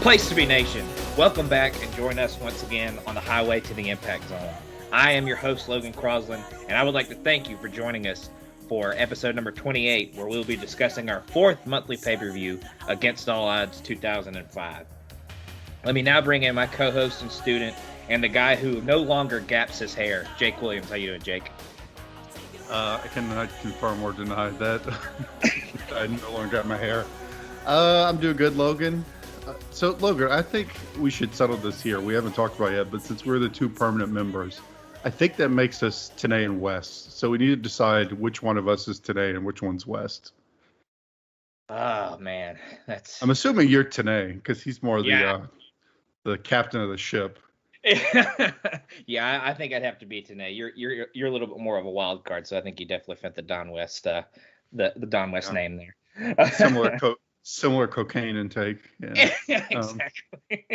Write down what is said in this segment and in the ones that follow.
Place to be, Nation. Welcome back and join us once again on the highway to the Impact Zone. I am your host, Logan Crosland, and I would like to thank you for joining us for episode number 28, where we'll be discussing our fourth monthly pay-per-view, Against All Odds 2005. Let me now bring in my co-host and student, and the guy who no longer gaps his hair, Jake Williams. How you doing, Jake? I cannot confirm or deny that. I no longer got my hair. I'm doing good, Logan. So, Logan, I think we should settle this here. We haven't talked about it yet, but since we're the two permanent members, I think that makes us Tanae and West. So we need to decide which one of us is Tanae and which one's West. Oh, man. I'm assuming you're Tanae, because he's more the captain of the ship. Yeah, I think I'd have to be Tanae. You're a little bit more of a wild card, so I think you definitely fit the Don West, the Don West name there. Similar cocaine intake. Yeah. Exactly.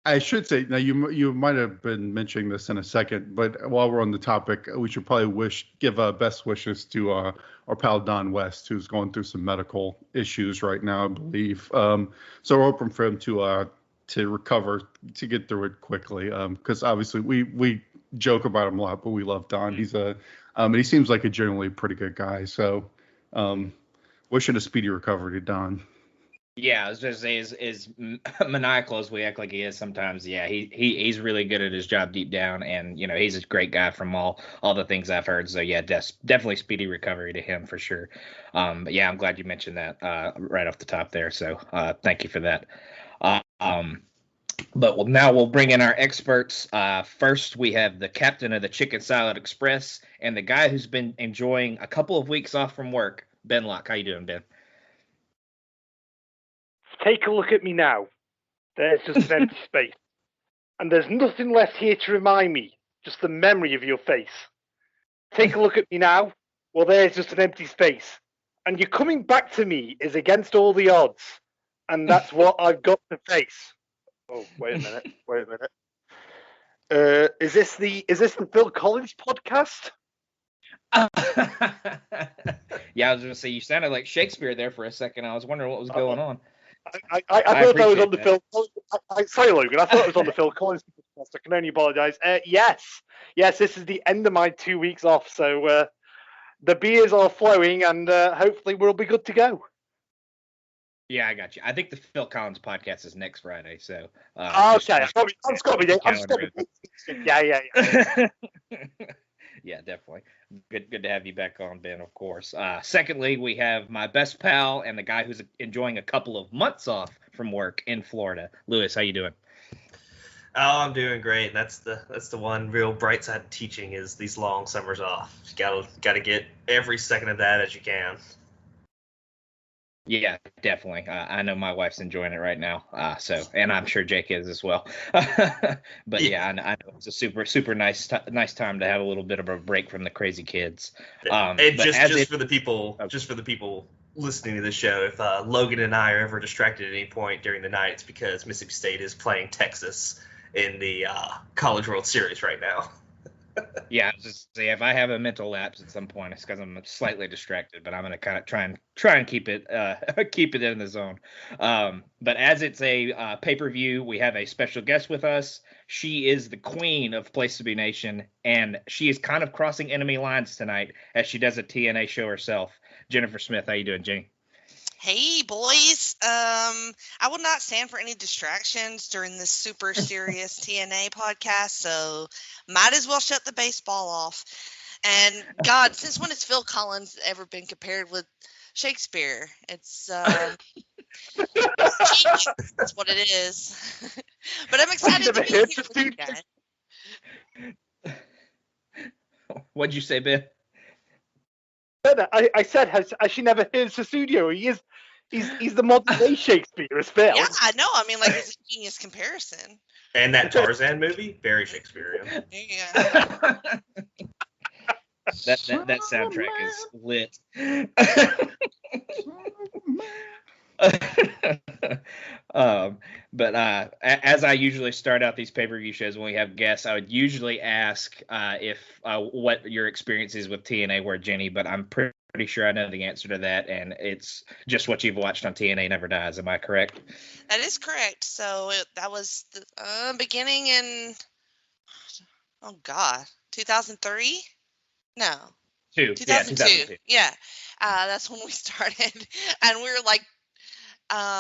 I should say, now you might have been mentioning this in a second, but while we're on the topic, we should probably give best wishes to our pal Don West, who's going through some medical issues right now, I believe. So we're hoping for him to recover, to get through it quickly, because obviously we joke about him a lot, but we love Don. He's he seems like a generally pretty good guy. So wishing a speedy recovery to Don. Yeah, I was just say as maniacal as we act like he is sometimes. Yeah, he's really good at his job deep down, and he's a great guy from all the things I've heard. So yeah, definitely speedy recovery to him for sure. But yeah, I'm glad you mentioned that right off the top there. So thank you for that. But now we'll bring in our experts. First, we have the captain of the Chicken Salad Express and the guy who's been enjoying a couple of weeks off from work, Ben Locke. How you doing, Ben? Take a look at me now. There's just an empty space. And there's nothing left here to remind me, just the memory of your face. Take a look at me now. Well, there's just an empty space. And you're coming back to me is against all the odds. And that's what I've got to face. Oh, wait a minute. Is this the Phil Collins podcast? Yeah, I was going to say, you sounded like Shakespeare there for a second. I was wondering what was going on. I thought I was on the Phil Collins. Sorry, Logan. I thought it was on the Phil Collins podcast. I can only apologise. Yes, this is the end of my 2 weeks off, so the beers are flowing, and hopefully we'll be good to go. Yeah, I got you. I think the Phil Collins podcast is next Friday, so. Okay, I'm Scotty. Yeah. Yeah, definitely. Good to have you back on, Ben, of course. Secondly, we have my best pal and the guy who's enjoying a couple of months off from work in Florida. Lewis, how you doing? Oh, I'm doing great. That's the one real bright side of teaching is these long summers off. You gotta get every second of that as you can. Yeah, definitely. I know my wife's enjoying it right now. And I'm sure Jake is as well. But yeah, I know it's a super nice time to have a little bit of a break from the crazy kids. And just for the people listening to this show, if Logan and I are ever distracted at any point during the night, it's because Mississippi State is playing Texas in the College World Series right now. Yeah, I was just say if I have a mental lapse at some point, it's because I'm slightly distracted. But I'm gonna kind of try and keep it in the zone. But as it's a pay-per-view, we have a special guest with us. She is the queen of Place to Be Nation, and she is kind of crossing enemy lines tonight as she does a TNA show herself. Jennifer Smith, how you doing, Jenny? Hey, boys. I will not stand for any distractions during this super serious TNA podcast, so might as well shut the baseball off. And God, since when has Phil Collins ever been compared with Shakespeare? It's genius. That's what it is. But I'm excited to be here with you guys. What'd you say, Ben? I said, has she never heard Susudio? He's the modern day Shakespeare as Phil. Yeah, I know. I mean, it's a genius comparison. And that Tarzan movie, very Shakespearean. Yeah. that soundtrack is lit. But as I usually start out these pay-per-view shows when we have guests, I would usually ask if what your experience is with TNA were, Jenny, but I'm pretty pretty sure I know the answer to that, and it's just what you've watched on TNA Never Dies. Am I correct? That is correct. So that was the beginning in, 2003? No. 2002. Yeah. That's when we started. And we were like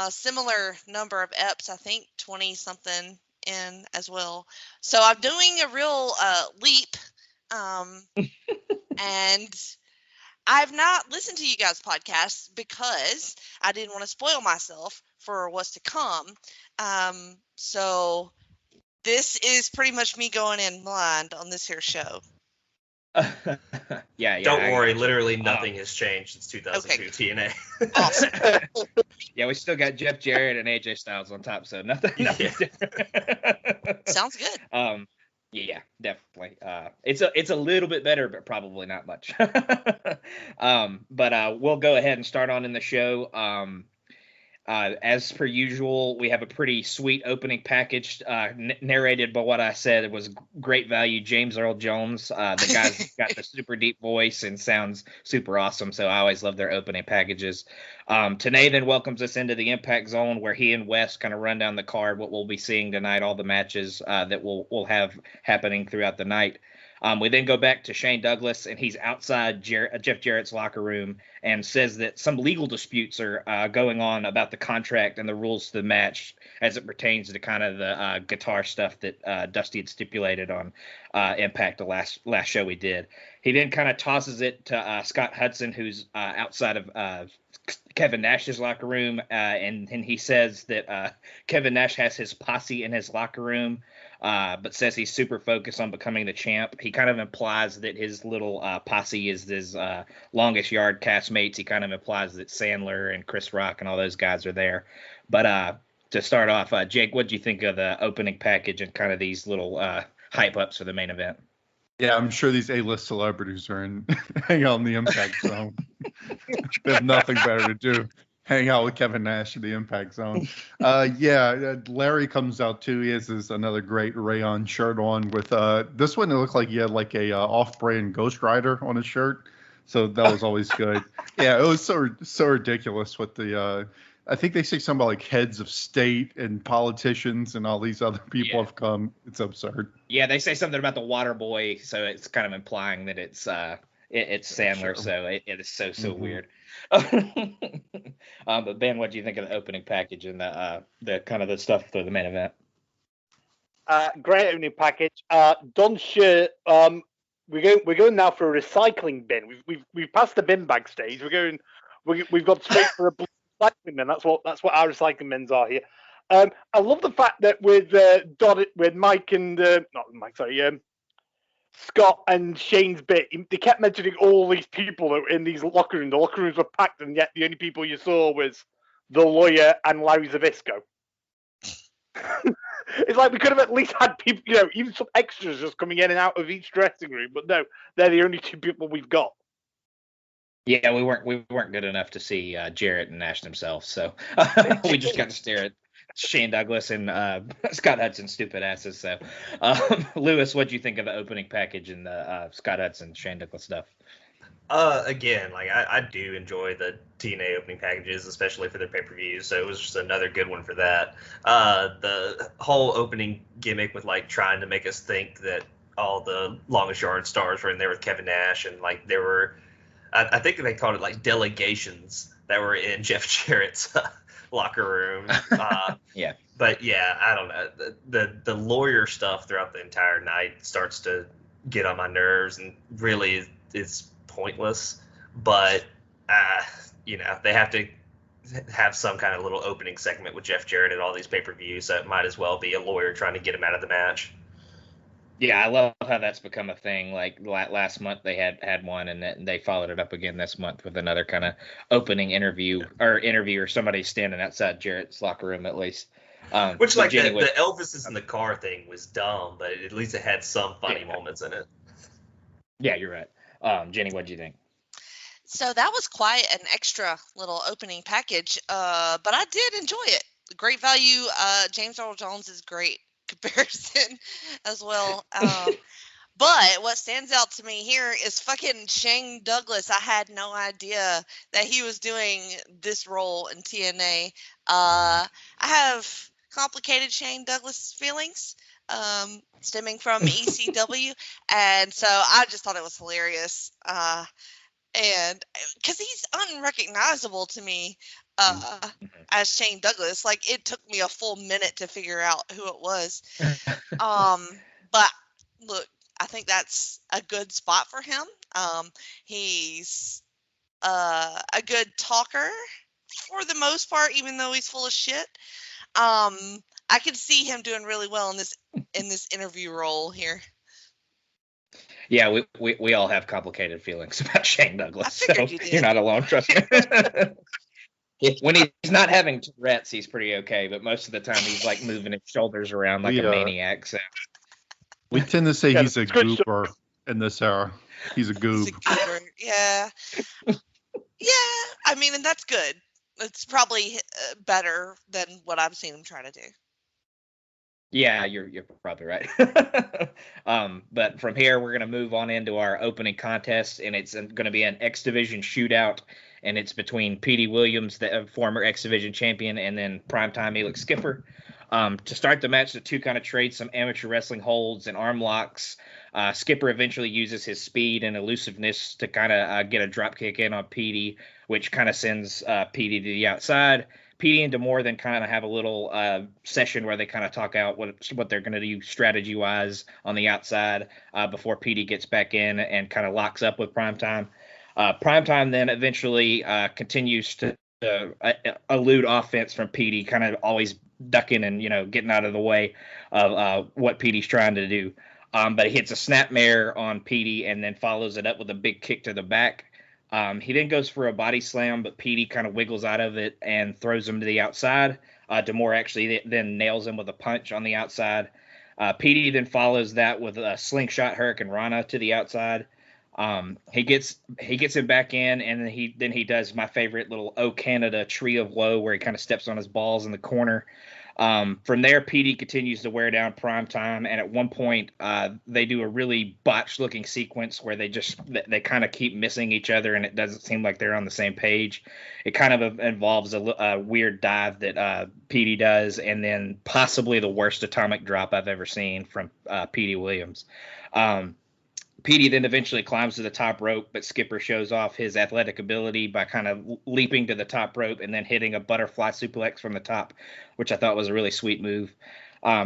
similar number of eps, I think 20 something in as well. So I'm doing a real leap. And I've not listened to you guys' podcasts because I didn't want to spoil myself for what's to come. So this is pretty much me going in blind on this here show. Yeah. Don't worry, literally nothing has changed since 2002 TNA. Awesome. Yeah, we still got Jeff Jarrett and AJ Styles on top, so nothing different. Sounds good. Yeah, definitely. It's a little bit better, but probably not much. But we'll go ahead and start on in the show. As per usual, we have a pretty sweet opening package narrated by what I said. It was great value. James Earl Jones, the guy's got the super deep voice and sounds super awesome. So I always love their opening packages. Tenay then welcomes us into the Impact Zone where he and Wes kind of run down the card, what we'll be seeing tonight, all the matches that we'll have happening throughout the night. We then go back to Shane Douglas, and he's outside Jeff Jarrett's locker room and says that some legal disputes are going on about the contract and the rules to the match as it pertains to kind of the guitar stuff that Dusty had stipulated on Impact the last show we did. He then kind of tosses it to Scott Hudson, who's outside of Kevin Nash's locker room, and he says that Kevin Nash has his posse in his locker room, but says he's super focused on becoming the champ. He kind of implies that his little posse is his longest yard castmates. He kind of implies that Sandler and Chris Rock and all those guys are there. But to start off, Jake, what do you think of the opening package and kind of these little hype ups for the main event? Yeah, I'm sure these A-list celebrities are hang out in the Impact Zone. They have nothing better to do. Hang out with Kevin Nash in the Impact Zone. Larry comes out too. He has another great rayon shirt on with this one. It looked like he had like a off-brand Ghost Rider on his shirt, so that was always good. Yeah, it was so ridiculous with the. I think they say something about like heads of state and politicians and all these other people have come. It's absurd. Yeah, they say something about the water boy, so it's kind of implying that it's Sandler. Sure. So it is so weird. But Ben, what do you think of the opening package and the kind of the stuff for the main event? Great opening package. Don's shirt. We're going now for a recycling bin. We've passed the bin bag stage. We've gone straight for a recycling bin. That's what our recycling bins are here. I love the fact that with Mike and Scott and Shane's bit, they kept mentioning all these people that were in these locker rooms. The locker rooms were packed, and yet the only people you saw was the lawyer and Larry Zbyszko. It's like we could have at least had people, even some extras just coming in and out of each dressing room. But no, they're the only two people we've got. Yeah, we weren't good enough to see Jarrett and Nash themselves, so we just got to stare at Shane Douglas and Scott Hudson's stupid asses. So, Lewis, what do you think of the opening package and the Scott Hudson, Shane Douglas stuff? Again, like I do enjoy the TNA opening packages, especially for their pay-per-views. So it was just another good one for that. The whole opening gimmick with like trying to make us think that all the longest yard stars were in there with Kevin Nash, and like there were, I think they called it like delegations that were in Jeff Jarrett's locker room. Yeah. But yeah, I don't know. The lawyer stuff throughout the entire night starts to get on my nerves, and really it's pointless. But they have to have some kind of little opening segment with Jeff Jarrett at all these pay-per-views, so it might as well be a lawyer trying to get him out of the match. Yeah, I love how that's become a thing. Like last month they had one, and they followed it up again this month with another kind of opening interview or somebody standing outside Jarrett's locker room at least. Which like the Elvis is in the car thing was dumb, but at least it had some funny moments in it. Yeah, you're right. Jenny, what do you think? So that was quite an extra little opening package, but I did enjoy it. Great value. James Earl Jones is great comparison as well. But what stands out to me here is fucking Shane Douglas. I had no idea that he was doing this role in TNA. I have complicated Shane Douglas feelings stemming from ECW, and so I just thought it was hilarious. And because he's unrecognizable to me as Shane Douglas, like it took me a full minute to figure out who it was. But look, I think that's a good spot for him. He's a good talker for the most part, even though he's full of shit. I could see him doing really well in this interview role here. Yeah, we all have complicated feelings about Shane Douglas. I figured you did. You're not alone, trust me. When he's not having Tourette's, he's pretty okay, but most of the time he's like moving his shoulders around like a maniac. So we tend to say he's a goober in this era. He's a goob. He's a goober. Yeah. Yeah, I mean, and that's good. It's probably better than what I've seen him trying to do. Yeah, you're probably right. But from here, we're going to move on into our opening contest, and it's going to be an X Division Shootout, and it's between Petey Williams, the former X Division champion, and then primetime Elix Skipper. To start the match, the two kind of trade some amateur wrestling holds and arm locks. Skipper eventually uses his speed and elusiveness to kind of get a drop kick in on Petey, which kind of sends Petey to the outside. Petey and D'Amore then kind of have a little session where they kind of talk out what they're going to do strategy-wise on the outside before Petey gets back in and kind of locks up with Primetime. Primetime then eventually continues to elude offense from Petey, kind of always ducking and, getting out of the way of what Petey's trying to do. But he hits a snapmare on Petey and then follows it up with a big kick to the back. He then goes for a body slam, but Petey kind of wiggles out of it and throws him to the outside. D'Amore actually then nails him with a punch on the outside. Petey then follows that with a slingshot Hurricane Rana to the outside. He gets him back in, and then he does my favorite little O Canada Tree of Woe, where he kind of steps on his balls in the corner. From there, Petey continues to wear down Primetime, and at one point, they do a really botched-looking sequence where they kind of keep missing each other, and it doesn't seem like they're on the same page. It kind of involves a weird dive that Petey does, and then possibly the worst atomic drop I've ever seen from Petey Williams. Petey then eventually climbs to the top rope, but Skipper shows off his athletic ability by kind of leaping to the top rope and then hitting a butterfly suplex from the top, which I thought was a really sweet move.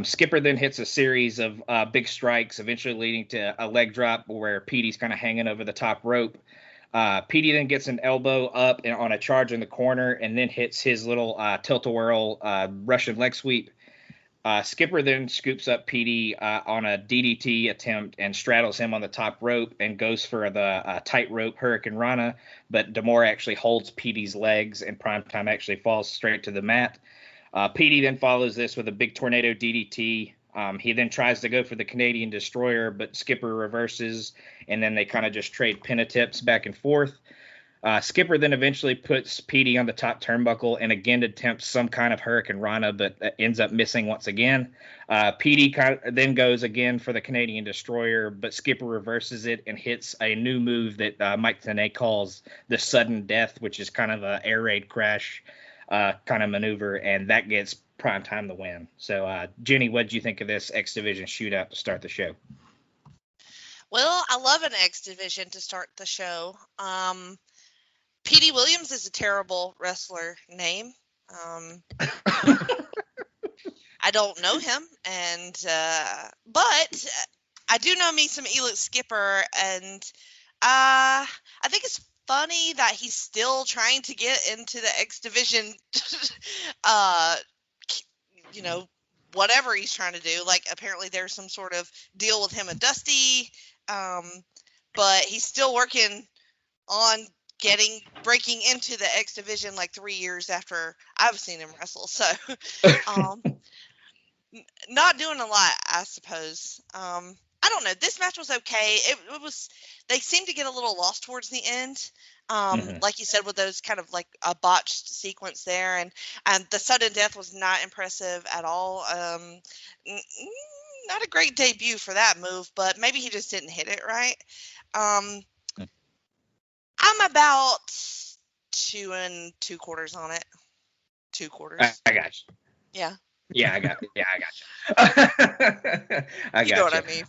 Skipper then hits a series of big strikes, eventually leading to a leg drop where Petey's kind of hanging over the top rope. Petey then gets an elbow up and on a charge in the corner and then hits his little tilt-a-whirl Russian leg sweep. Skipper then scoops up Petey on a DDT attempt and straddles him on the top rope and goes for the tightrope Hurricane Rana, but D'Amore actually holds Petey's legs and Primetime actually falls straight to the mat. Petey then follows this with a big tornado DDT. He then tries to go for the Canadian Destroyer, but Skipper reverses, and then they kind of just trade pin attempts back and forth. Skipper then eventually puts Petey on the top turnbuckle and again attempts some kind of Hurricane Rana, but ends up missing once again. Petey then goes again for the Canadian Destroyer, but Skipper reverses it and hits a new move that Mike Tenay calls the sudden death, which is kind of an air raid crash kind of maneuver, and that gets Primetime the win. So, Jenny, what did you think of this X Division Shootout to start the show? Well, I love an X Division to start the show. Petey Williams is a terrible wrestler name. I don't know him, but I do know me some Elix Skipper, and I think it's funny that he's still trying to get into the X Division. Whatever he's trying to do. Like apparently there's some sort of deal with him and Dusty, but he's still working on breaking into the X Division like 3 years after I've seen him wrestle. So, not doing a lot, I suppose. I don't know. This match was okay. It was, they seemed to get a little lost towards the end. Like you said, with those kind of like a botched sequence there, and the sudden death was not impressive at all. not a great debut for that move, but maybe he just didn't hit it right. I'm about 2 2/4 on it. 2/4. I got you. Yeah. Yeah, I got you. I got you know what I mean.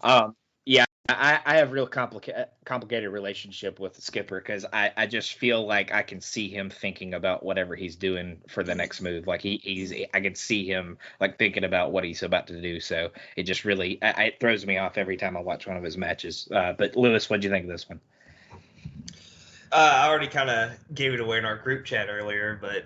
Yeah, I have real complicated relationship with Skipper because I just feel like I can see him thinking about whatever he's doing for the next move. Like I can see him like thinking about what he's about to do. So it just really it throws me off every time I watch one of his matches. But Lewis, what'd you think of this one? I already kind of gave it away in our group chat earlier, but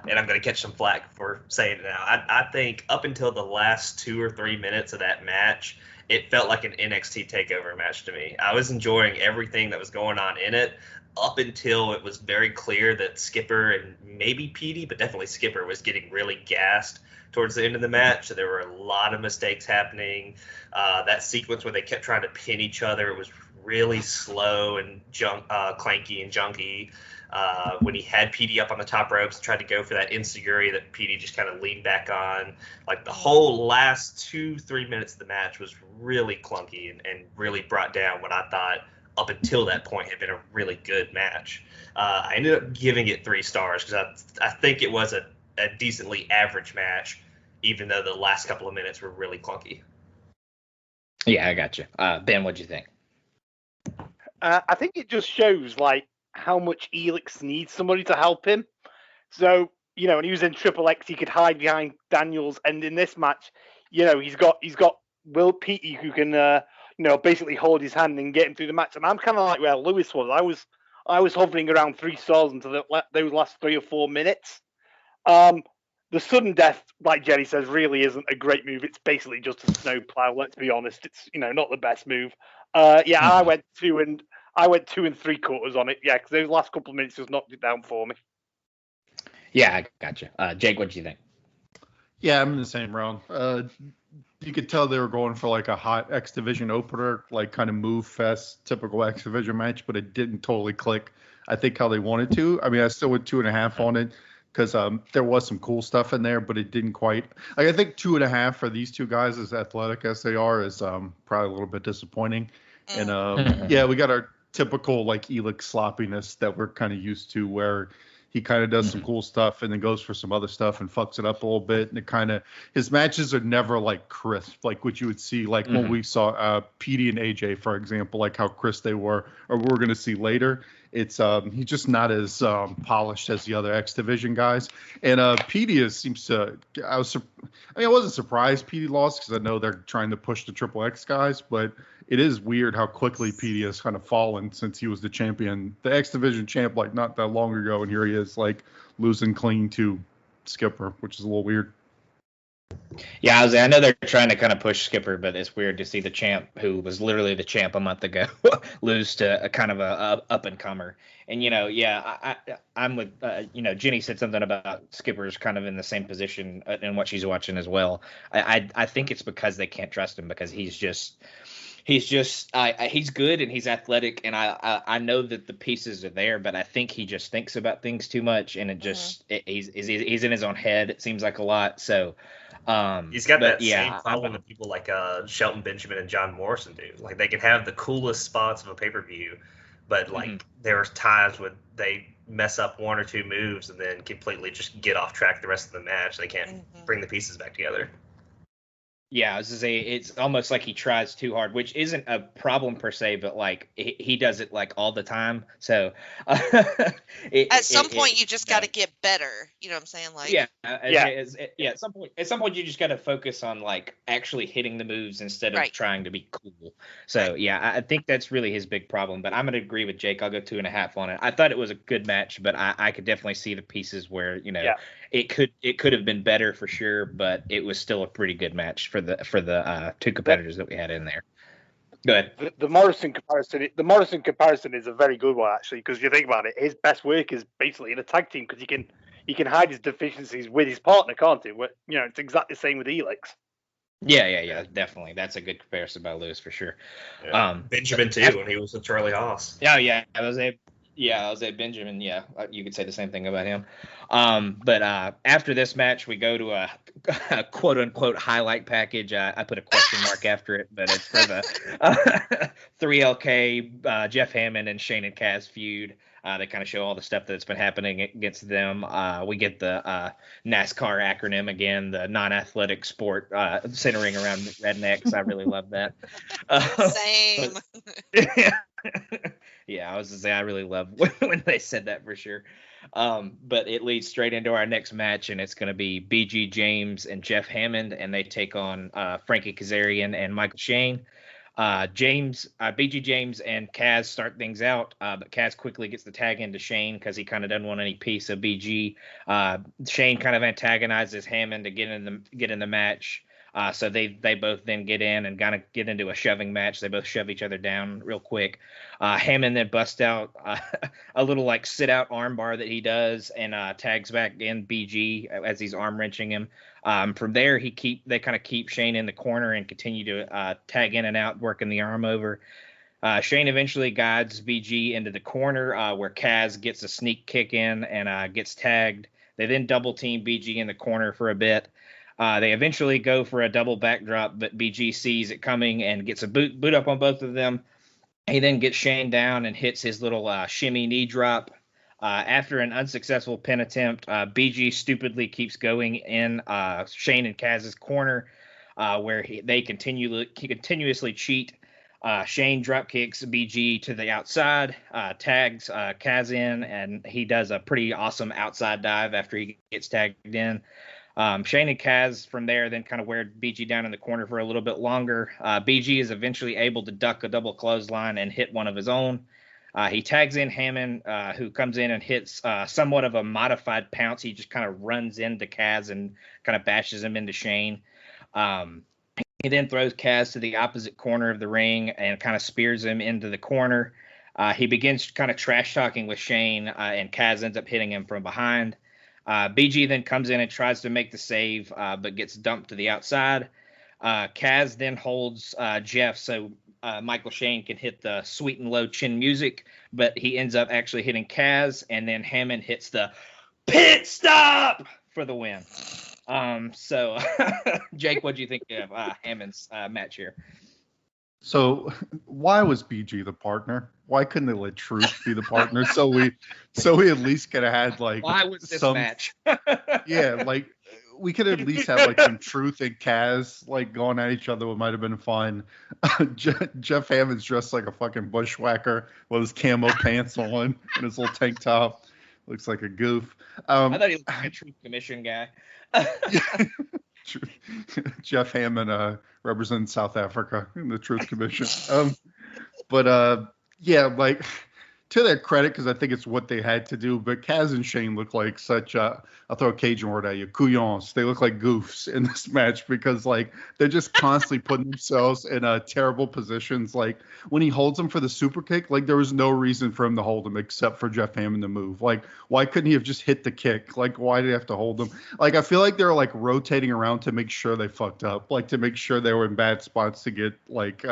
and I'm going to catch some flack for saying it now. I think up until the last 2 or 3 minutes of that match, it felt like an NXT TakeOver match to me. I was enjoying everything that was going on in it up until it was very clear that Skipper and maybe Petey, but definitely Skipper, was getting really gassed towards the end of the match. So there were a lot of mistakes happening. That sequence where they kept trying to pin each other, it was really slow and clanky and junky. When he had Petey up on the top ropes and tried to go for that enziguri that Petey just kind of leaned back on. Like the whole last 2-3 minutes of the match was really clunky and really brought down what I thought up until that point had been a really good match. I ended up giving it 3 stars because I think it was a decently average match, even though the last couple of minutes were really clunky. Yeah, I got you. Ben, what'd you think? I think it just shows like how much Elix needs somebody to help him. So, when he was in Triple X, he could hide behind Daniels, and in this match, he's got Will Petey who can basically hold his hand and get him through the match. And I'm kind of like where Lewis was. I was hovering around 3 stars until those last 3 or 4 minutes. The sudden death, like Jerry says, really isn't a great move. It's basically just a snowplow. Let's be honest. It's not the best move. I went 2 3/4 on it. Yeah, because those last couple of minutes just knocked it down for me. Yeah, I gotcha. Jake, what do you think? Yeah, I'm in the same round. You could tell they were going for like a hot X Division opener, like kind of move fest, typical X Division match, but it didn't totally click, I think, how they wanted to. I mean, I still went 2.5 on it because there was some cool stuff in there, but it didn't quite. Like, I think 2.5 for these two guys, as athletic as they are, is probably a little bit disappointing. And yeah, we got our typical like Elix sloppiness that we're kind of used to, where he kind of does some cool stuff and then goes for some other stuff and fucks it up a little bit. And his matches are never like crisp, like what you would see, like when we saw Petey and AJ, for example, like how crisp they were, or we're going to see later. It's he's just not as polished as the other X Division guys. And Petey seems to. I wasn't surprised Petey lost because I know they're trying to push the Triple X guys, but it is weird how quickly Petey has kind of fallen since he was the champion, the X Division champ, like not that long ago, and here he is like losing clean to Skipper, which is a little weird. Yeah, I know they're trying to kind of push Skipper, but it's weird to see the champ, who was literally the champ a month ago, lose to a kind of a up and comer. And I'm with Jenny said something about Skipper's kind of in the same position in what she's watching as well. I think it's because they can't trust him because he's good and he's athletic, and I know that the pieces are there, but I think he just thinks about things too much, and he's in his own head. It seems like a lot. So he's got that same problem that people like Shelton Benjamin and John Morrison do. Like they can have the coolest spots of a pay-per-view, but like there are times when they mess up 1 or 2 moves and then completely just get off track the rest of the match. They can't bring the pieces back together. Yeah, I was gonna say it's almost like he tries too hard, which isn't a problem per se, but like he does it like all the time. So at some point you just got to get better. You know what I'm saying? Like at some point you just got to focus on like actually hitting the moves instead of trying to be cool. So I think that's really his big problem. But I'm gonna agree with Jake. I'll go 2.5 on it. I thought it was a good match, but I could definitely see the pieces where it could have been better for sure, but it was still a pretty good match for the 2 competitors that we had in there. Go ahead. The Morrison comparison is a very good one actually, because if you think about it, his best work is basically in a tag team because he can hide his deficiencies with his partner, can't he? It's exactly the same with Elix. Yeah, definitely. That's a good comparison by Lewis for sure. Yeah. Benjamin too, when he was with Charlie Haas. Yeah, I was able. Yeah, I was at Benjamin. Yeah, you could say the same thing about him. But after this match, we go to a quote unquote highlight package. I put a question mark after it, but it's for the 3LK Jeff Hammond and Shane and Kaz feud. They kind of show all the stuff that's been happening against them. We get the NASCAR acronym again, the non-athletic sport centering around rednecks. I really love that. Same. Yeah, I was gonna say I really love when they said that for sure. But it leads straight into our next match, and it's going to be BG James and Jeff Hammond, and they take on Frankie Kazarian and Michael Shane. BG James and Kaz start things out, but Kaz quickly gets the tag into Shane because he kind of doesn't want any piece of BG. Shane kind of antagonizes Hammond to get in the match. So they both then get in and kind of get into a shoving match. They both shove each other down real quick. Hammond then busts out a little like sit out arm bar that he does and tags back in BG as he's arm wrenching him. From there, they kind of keep Shane in the corner and continue to tag in and out, working the arm over. Shane eventually guides BG into the corner where Kaz gets a sneak kick in and gets tagged. They then double team BG in the corner for a bit. They eventually go for a double backdrop, but BG sees it coming and gets a boot up on both of them. He then gets Shane down and hits his little shimmy knee drop. After an unsuccessful pin attempt, BG stupidly keeps going in Shane and Kaz's corner, where they continuously cheat. Shane drop kicks BG to the outside, tags Kaz in, and he does a pretty awesome outside dive after he gets tagged in. Shane and Kaz from there then kind of wear BG down in the corner for a little bit longer. BG is eventually able to duck a double clothesline and hit one of his own. He tags in Hammond, who comes in and hits somewhat of a modified pounce. He just kind of runs into Kaz and kind of bashes him into Shane. He then throws Kaz to the opposite corner of the ring and kind of spears him into the corner. He begins kind of trash talking with Shane, and Kaz ends up hitting him from behind. BG then comes in and tries to make the save, but gets dumped to the outside. Kaz then holds Jeff so Michael Shane can hit the sweet and low chin music, but he ends up actually hitting Kaz, and then Hammond hits the pit stop for the win. So, Jake, what do you think of Hammond's match here? So why was BG the partner? Why couldn't they let Truth be the partner? So we at least could have had like why was this match? Yeah, like we could at least have like some Truth and Kaz like going at each other. It might have been fun. Jeff Hammond's dressed like a fucking bushwhacker with his camo pants on and his little tank top. Looks like a goof. I thought he was like a Truth Commission guy. Jeff Hammond represents South Africa in the Truth Commission. But yeah, like to their credit, because I think it's what they had to do. But Kaz and Shane look like such I'll throw a Cajun word at you, couillons. They look like goofs in this match because like they're just constantly putting themselves in terrible positions. Like when he holds them for the super kick, like there was no reason for him to hold them except for Jeff Hammond to move. Like why couldn't he have just hit the kick? Like why did he have to hold them? Like I feel like they're like rotating around to make sure they fucked up, like to make sure they were in bad spots to get like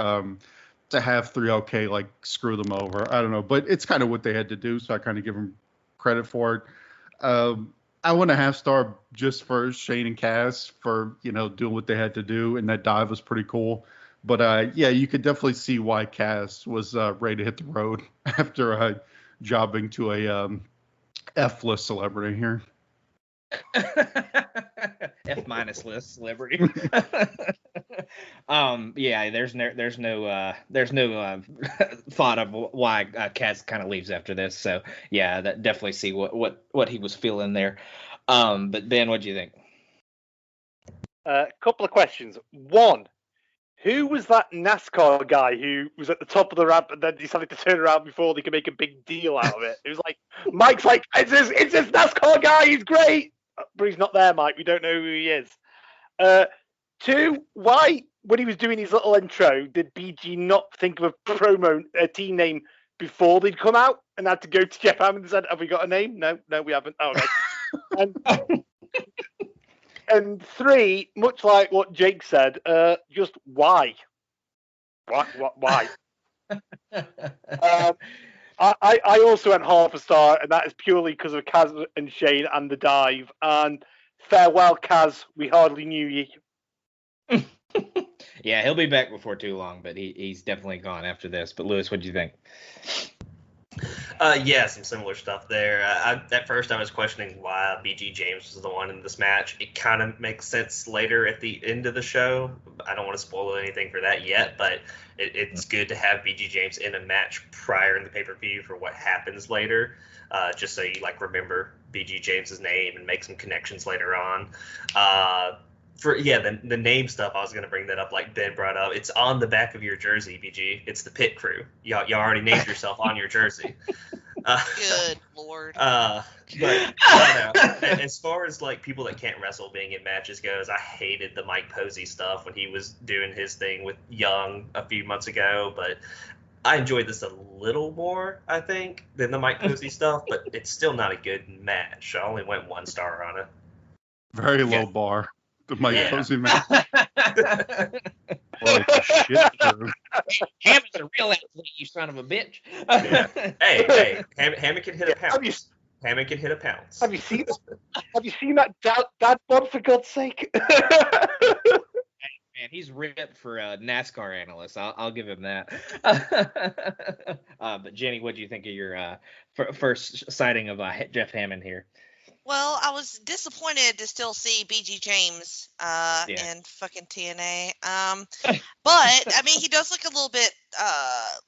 to have 3LK like screw them over. I don't know, but it's kind of what they had to do, so I kind of give them credit for it. I want a half star just for Shane and Kaz for doing what they had to do, and that dive was pretty cool. But yeah, you could definitely see why Kaz was ready to hit the road after jobbing to a F-list celebrity here. F- list celebrity. Yeah, there's no thought of why Kaz kind of leaves after this. So yeah, that definitely see what he was feeling there. But Ben, what do you think? Couple of questions. One, who was that NASCAR guy who was at the top of the ramp and then decided to turn around before they could make a big deal out of it? It was like Mike's like, it's this NASCAR guy, he's great. But he's not there, Mike. We don't know who he is. Two, why, when he was doing his little intro, did BG not think of a team name before they'd come out and had to go to Jeff Hammond and said, have we got a name? No, we haven't. Oh, no. And three, much like what Jake said, just why? Why? I also went half a star, and that is purely because of Kaz and Shane and the dive. And farewell, Kaz. We hardly knew ye. Yeah, he'll be back before too long, but he's definitely gone after this. But Lewis, what do you think? Yeah, some similar stuff there. At first, I was questioning why BG James was the one in this match. It kind of makes sense later at the end of the show. I don't want to spoil anything for that yet, but it's good to have BG James in a match prior in the pay-per-view for what happens later, just so you remember BG James's name and make some connections later on. The name stuff, I was going to bring that up like Ben brought up. It's on the back of your jersey, BG. It's the Pit Crew. Y'all already named yourself on your jersey. Good Lord. As far as people that can't wrestle being in matches goes, I hated the Mike Posey stuff when he was doing his thing with Young a few months ago, but I enjoyed this a little more, I think, than the Mike Posey stuff, but it's still not a good match. I only went 1 star on it. Very low bar. The Mike Posey match. Shit, Hammond's a real athlete, you son of a bitch. Hey, Hammond can hit a pounce. Hammond can hit a pounce. Have you seen that dad bod, for God's sake? Man, he's ripped for a NASCAR analyst. I'll give him that. But Jenny, what do you think of your first sighting of Jeff Hammond here? Well, I was disappointed to still see BG James in fucking TNA. But I mean, he does look a little bit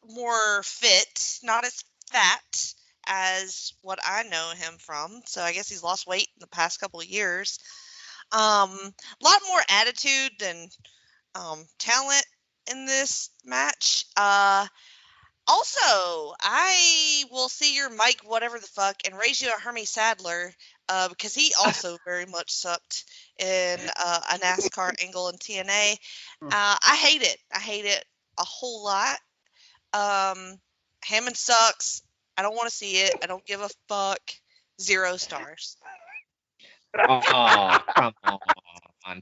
more fit, not as fat as what I know him from. So I guess he's lost weight in the past couple of years. A lot more attitude than talent in this match. Also, I will see your Mike whatever the fuck and raise you a Hermie Sadler because he also very much sucked in a NASCAR angle in TNA. I hate it. I hate it a whole lot. Hammond sucks. I don't want to see it. I don't give a fuck. 0 stars. Oh, come on.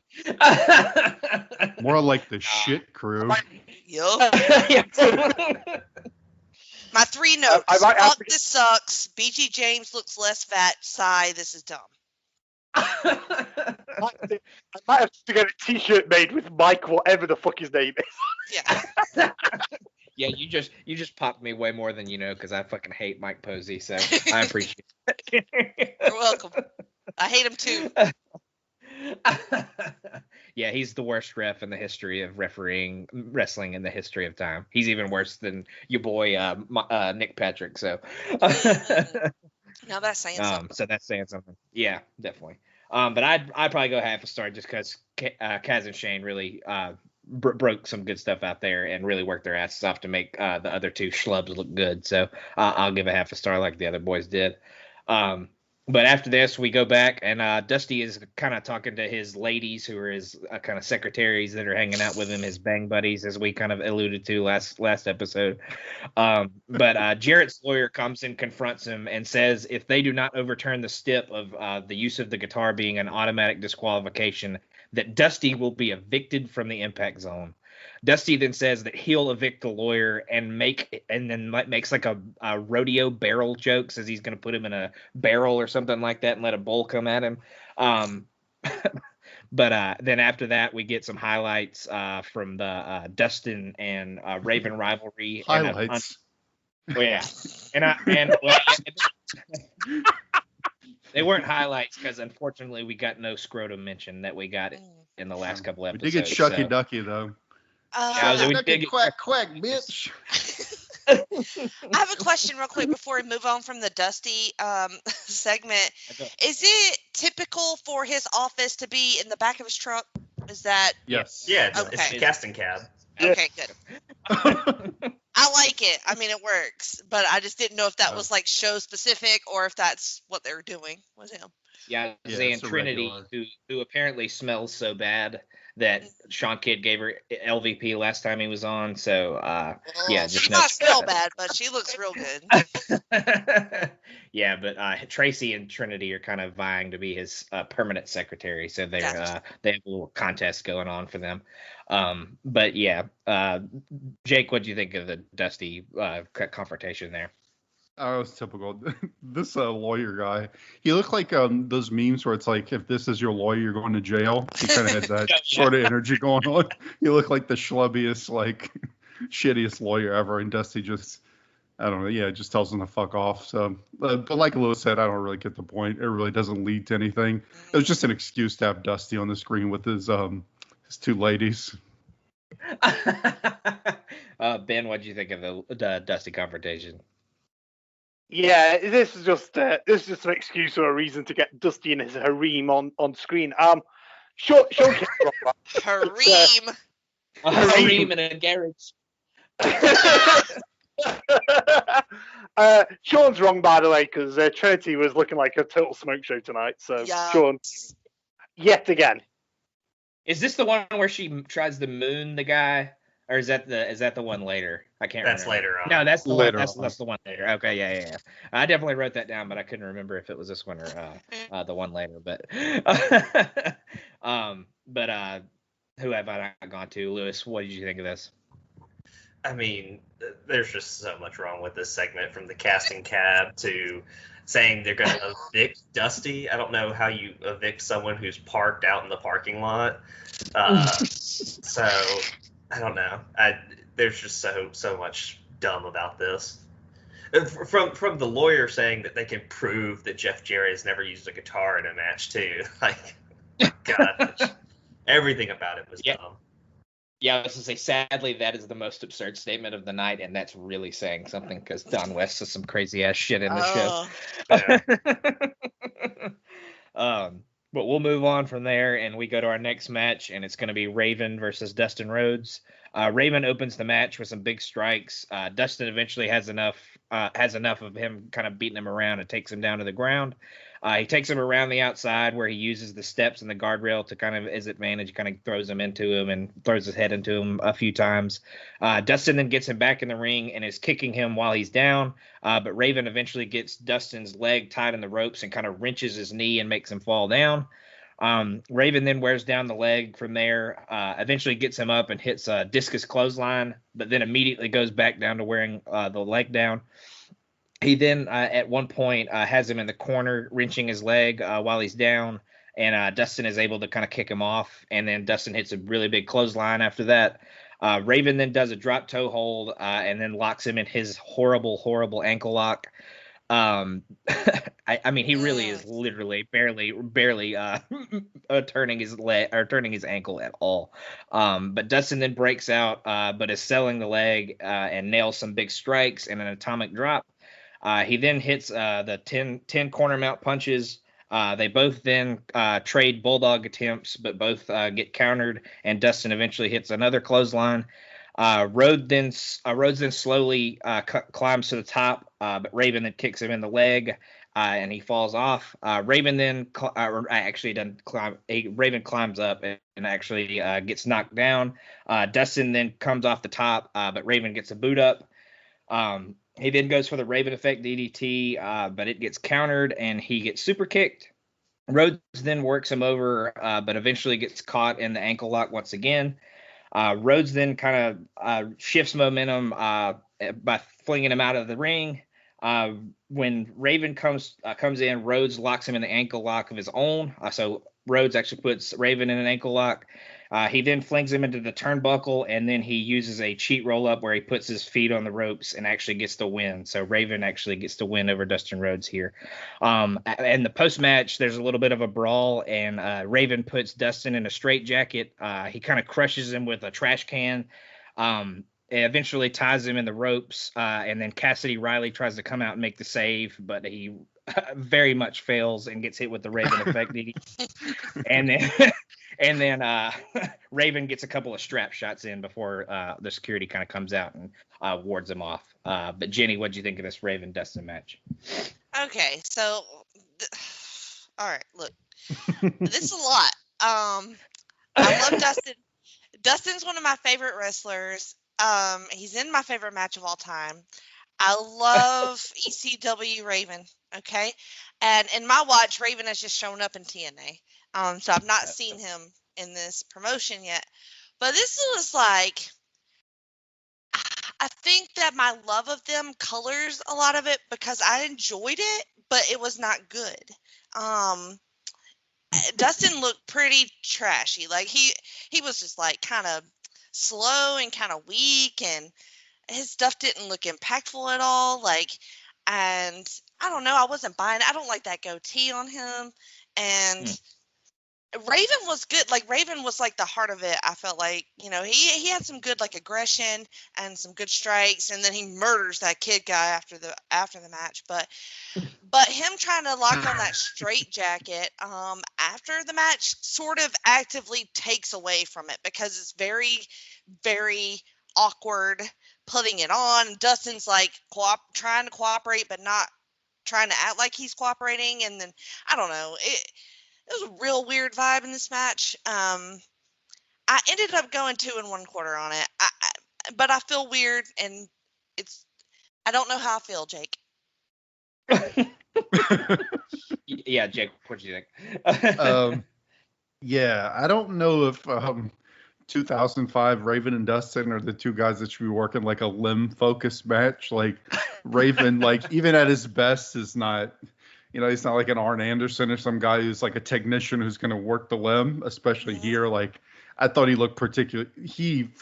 More like the shit crew. Yup. My 3 notes. Fuck, this sucks. BG James looks less fat. Sigh, this is dumb. I might have to get a t-shirt made with Mike, whatever the fuck his name is. Yeah. Yeah, you just popped me way more than you know because I fucking hate Mike Posey, so I appreciate it. You're welcome. I hate him too. Yeah, he's the worst ref in the history of refereeing wrestling in the history of time. He's even worse than your boy Nick Patrick. So now that's saying something. So that's saying something. Yeah, definitely. But I'd probably go half a star just because Kaz and Shane really broke some good stuff out there and really worked their asses off to make the other 2 schlubs look good. So I'll give a half a star like the other boys did. But after this, we go back, and Dusty is kind of talking to his ladies, who are his kind of secretaries that are hanging out with him, his bang buddies, as we kind of alluded to last episode. But Jarrett's lawyer comes and confronts him and says if they do not overturn the stip of the use of the guitar being an automatic disqualification, that Dusty will be evicted from the Impact Zone. Dusty then says that he'll evict the lawyer and then makes like a rodeo barrel joke, says he's going to put him in a barrel or something like that and let a bull come at him. But then after that, we get some highlights from the Dustin and Raven rivalry. Highlights. They weren't highlights because unfortunately we got no scrotum mention that we got in the last couple episodes. We did get Shucky Ducky though. Quack, quack, bitch. I have a question real quick before we move on from the Dusty segment. Is it typical for his office to be in the back of his truck? Is that? Yes. Yeah, it's a casting cab. Okay, good. I like it. I mean, it works, but I just didn't know if that was like show specific or if that's what they were doing with him. Yeah, saying Trinity, who apparently smells so bad that Sean Kidd gave her LVP last time he was on. So, she might smell bad, but she looks real good. Yeah, but Tracy and Trinity are kind of vying to be his permanent secretary. So they have a little contest going on for them. But yeah, Jake, what do you think of the Dusty confrontation there? Oh, it's typical. This lawyer guy, he looked like those memes where it's like, if this is your lawyer, you're going to jail. He kind of had that sort of energy going on. He looked like the schlubbiest, like shittiest lawyer ever, and Dusty just, I don't know, yeah, just tells him to fuck off. So, but like Lewis said, I don't really get the point. It really doesn't lead to anything. It was just an excuse to have Dusty on the screen with his two ladies. Ben, what do you think of the Dusty confrontation? Yeah, this is just an excuse or a reason to get Dusty and his harem on screen. Sean Harem. A harem in a garage. Sean's wrong, by the way, because Trinity was looking like a total smoke show tonight. So Yeah. Sean, yet again. Is this the one where she tries to moon the guy, or is that the one later? I can't. That's remember. later on. No, that's the Later one. on. That's the one later. Okay, yeah. I definitely wrote that down, but I couldn't remember if it was this one or the one later. But who have I not gone to? Lewis, what did you think of this? I mean, there's just so much wrong with this segment, from the casting cab to saying they're going to evict Dusty. I don't know how you evict someone who's parked out in the parking lot. So I don't know. There's just so much dumb about this. From the lawyer saying that they can prove that Jeff Jarrett has never used a guitar in a match too. Like, God, everything about it was dumb. Yeah, I was going to say, sadly, that is the most absurd statement of the night, and that's really saying something, because Don West says some crazy-ass shit in the show. Yeah. But we'll move on from there, and we go to our next match, and it's going to be Raven versus Dustin Rhodes. Raven opens the match with some big strikes. Dustin eventually has enough of him kind of beating him around and takes him down to the ground. He takes him around the outside where he uses the steps and the guardrail to kind of his advantage, kind of throws him into him and throws his head into him a few times. Dustin then gets him back in the ring and is kicking him while he's down. But Raven eventually gets Dustin's leg tied in the ropes and kind of wrenches his knee and makes him fall down. Raven then wears down the leg from there, eventually gets him up and hits a discus clothesline, but then immediately goes back down to wearing the leg down. He then, at one point, has him in the corner, wrenching his leg while he's down, and Dustin is able to kind of kick him off, and then Dustin hits a really big clothesline after that. Raven then does a drop toe hold and then locks him in his horrible ankle lock. I mean, he really is literally barely turning his leg or turning his ankle at all. But Dustin then breaks out, but is selling the leg and nails some big strikes and an atomic drop. He then hits the 10 corner mount punches. They both then trade bulldog attempts, but both get countered, and Dustin eventually hits another clothesline. Rhodes then slowly climbs to the top, but Raven then kicks him in the leg, and he falls off. Raven then actually doesn't climb. Raven climbs up and actually gets knocked down. Dustin then comes off the top, but Raven gets a boot up. He then goes for the Raven effect DDT, but it gets countered and he gets super kicked. Rhodes then works him over, but eventually gets caught in the ankle lock once again. Rhodes then kind of shifts momentum by flinging him out of the ring. When Raven comes in, Rhodes locks him in the ankle lock of his own. So Rhodes actually puts Raven in an ankle lock. He then flings him into the turnbuckle, and then he uses a cheat roll-up where he puts his feet on the ropes and actually gets the win. So Raven actually gets the win over Dustin Rhodes here. And the post-match, there's a little bit of a brawl, and Raven puts Dustin in a straitjacket. He kind of crushes him with a trash can. Eventually ties him in the ropes, and then Cassidy Riley tries to come out and make the save, but he very much fails and gets hit with the Raven effect. And then Raven gets a couple of strap shots in before the security kind of comes out and wards him off. But Jenny, what do you think of this Raven Dustin match? Okay, so all right, look, this is a lot. I love Dustin. Dustin's one of my favorite wrestlers. He's in my favorite match of all time. I love ECW Raven. Okay, and in my watch, Raven has just shown up in TNA. So I've not seen him in this promotion yet. But this was like, I think that my love of them colors a lot of it because I enjoyed it, but it was not good. Dustin looked pretty trashy. Like he was just like kind of slow and kind of weak, and his stuff didn't look impactful at all. Like, and I don't know, I wasn't buying it. I don't like that goatee on him. And Raven was good. Like Raven was like the heart of it. I felt like, you know, he had some good like aggression and some good strikes, and then he murders that kid guy after the match. But him trying to lock on that straight jacket after the match sort of actively takes away from it because it's very, very awkward putting it on. Dustin's like trying to cooperate, but not trying to act like he's cooperating. And then I don't know. It was a real weird vibe in this match. I ended up going 2 1/4 on it. But I feel weird, and I don't know how I feel, Jake. Yeah, Jake, what do you think? Yeah, I don't know if 2005 Raven and Dustin are the two guys that should be working like a limb-focused match. Like Raven, like even at his best, is not. You know, he's not like an Arn Anderson or some guy who's like a technician who's going to work the limb, especially here. Like, I thought he looked for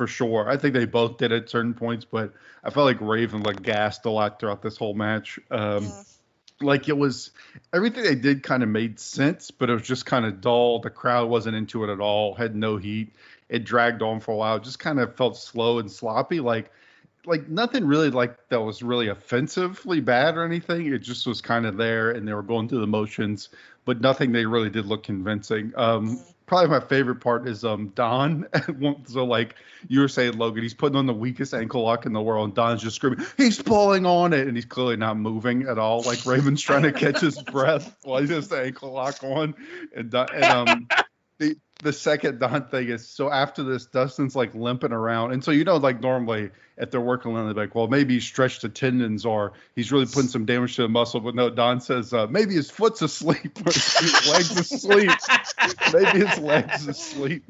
sure. I think they both did at certain points, but I felt like Raven like gassed a lot throughout this whole match. Like it was, everything they did kind of made sense, but it was just kind of dull. The crowd wasn't into it at all, had no heat. It dragged on for a while. It just kind of felt slow and sloppy. Like nothing really like that was really offensively bad or anything. It just was kind of there, and they were going through the motions, but nothing they really did look convincing. Probably my favorite part is Don. So like you were saying, Logan, he's putting on the weakest ankle lock in the world, and Don's just screaming, he's pulling on it, and he's clearly not moving at all. Like Raven's trying to catch his breath while he has the ankle lock on, the second Don thing is, so after this, Dustin's like limping around. And so, you know, like normally if they're working on it, they're like, well, maybe he stretched the tendons or he's really putting some damage to the muscle. But no, Don says, maybe his foot's asleep or his legs asleep. Maybe his legs asleep.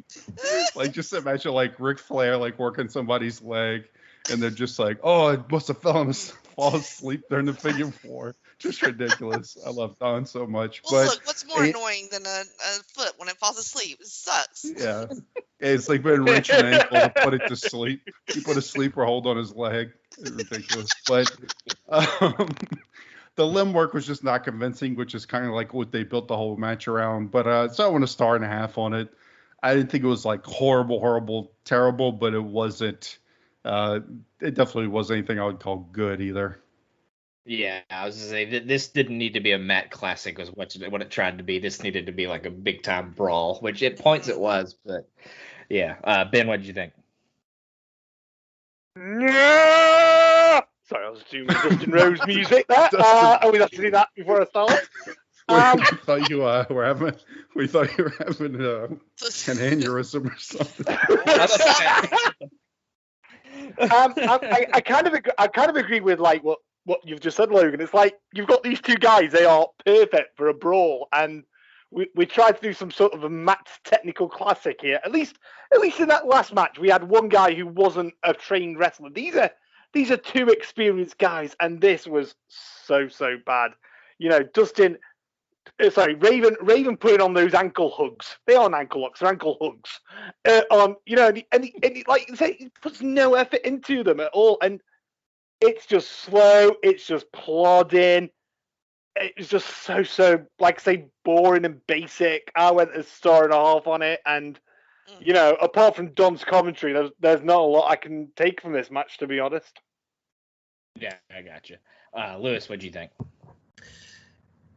Like, just imagine like Ric Flair, like working somebody's leg. And they're just like, oh, I must have fall asleep during the figure 4. Just ridiculous. I love Don so much. Well, look, what's more annoying than a foot when it falls asleep? It sucks. Yeah. It's like being wrenching an ankle to put it to sleep. You put a sleeper hold on his leg. It's ridiculous. But the limb work was just not convincing, which is kind of like what they built the whole match around. But so I went 1.5 stars on it. I didn't think it was like horrible, terrible, but it wasn't. It definitely wasn't anything I would call good either. Yeah, I was going to say, this didn't need to be a Matt Classic was what it tried to be. This needed to be like a big-time brawl, which at points it was. But, yeah. Ben, what did you think? Yeah! Sorry, I was doing Dustin Rose music there. We have to do that before I start. We thought you were having an aneurysm or something. I kind of agree with like what you've just said, Logan. It's like you've got these two guys; they are perfect for a brawl, and we tried to do some sort of a Matt's technical classic here. At least in that last match, we had one guy who wasn't a trained wrestler. These are two experienced guys, and this was so bad. You know, Raven putting on those ankle hugs. They aren't ankle locks; they're ankle hugs. You know, and like you say, he puts no effort into them at all, and it's just slow. It's just plodding. It's just so like say boring and basic. I went 1.5 stars on it, and you know, apart from Don's commentary, there's not a lot I can take from this match, to be honest. Yeah, I got you. Lewis, what do you think?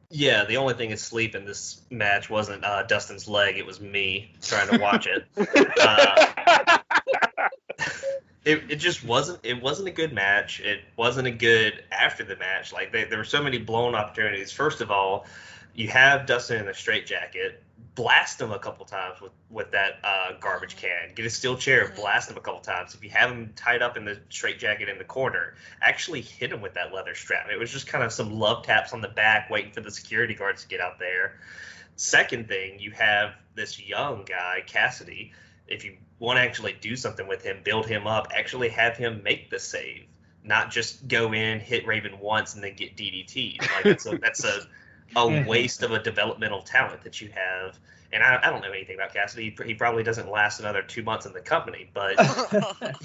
Yeah, the only thing asleep in this match wasn't Dustin's leg. It was me trying to watch it. It just wasn't. It wasn't a good match. It wasn't a good after the match. Like there were so many blown opportunities. First of all, you have Dustin in a straitjacket. Blast him a couple times with that garbage can. Get a steel chair, blast him a couple times. If you have him tied up in the straitjacket in the corner, actually hit him with that leather strap. It was just kind of some love taps on the back, waiting for the security guards to get out there. Second thing, you have this young guy, Cassidy, if you want to actually do something with him, build him up, actually have him make the save, not just go in, hit Raven once, and then get DDT'd. Like that's a waste of a developmental talent that you have. And I don't know anything about Cassidy. He probably doesn't last another 2 months in the company, but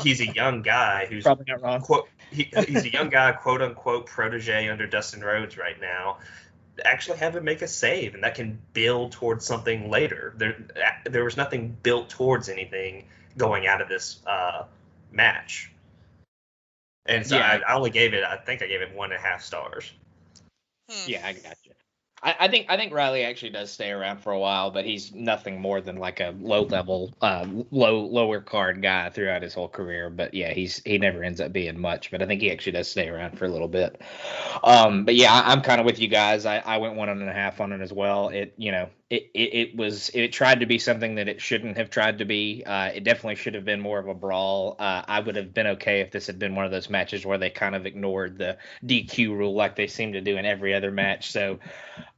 he's a young guy who's probably not wrong. He's a young guy, quote unquote, protege under Dustin Rhodes right now. Actually have him make a save, and that can build towards something later. There was nothing built towards anything going out of this match. And so yeah. I think I gave it 1.5 stars. Yeah, I got you. I think Riley actually does stay around for a while, but he's nothing more than like a lower card guy throughout his whole career. But yeah, he never ends up being much. But I think he actually does stay around for a little bit. But yeah, I'm kind of with you guys. I went 1.5 on it as well. It tried to be something that it shouldn't have tried to be. It definitely should have been more of a brawl. I would have been okay if this had been one of those matches where they kind of ignored the DQ rule like they seem to do in every other match. So,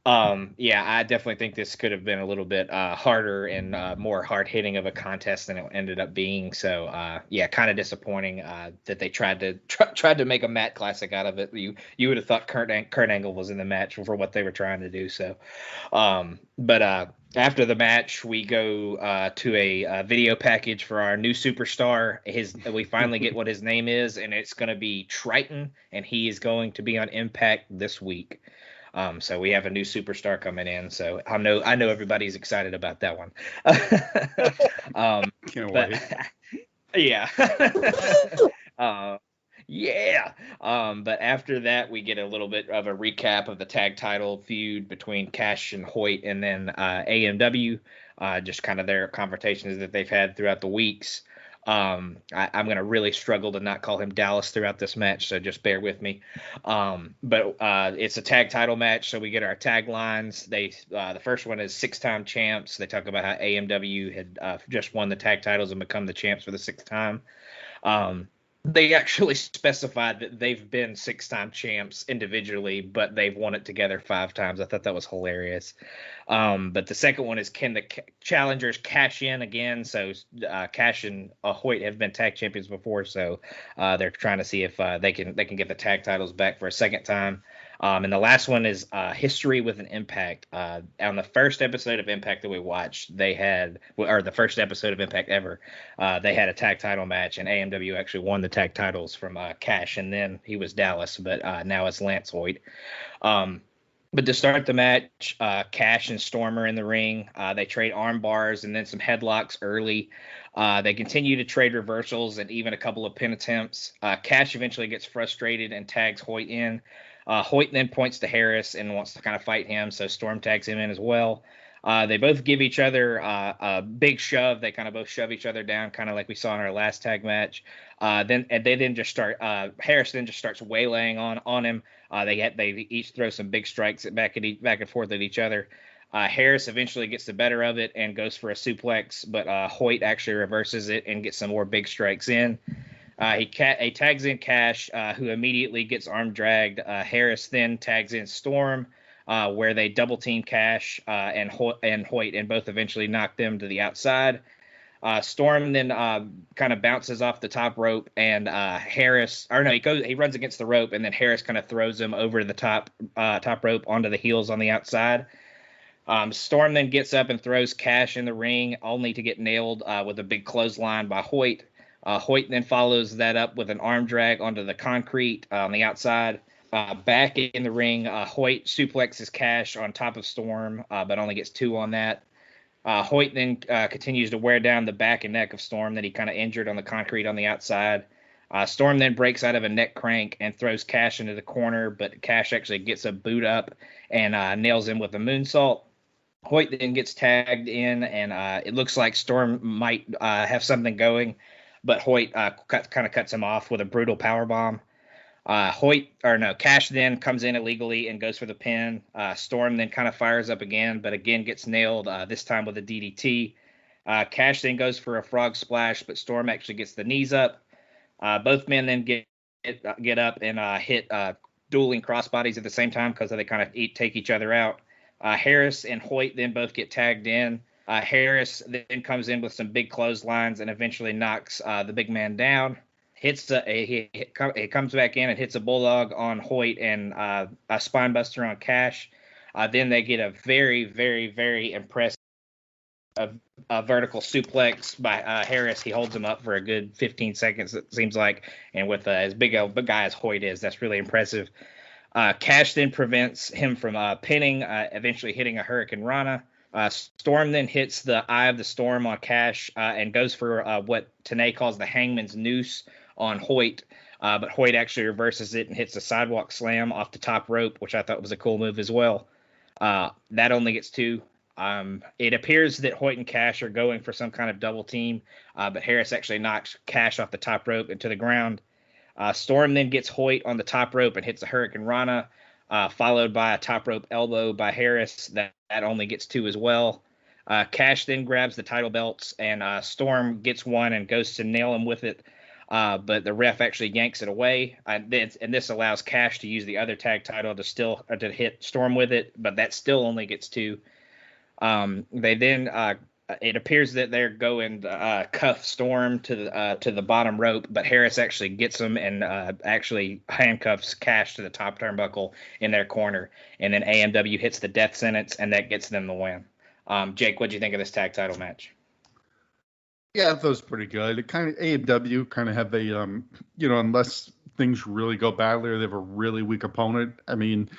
yeah, I definitely think this could have been a little bit harder and more hard hitting of a contest than it ended up being. So, yeah, kind of disappointing that they tried to make a Matt Classic out of it. You would have thought Kurt Angle was in the match for what they were trying to do. So, but after the match, we go to a video package for our new superstar. We finally get what his name is, and it's going to be Triton, and he is going to be on Impact this week. So we have a new superstar coming in. So I know everybody's excited about that one. Can't wait. Yeah. Yeah. But after that, we get a little bit of a recap of the tag title feud between Cash and Hoyt, and then AMW, just kind of their confrontations that they've had throughout the weeks. I'm going to really struggle to not call him Dallas throughout this match, so just bear with me. But it's a tag title match, so we get our taglines. The first one is 6-time champs. They talk about how AMW had just won the tag titles and become the champs for the 6th time. They actually specified that they've been 6-time champs individually, but they've won it together 5 times. I thought that was hilarious. But the second one is, can the challengers cash in again? So Cash and Hoyt have been tag champions before, so they're trying to see if they can get the tag titles back for a second time. And the last one is history with an Impact. On the first episode of Impact that we watched, the first episode of Impact ever, they had a tag title match, and AMW actually won the tag titles from Cash, and then he was Dallas, but now it's Lance Hoyt. But to start the match, Cash and Storm are in the ring. They trade arm bars and then some headlocks early. They continue to trade reversals and even a couple of pin attempts. Cash eventually gets frustrated and tags Hoyt in. Hoyt then points to Harris and wants to kind of fight him, so Storm tags him in as well. They both give each other a big shove. They kind of both shove each other down, kind of like we saw in our last tag match. Harris then just starts waylaying on him. They each throw some big strikes back and forth at each other. Harris eventually gets the better of it and goes for a suplex, but Hoyt actually reverses it and gets some more big strikes in. He tags in Cash, who immediately gets arm dragged. Harris then tags in Storm, where they double team Cash and Hoyt, and both eventually knock them to the outside. Storm then kind of bounces off the top rope, and he runs against the rope, and then Harris kind of throws him over the top rope onto the heels on the outside. Storm then gets up and throws Cash in the ring, only to get nailed with a big clothesline by Hoyt. Hoyt then follows that up with an arm drag onto the concrete on the outside. Back in the ring, Hoyt suplexes Cash on top of Storm, but only gets 2 on that. Hoyt then continues to wear down the back and neck of Storm that he kind of injured on the concrete on the outside. Storm then breaks out of a neck crank and throws Cash into the corner, but Cash actually gets a boot up and nails him with a moonsault. Hoyt then gets tagged in, and it looks like Storm might have something going, but Hoyt kind of cuts him off with a brutal powerbomb. Cash then comes in illegally and goes for the pin. Storm then kind of fires up again, but again gets nailed, this time with a DDT. Cash then goes for a frog splash, but Storm actually gets the knees up. Both men then get up and hit dueling crossbodies at the same time because they kind of take each other out. Harris and Hoyt then both get tagged in. Harris then comes in with some big clotheslines and eventually knocks the big man down. He comes back in and hits a bulldog on Hoyt and a spine buster on Cash. Then they get a very, very, very impressive vertical suplex by Harris. He holds him up for a good 15 seconds, it seems like. And with as big a guy as Hoyt is, that's really impressive. Cash then prevents him from pinning, eventually hitting a Hurricane Rana. Storm then hits the Eye of the Storm on Cash and goes for what Tenay calls the Hangman's Noose on Hoyt. But Hoyt actually reverses it and hits a sidewalk slam off the top rope, which I thought was a cool move as well. That only gets 2. It appears that Hoyt and Cash are going for some kind of double team, but Harris actually knocks Cash off the top rope into the ground. Storm then gets Hoyt on the top rope and hits a Hurricane Rana, followed by a top rope elbow by Harris. That only gets 2 as well. Cash then grabs the title belts, and Storm gets one and goes to nail him with it, but the ref actually yanks it away. And this allows Cash to use the other tag title to hit Storm with it, but that still only gets 2. They then it appears that they're going to cuff Storm to the bottom rope, but Harris actually gets him and actually handcuffs Cash to the top turnbuckle in their corner. And then AMW hits the death sentence, and that gets them the win. Jake, what do you think of this tag title match? Yeah, I thought it was pretty good. It kind of AMW kind of have a unless things really go badly or they have a really weak opponent. I mean,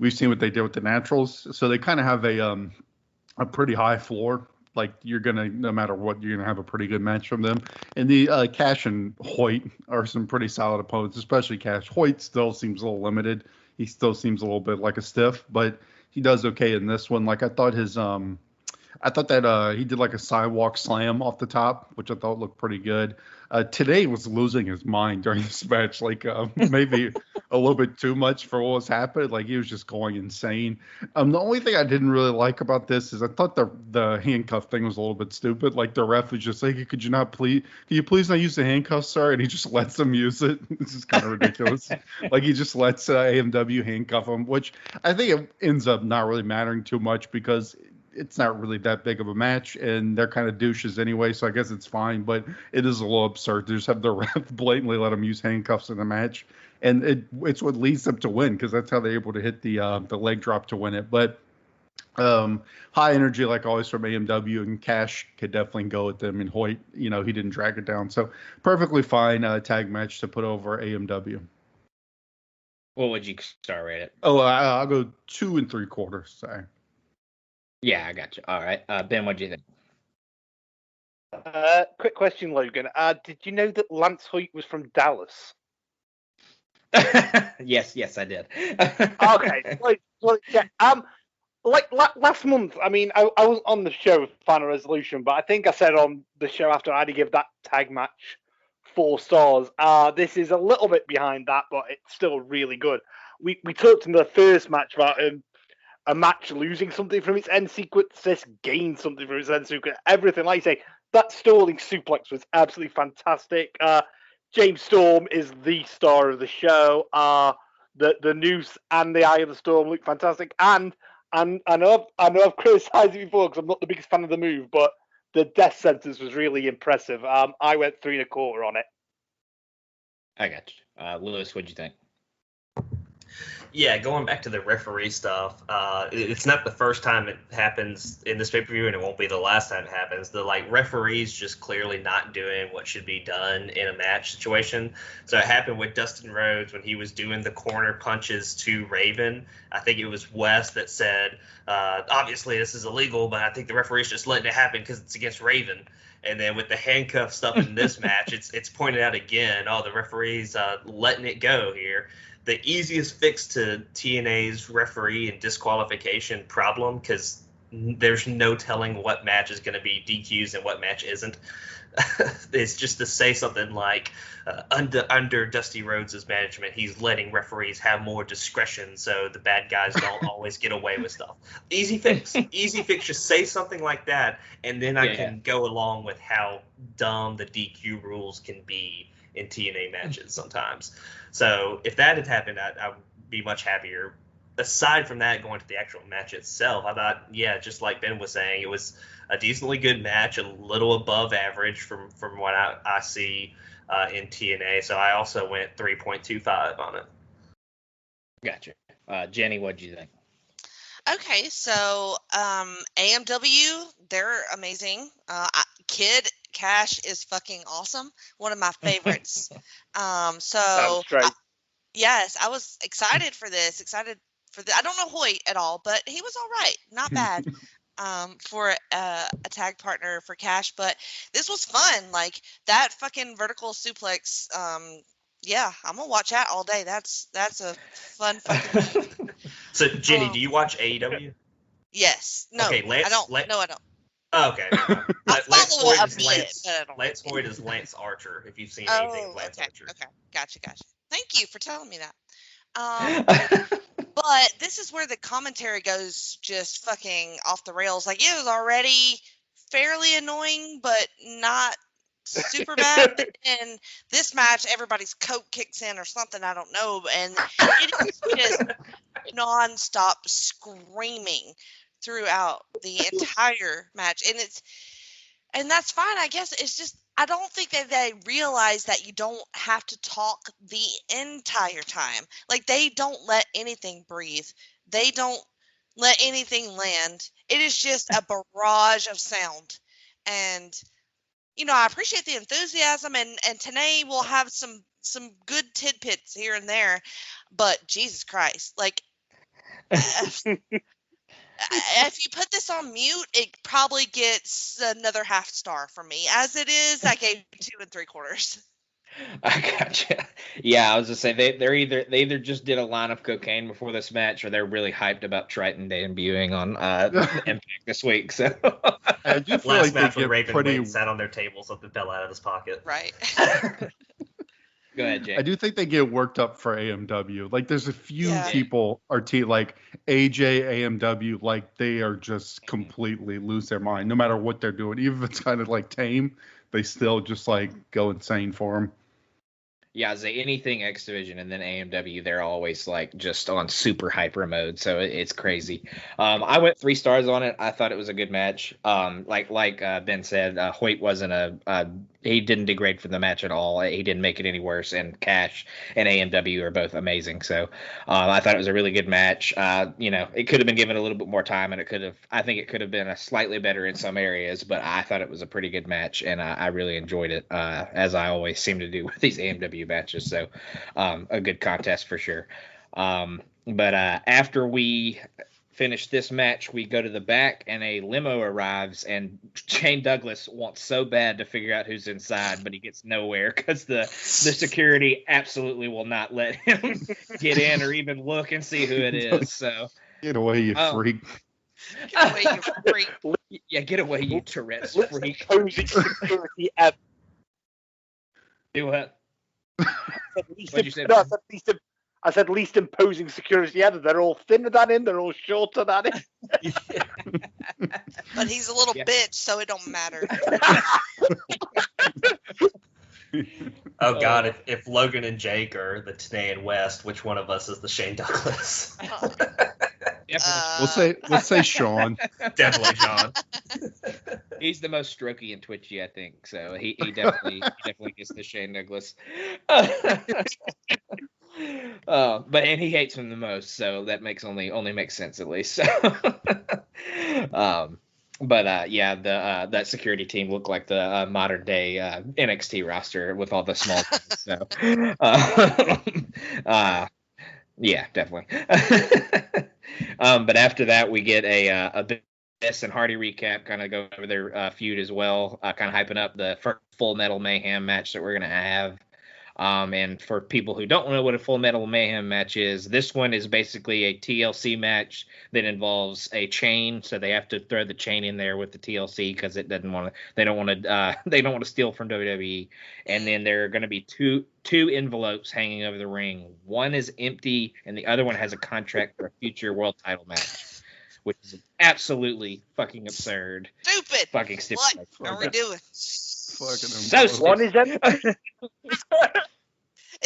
we've seen what they did with the Naturals, so they kind of have a pretty high floor. Like, you're going to, no matter what, you're going to have a pretty good match from them. And the Cash and Hoyt are some pretty solid opponents, especially Cash. Hoyt still seems a little limited. He still seems a little bit like a stiff, but he does okay in this one. Like, I thought that he did like a sidewalk slam off the top, which I thought looked pretty good. Today was losing his mind during this match, like maybe a little bit too much for what was happening. Like, he was just going insane. The only thing I didn't really like about this is I thought the handcuff thing was a little bit stupid. Like, the ref was just like, could you please not use the handcuffs, sir? And he just lets them use it. This is kind of ridiculous. Like, he just lets AMW handcuff him, which I think it ends up not really mattering too much because it's not really that big of a match, and they're kind of douches anyway, so I guess it's fine, but it is a little absurd to just have the ref blatantly let them use handcuffs in the match, and it's what leads them to win, because that's how they're able to hit the leg drop to win it. But high energy, like always, from AMW, and Cash could definitely go with them, and Hoyt, he didn't drag it down, so perfectly fine tag match to put over AMW. What would you star rate it? Oh, I'll go 2 3/4. Sorry. Yeah, I got you. All right. Ben, what do you think? Quick question, Logan. Did you know that Lance Hoyt was from Dallas? Yes, I did. Okay. Well, yeah. Like last month, I mean, I wasn't on the show with Final Resolution, but I think I said on the show after I had to give that tag match 4 stars. This is a little bit behind that, but it's still really good. We talked in the first match about a match losing something from its end sequence, this gained something from its end sequence, everything. Like you say, that stalling suplex was absolutely fantastic. James Storm is the star of the show. The noose and the Eye of the Storm look fantastic. And I know I've criticized it before because I'm not the biggest fan of the move, but the death sentence was really impressive. I went 3 1/4 on it. I got you. Lewis, what'd you think? Yeah, going back to the referee stuff, it's not the first time it happens in this pay-per-view, and it won't be the last time it happens. The referees just clearly not doing what should be done in a match situation. So it happened with Dustin Rhodes when he was doing the corner punches to Raven. I think it was Wes that said, obviously this is illegal, but I think the referee's just letting it happen because it's against Raven. And then with the handcuff stuff in this match, it's pointed out again, the referee's letting it go here. The easiest fix to TNA's referee and disqualification problem, because there's no telling what match is going to be DQs and what match isn't, is just to say something like, under Dusty Rhodes' management, he's letting referees have more discretion so the bad guys don't always get away with stuff. Easy fix. Just say something like that, and then I can go along with how dumb the DQ rules can be in TNA matches sometimes. So if that had happened, I would be much happier. aside from that, going to the actual match itself, I thought, yeah, just like Ben was saying, it was a decently good match, a little above average from what I see in TNA. So I also went 3.25 on it. Gotcha. Jenny, what'd you think? Okay, so AMW, they're amazing. Kid Cash is fucking awesome. One of my favorites. Yes, I was excited for this. I don't know Hoyt at all, but he was all right. Not bad. For a tag partner for Cash, but this was fun. Like that fucking vertical suplex. Yeah, I'm gonna watch that all day. That's a fun fucking. So Jenny, do you watch AEW? Yes. No. Okay, I don't. No, I don't. Oh, okay. Lance Hoyt is Lance Archer. If you've seen anything of Lance Archer. Okay. Gotcha. Thank you for telling me that. But this is where the commentary goes just fucking off the rails. Like, it was already fairly annoying, but not super bad. And this match, everybody's coke kicks in or something, I don't know. And it is just nonstop screaming throughout the entire match. And that's fine, I guess. It's just, I don't think that they realize that you don't have to talk the entire time. Like, they don't let anything breathe. They don't let anything land. It is just a barrage of sound. And, I appreciate the enthusiasm, and Tenay will have some good tidbits here and there. But Jesus Christ, like, if you put this on mute, it probably gets another half star from me. As it is, I gave 2 3/4. I gotcha. Yeah, I was just saying they either just did a line of cocaine before this match, or they're really hyped about Triton debuting on Impact this week. So I do feel last like match they when get Raven sat on their table, something fell out of his pocket. Right. Go ahead, Jay. I do think they get worked up for AMW. Like, there's a few people, like AJ, AMW, like they are just completely lose their mind, no matter what they're doing. Even if it's kind of like tame, they still just like go insane for them. Yeah, anything X Division and then AMW, they're always like just on super hyper mode, so it's crazy. I went 3 stars on it. I thought it was a good match. Like Ben said, Hoyt wasn't he didn't degrade for the match at all. He didn't make it any worse. And Cash and AMW are both amazing. So I thought it was a really good match. It could have been given a little bit more time, and I think it could have been a slightly better in some areas, but I thought it was a pretty good match, and I really enjoyed it, as I always seem to do with these AMW matches. So a good contest for sure. But after we finish this match, we go to the back, and a limo arrives, and Shane Douglas wants so bad to figure out who's inside, but he gets nowhere because the security absolutely will not let him get in or even look and see who it is. So get away, you freak. Get away, you freak. Yeah, get away, you Tourette's freak. Security ever. Do what? What'd you say? No, I said least imposing security ever. They're all thinner than him. They're all shorter than him. But he's a little bitch, so it don't matter. Oh God! If Logan and Jake are the Tenay and West, which one of us is the Shane Douglas? We'll say Sean. Definitely Sean. He's the most strokey and twitchy, I think. So he definitely gets the Shane Douglas. But he hates him the most, so that only makes sense at least. So, that security team looked like the modern day NXT roster with all the small things. So, yeah, definitely. But after that, we get a Best and Hardy recap, kind of go over their feud as well, kind of hyping up the first Full Metal Mayhem match that we're gonna have. And for people who don't know what a Full Metal Mayhem match is, this one is basically a TLC match that involves a chain. So they have to throw the chain in there with the TLC because they don't want to steal from WWE. And then there are going to be two envelopes hanging over the ring. One is empty, and the other one has a contract for a future world title match, which is absolutely fucking absurd. Stupid. Fucking stupid. What are we doing? So one is empty.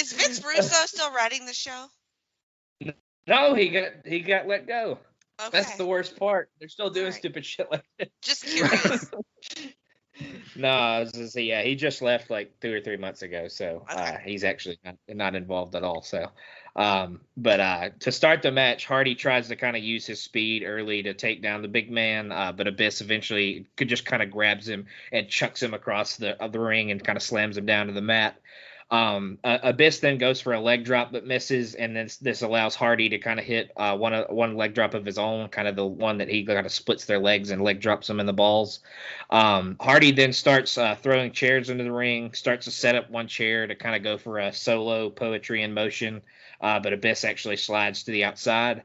Is Vince Russo still writing the show? No, he got let go. Okay. That's the worst part. They're still doing Alright. stupid shit like that. Just curious. No, I was just, yeah, he just left like 2 or 3 months ago, so Okay. he's actually not involved at all. So, but to start the match, Hardy tries to kind of use his speed early to take down the big man, but Abyss eventually just kind of grabs him and chucks him across the ring and kind of slams him down to the mat. Abyss then goes for a leg drop but misses, and then this allows Hardy to kind of hit one leg drop of his own, kind of the one that he kind of splits their legs and leg drops them in the balls. Hardy then starts throwing chairs into the ring, starts to set up one chair to kind of go for a solo poetry in motion, but Abyss actually slides to the outside.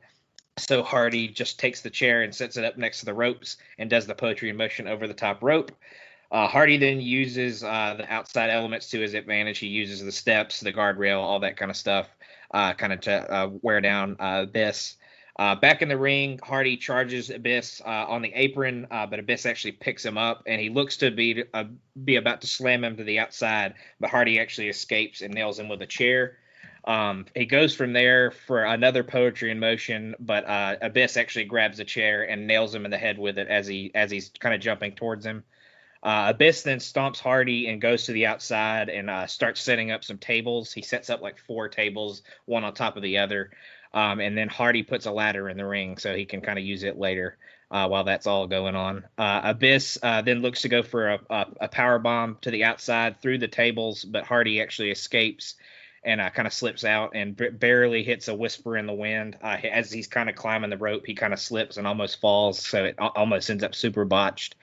So Hardy just takes the chair and sets it up next to the ropes and does the poetry in motion over the top rope. Hardy then uses the outside elements to his advantage. He uses the steps, the guardrail, all that kind of stuff, kind of to wear down Abyss. Back in the ring, Hardy charges Abyss on the apron, but Abyss actually picks him up, and he looks to be about to slam him to the outside, but Hardy actually escapes and nails him with a chair. He goes from there for another poetry in motion, but Abyss actually grabs a chair and nails him in the head with it as he's kind of jumping towards him. Abyss then stomps Hardy and goes to the outside and starts setting up some tables. He sets up like 4 tables, one on top of the other. And then Hardy puts a ladder in the ring so he can kind of use it later while that's all going on. Abyss then looks to go for a power bomb to the outside through the tables, but Hardy actually escapes and kind of slips out and barely hits a whisper in the wind. As he's kind of climbing the rope, he kind of slips and almost falls, so it almost ends up super botched.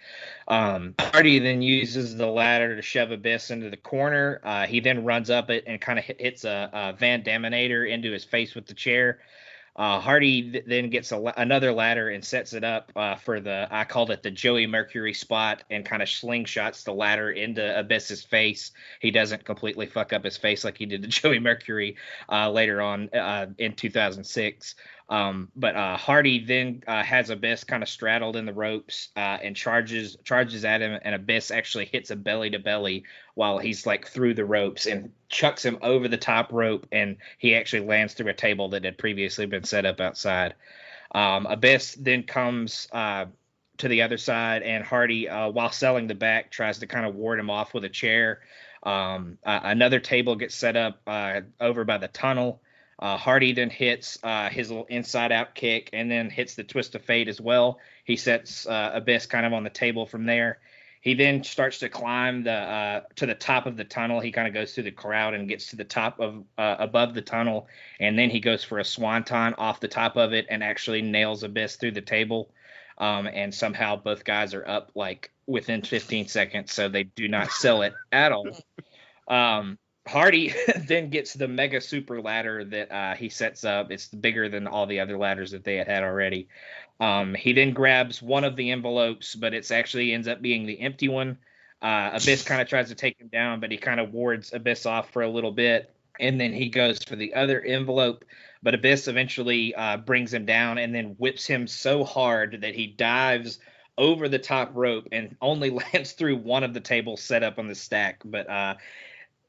Hardy then uses the ladder to shove Abyss into the corner. He then runs up it and kind of hits a Van Daminator into his face with the chair. Hardy then gets another ladder and sets it up for I called it the Joey Mercury spot, and kind of slingshots the ladder into Abyss's face. He doesn't completely fuck up his face like he did to Joey Mercury later on in 2006. But Hardy then has Abyss kind of straddled in the ropes and charges at him, and Abyss actually hits a belly to belly while he's like through the ropes and chucks him over the top rope, and he actually lands through a table that had previously been set up outside. Abyss then comes to the other side, and Hardy, while selling the back, tries to kind of ward him off with a chair. Another table gets set up over by the tunnel. Hardy then hits his little inside-out kick and then hits the twist of fate as well. He sets Abyss kind of on the table from there. He then starts to climb to the top of the tunnel. He kind of goes through the crowd and gets to the top of above the tunnel, and then he goes for a swanton off the top of it and actually nails Abyss through the table. And somehow both guys are up like within 15 seconds, so they do not sell it at all. Hardy then gets the mega super ladder that he sets up. It's bigger than all the other ladders that they had already. He then grabs one of the envelopes, but it's actually ends up being the empty one. Abyss kind of tries to take him down, but he kind of wards Abyss off for a little bit, and then he goes for the other envelope, but Abyss eventually brings him down and then whips him so hard that he dives over the top rope and only lands through one of the tables set up on the stack. But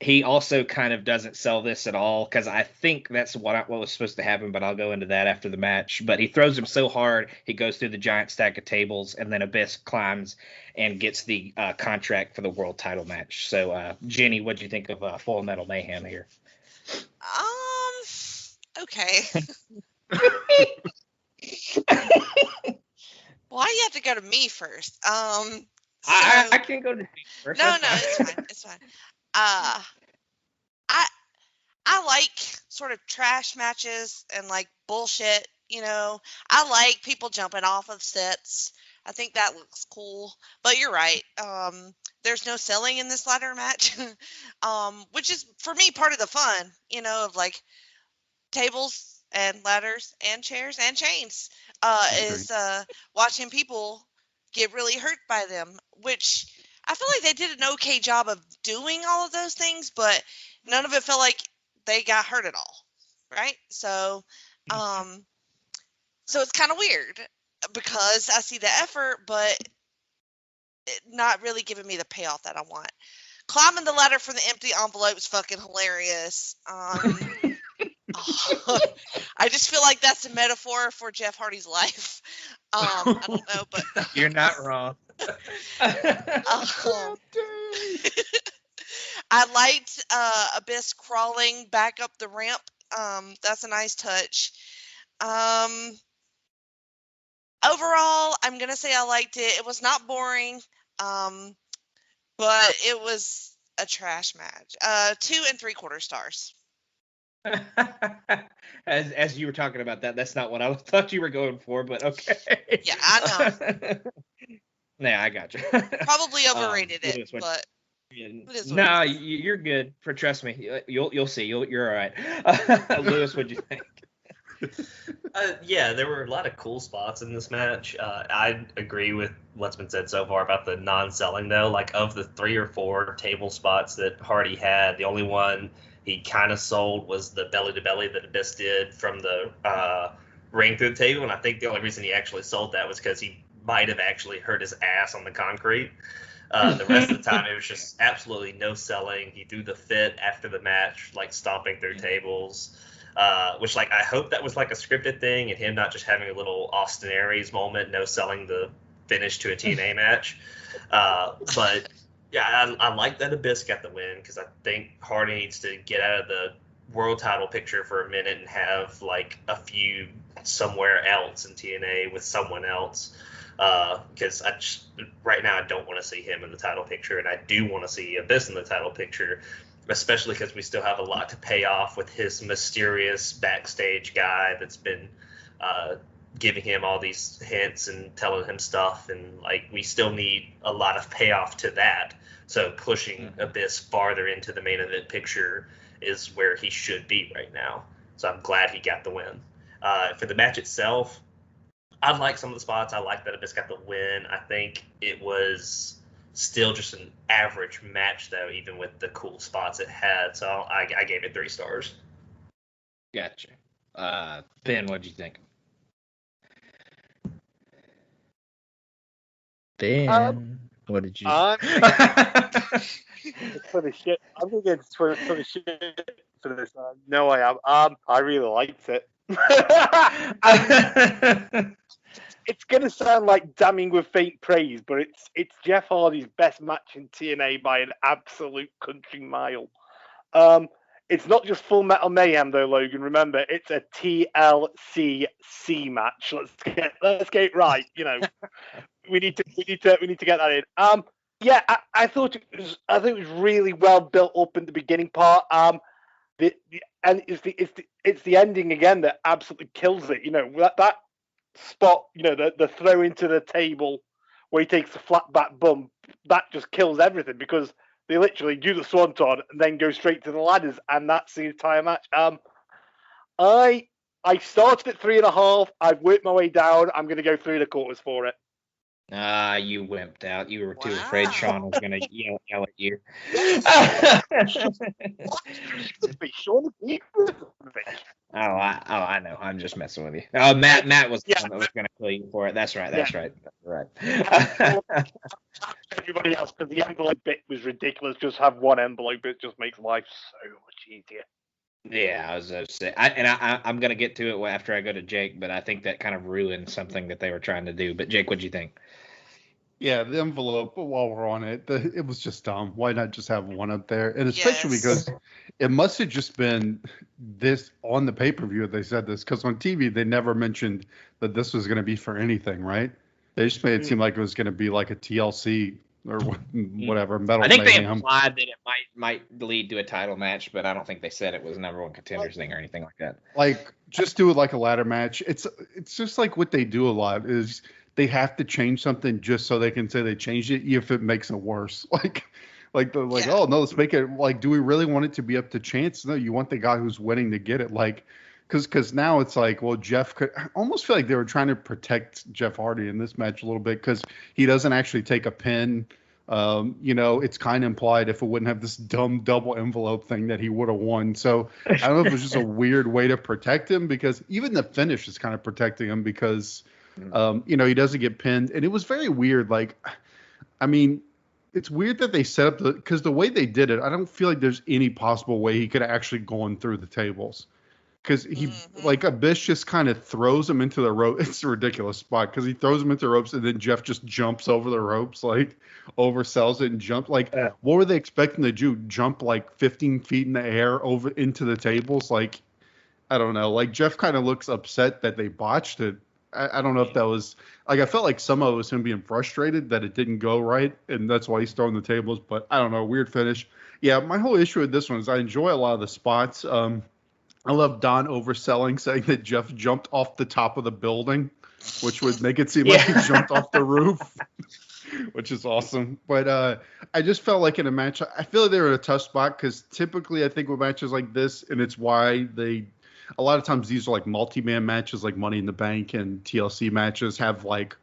he also kind of doesn't sell this at all, because I think that's what was supposed to happen, but I'll go into that after the match. But he throws him so hard, he goes through the giant stack of tables, and then Abyss climbs and gets the contract for the world title match. So, Jenny, what'd you think of Full Metal Mayhem here? Okay. Why do you have to go to me first? I can go to me first. No, it's fine. It's fine. I like sort of trash matches and like bullshit, you know. I like people jumping off of sets. I think that looks cool. But you're right. There's no selling in this ladder match, which is for me part of the fun, you know, of like tables and ladders and chairs and chains. Is watching people get really hurt by them, which I feel like they did an okay job of doing all of those things, but none of it felt like they got hurt at all, right? So, so it's kind of weird because I see the effort, but not really giving me the payoff that I want. Climbing the ladder for the empty envelope is fucking hilarious. I just feel like that's a metaphor for Jeff Hardy's life. I don't know, but You're not wrong. I liked Abyss crawling back up the ramp. That's a nice touch. Overall, I'm gonna say I liked it. It was not boring, but it was a trash match. 2 3/4 stars. As you were talking about that's not what I thought you were going for, but okay. Yeah, I know. Yeah, I got you. Probably overrated it, but no, you're good. Trust me, you'll see. You're all right. Lewis, what'd you think? Yeah, there were a lot of cool spots in this match. I agree with what's been said so far about the non-selling, though. Like, of the 3 or 4 table spots that Hardy had, the only one he kind of sold was the belly-to-belly that Abyss did from the ring through the table, and I think the only reason he actually sold that was because he might have actually hurt his ass on the concrete. The rest of the time, it was just absolutely no selling. He threw the fit after the match, like stomping through tables. Which, like, I hope that was like a scripted thing and him not just having a little Austin Aries moment, no selling the finish to a TNA match. But yeah, I like that Abyss got the win because I think Hardy needs to get out of the world title picture for a minute and have like a feud somewhere else in TNA with someone else. Because right now I don't want to see him in the title picture, and I do want to see Abyss in the title picture. Especially because we still have a lot to pay off with his mysterious backstage guy that's been giving him all these hints and telling him stuff, and like we still need a lot of payoff to that. So pushing Abyss farther into the main event picture is where he should be right now. So I'm glad he got the win. For the match itself, I like some of the spots. I like that Abyss got the win. I think it was still just an average match, though, even with the cool spots it had. So I gave it 3 stars. Gotcha. Ben, what'd you think? Ben, what did you? It's funny shit. I'm gonna get funny shit for this. No, I am. I really liked it. It's gonna sound like damning with faint praise, but it's Jeff Hardy's best match in TNA by an absolute country mile. It's not just Full Metal Mayhem though, Logan. Remember, it's a TLCC match. Let's get it right. You know, we need to get that in. Yeah, I thought it was really well built up in the beginning part. It's the ending again that absolutely kills it. You know, that spot, you know, the throw into the table where he takes the flat back bump, that just kills everything because they literally do the swanton and then go straight to the ladders, and that's the entire match. I started at 3.5. I've worked my way down. I'm going to go 3 1/4 for it. You wimped out. You were too afraid Sean was going to yell at you. I know. I'm just messing with you. Oh, Matt was the one that was going to kill you for it. That's right. Everybody else, because the envelope bit was ridiculous. Just have one envelope. It just makes life so much easier. Yeah, I was going to say. I'm going to get to it after I go to Jake, but I think that kind of ruined something that they were trying to do. But Jake, what'd you think? Yeah, the envelope, while we're on it, it was just dumb. Why not just have one up there? And especially because it must have just been this on the pay-per-view. They said this because on TV, they never mentioned that this was going to be for anything, right? They just made it seem like it was going to be like a TLC or whatever. Metal I think Mayhem. They implied that it might lead to a title match, but I don't think they said it was a number 1 contenders thing or anything like that. Like, just do it like a ladder match. It's just like what they do a lot is they have to change something just so they can say they changed it if it makes it worse. Oh no, let's make it like, do we really want it to be up to chance? No, you want the guy who's winning to get it. Like, because now it's like, well, Jeff could. I almost feel like they were trying to protect Jeff Hardy in this match a little bit because he doesn't actually take a pin. It's kind of implied if it wouldn't have this dumb double envelope thing that he would have won. So I don't know if it was just a weird way to protect him because even the finish is kind of protecting him because, he doesn't get pinned. And it was very weird. Like, I mean, it's weird that they set up because the way they did it, I don't feel like there's any possible way he could have actually gone through the tables. because he like Abyss just kind of throws him into the rope. It's a ridiculous spot because he throws him into the ropes and then Jeff just jumps over the ropes, like oversells it and jumps. Like, what were they expecting to do? Jump like 15 feet in the air over into the tables? Like, I don't know. Like, Jeff kind of looks upset that they botched it. I don't know if that was like, I felt like some of it was him being frustrated that it didn't go right, and that's why he's throwing the tables. But I don't know, weird finish. Yeah, my whole issue with this one is I enjoy a lot of the spots. I love Don overselling, saying that Jeff jumped off the top of the building, which would make it seem like he jumped off the roof, which is awesome. But I just felt like in a match, I feel like they were in a tough spot because typically I think with matches like this, and it's why a lot of times these are like multi-man matches like Money in the Bank and TLC matches have like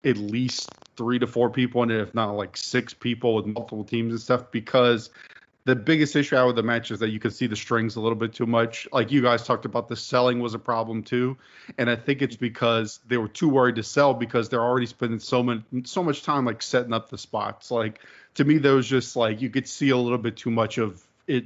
at least 3 to 4 people in it, if not like 6 people with multiple teams and stuff, because the biggest issue out with the match is that you could see the strings a little bit too much. Like you guys talked about, the selling was a problem too. And I think it's because they were too worried to sell because they're already spending so much time like setting up the spots. Like to me, there was just like, you could see a little bit too much of it,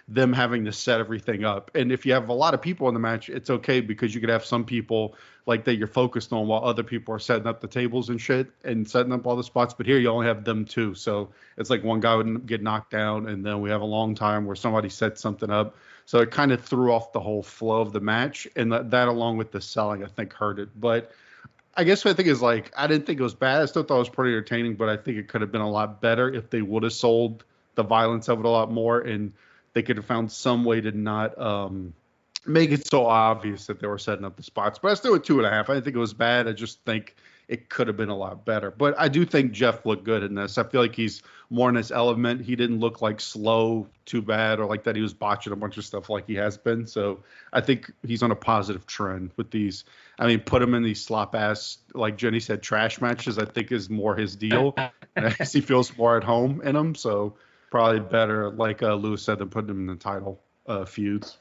them having to set everything up. And if you have a lot of people in the match, it's okay because you could have some people like that you're focused on while other people are setting up the tables and shit and setting up all the spots. But here you only have them 2. So it's like one guy would get knocked down and then we have a long time where somebody sets something up. So it kind of threw off the whole flow of the match. And that along with the selling, I think hurt it. But I guess what I think is like, I didn't think it was bad. I still thought it was pretty entertaining, but I think it could have been a lot better if they would have sold the violence of it a lot more. And they could have found some way to not make it so obvious that they were setting up the spots. But I still at 2.5. I didn't think it was bad. I just think it could have been a lot better. But I do think Jeff looked good in this. I feel like he's more in his element. He didn't look like slow too bad or like that he was botching a bunch of stuff like he has been. So I think he's on a positive trend with these. I mean, put him in these slop-ass, like Jenny said, trash matches, I think is more his deal. And I guess he feels more at home in them. So probably better, like Lewis said, than putting him in the title feuds.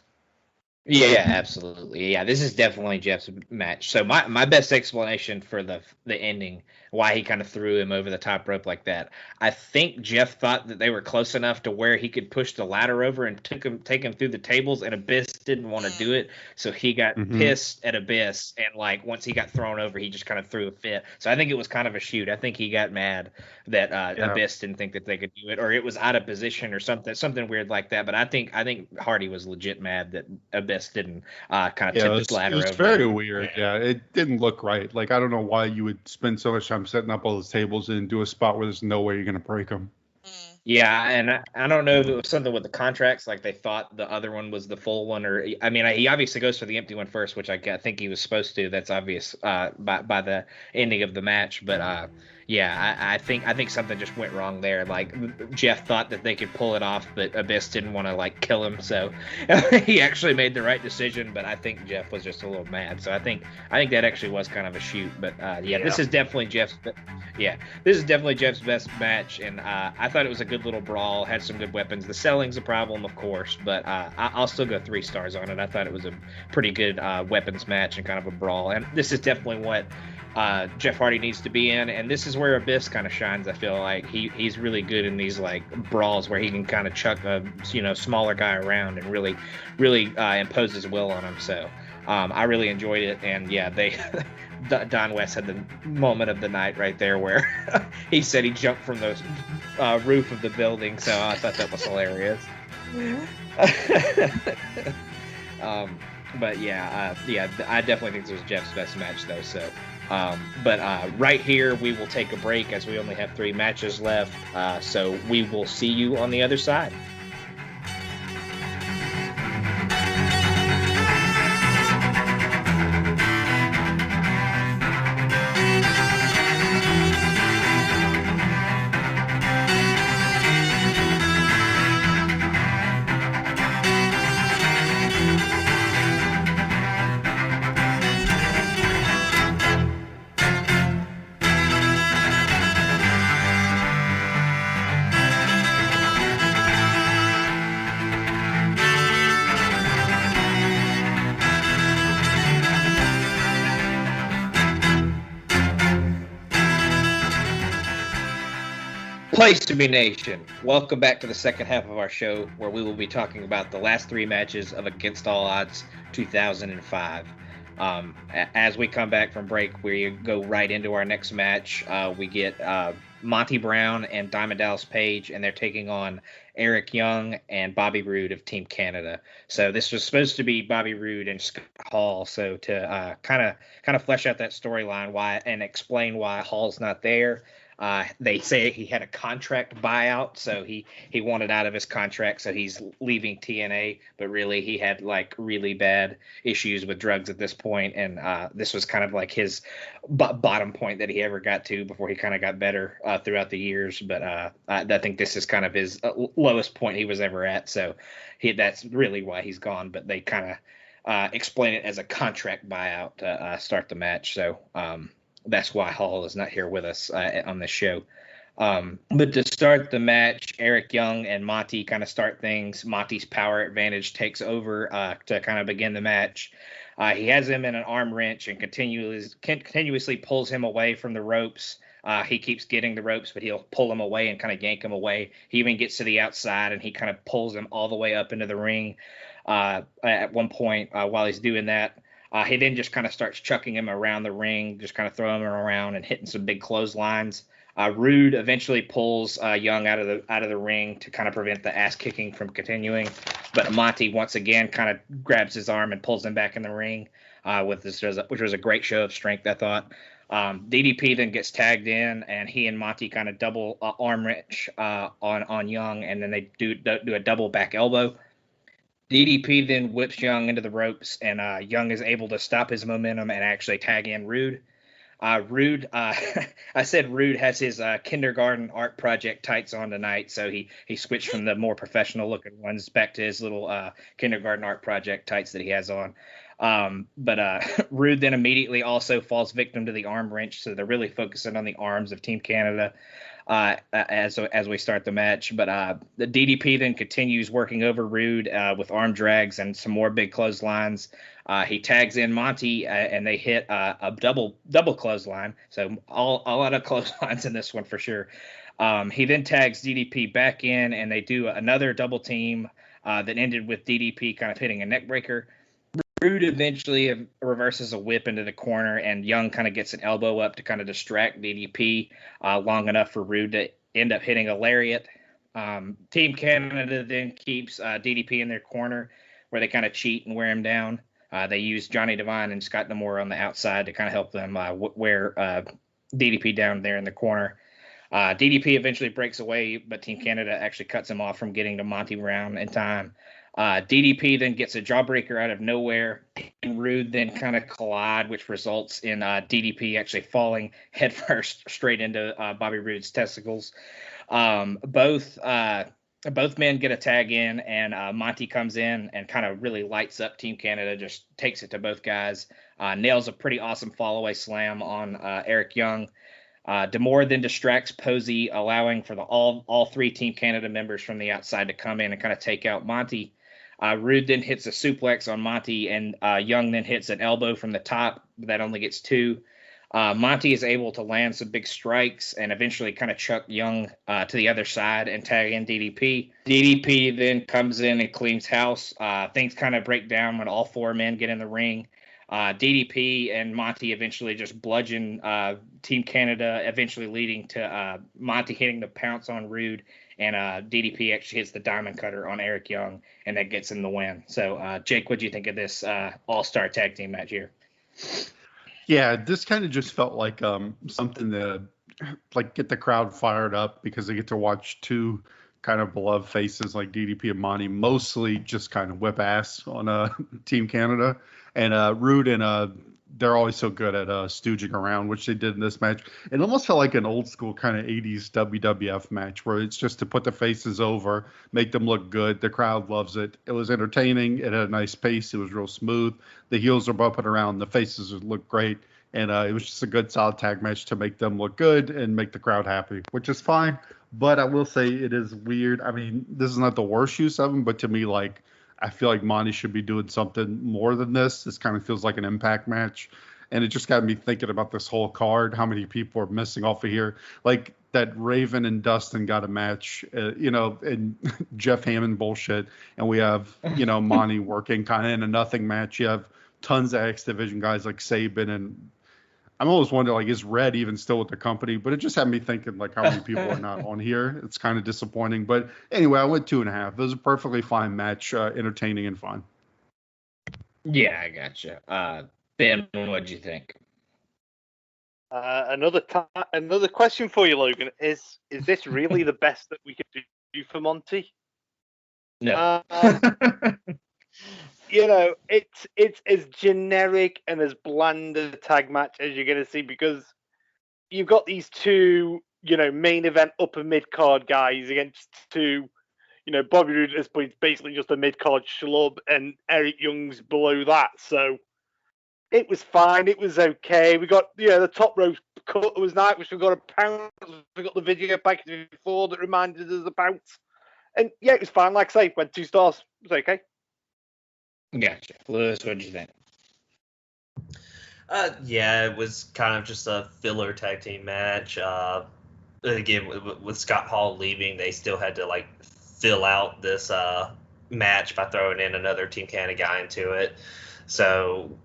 Yeah, absolutely. Yeah, this is definitely Jeff's match. So my best explanation for the ending, why he kind of threw him over the top rope like that, I think Jeff thought that they were close enough to where he could push the ladder over and take him through the tables, and Abyss didn't want to do it, so he got pissed at Abyss, and like once he got thrown over, he just kind of threw a fit. So I think it was kind of a shoot. I think he got mad that Abyss didn't think that they could do it, or it was out of position or something weird like that. But I think Hardy was legit mad that Abyss didn't kind of tip his ladder over. It was very weird. Yeah, it didn't look right. Like, I don't know why you would spend so much time setting up all those tables and do a spot where there's no way you're going to break them. Yeah, and I don't know if it was something with the contracts, like they thought the other one was the full one, or I mean, he obviously goes for the empty one first, which I think he was supposed to. That's obvious by the ending of the match, but yeah, I think something just went wrong there. Like Jeff thought that they could pull it off, but Abyss didn't want to like kill him, so he actually made the right decision. But I think Jeff was just a little mad, so I think that actually was kind of a shoot. But this is definitely Jeff's. This is definitely Jeff's best match, and I thought it was a good little brawl. Had some good weapons. The selling's a problem, of course, but I'll still go 3 stars on it. I thought it was a pretty good weapons match and kind of a brawl, and this is definitely what Jeff Hardy needs to be in, and this is where Abyss kind of shines. I feel like he's really good in these like brawls where he can kind of chuck a smaller guy around and really impose his will on him. So I really enjoyed it, and yeah, Don West had the moment of the night right there where he said he jumped from the roof of the building. So I thought that was hilarious. But yeah, I definitely think this was Jeff's best match though. So. But right here, we will take a break as we only have 3 matches left. So we will see you on the other side. Place to be Nation. Welcome back to the second half of our show, where we will be talking about the last three matches of Against All Odds 2005. As we come back from break, we go right into our next match. We get Monty Brown and Diamond Dallas Page, and they're taking on Eric Young and Bobby Roode of Team Canada. So this was supposed to be Bobby Roode and Scott Hall. So to kind of flesh out that storyline and explain why Hall's not there. They say he had a contract buyout, so he wanted out of his contract, so he's leaving TNA, but really he had like really bad issues with drugs at this point, and this was kind of like his bottom point that he ever got to before he kind of got better throughout the years. But I think this is kind of his lowest point he was ever at, so that's really why he's gone. But they kind of explain it as a contract buyout to start the match, so that's why Hall is not here with us on this show. But to start the match, Eric Young and Monty kind of start things. Monty's power advantage takes over to kind of begin the match. He has him in an arm wrench and continuously pulls him away from the ropes. He keeps getting the ropes, but he'll pull him away and kind of yank him away. He even gets to the outside, and he kind of pulls him all the way up into the ring at one point while he's doing that. He then just kind of starts chucking him around the ring, just kind of throwing him around and hitting some big clotheslines. Roode eventually pulls Young out of the ring to kind of prevent the ass kicking from continuing. But Monty once again kind of grabs his arm and pulls him back in the ring, which was a great show of strength, I thought. DDP then gets tagged in, and he and Monty kind of double arm wrench on Young, and then they do a double back elbow. DDP then whips Young into the ropes, and Young is able to stop his momentum and actually tag in Roode. Roode, I said Roode has his kindergarten art project tights on tonight, so he switched from the more professional looking ones back to his little kindergarten art project tights that he has on. But Roode then immediately also falls victim to the arm wrench, so they're really focusing on the arms of Team Canada as we start the match. But the DDP then continues working over Roode with arm drags and some more big clotheslines. He tags in Monty, and they hit a double clothesline. So a lot of clotheslines in this one for sure. He then tags DDP back in, and they do another double team that ended with DDP kind of hitting a neck breaker. Roode eventually reverses a whip into the corner, and Young kind of gets an elbow up to kind of distract DDP long enough for Roode to end up hitting a lariat. Team Canada then keeps DDP in their corner, where they kind of cheat and wear him down. They use Johnny Devine and Scott D'Amore on the outside to kind of help them wear DDP down there in the corner. DDP eventually breaks away, but Team Canada actually cuts him off from getting to Monty Brown in time. DDP then gets a jawbreaker out of nowhere, and Roode then kind of collide, which results in DDP actually falling headfirst straight into Bobby Roode's testicles. Both men get a tag in, and Monty comes in and kind of really lights up Team Canada, just takes it to both guys, nails a pretty awesome fall-away slam on Eric Young. D'Amore then distracts Posse, allowing for all three Team Canada members from the outside to come in and kind of take out Monty. Roode then hits a suplex on Monty, and Young then hits an elbow from the top, but that only gets two. Monty is able to land some big strikes and eventually kind of chuck Young to the other side and tag in DDP. DDP then comes in and cleans house. Things kind of break down when all four men get in the ring. DDP and Monty eventually just bludgeon Team Canada, eventually leading to Monty hitting the pounce on Roode, and DDP actually hits the diamond cutter on Eric Young, and that gets him the win. So, Jake, what do you think of this all-star tag team match here? Yeah, this kind of just felt like something to like get the crowd fired up, because they get to watch two kind of beloved faces like DDP and Monty mostly just kind of whip ass on Team Canada. And Roode and they're always so good at stooging around, which they did in this match. It almost felt like an old school kind of 80s WWF match, where it's just to put the faces over, make them look good. The crowd loves it. It was entertaining. It had a nice pace. It was real smooth. The heels are bumping around. The faces look great. And it was just a good, solid tag match to make them look good and make the crowd happy, which is fine. But I will say it is weird. I mean, this is not the worst use of them, but to me, like, I feel like Monty should be doing something more than this. This kind of feels like an Impact match. And it just got me thinking about this whole card, how many people are missing off of here. Like that Raven and Dustin got a match, and Jeff Hammond bullshit. And we have, Monty working kind of in a nothing match. You have tons of X Division guys like Saban. And I'm always wondering, like, is Red even still with the company? But it just had me thinking, like, how many people are not on here. It's kind of disappointing. But anyway, I went 2.5. It was a perfectly fine match, entertaining and fun. Yeah, I gotcha. Ben, what'd you think? Another question for you, Logan. Is this really the best that we could do for Monty? No. It's as generic and as bland a tag match as you're going to see, because you've got these two, main event upper mid card guys against two, Bobby Roode at this point is basically just a mid card schlub, and Eric Young's below that. So it was fine. It was okay. We got the top rope cut was nice, which we got a pound. We got the video package before that reminded us about. And yeah, it was fine. Like I say, went 2 stars. It was okay. Gotcha. Lewis, what did you think? Yeah, it was kind of just a filler tag team match. Again, with Scott Hall leaving, they still had to fill out this match by throwing in another Team Canada guy into it. So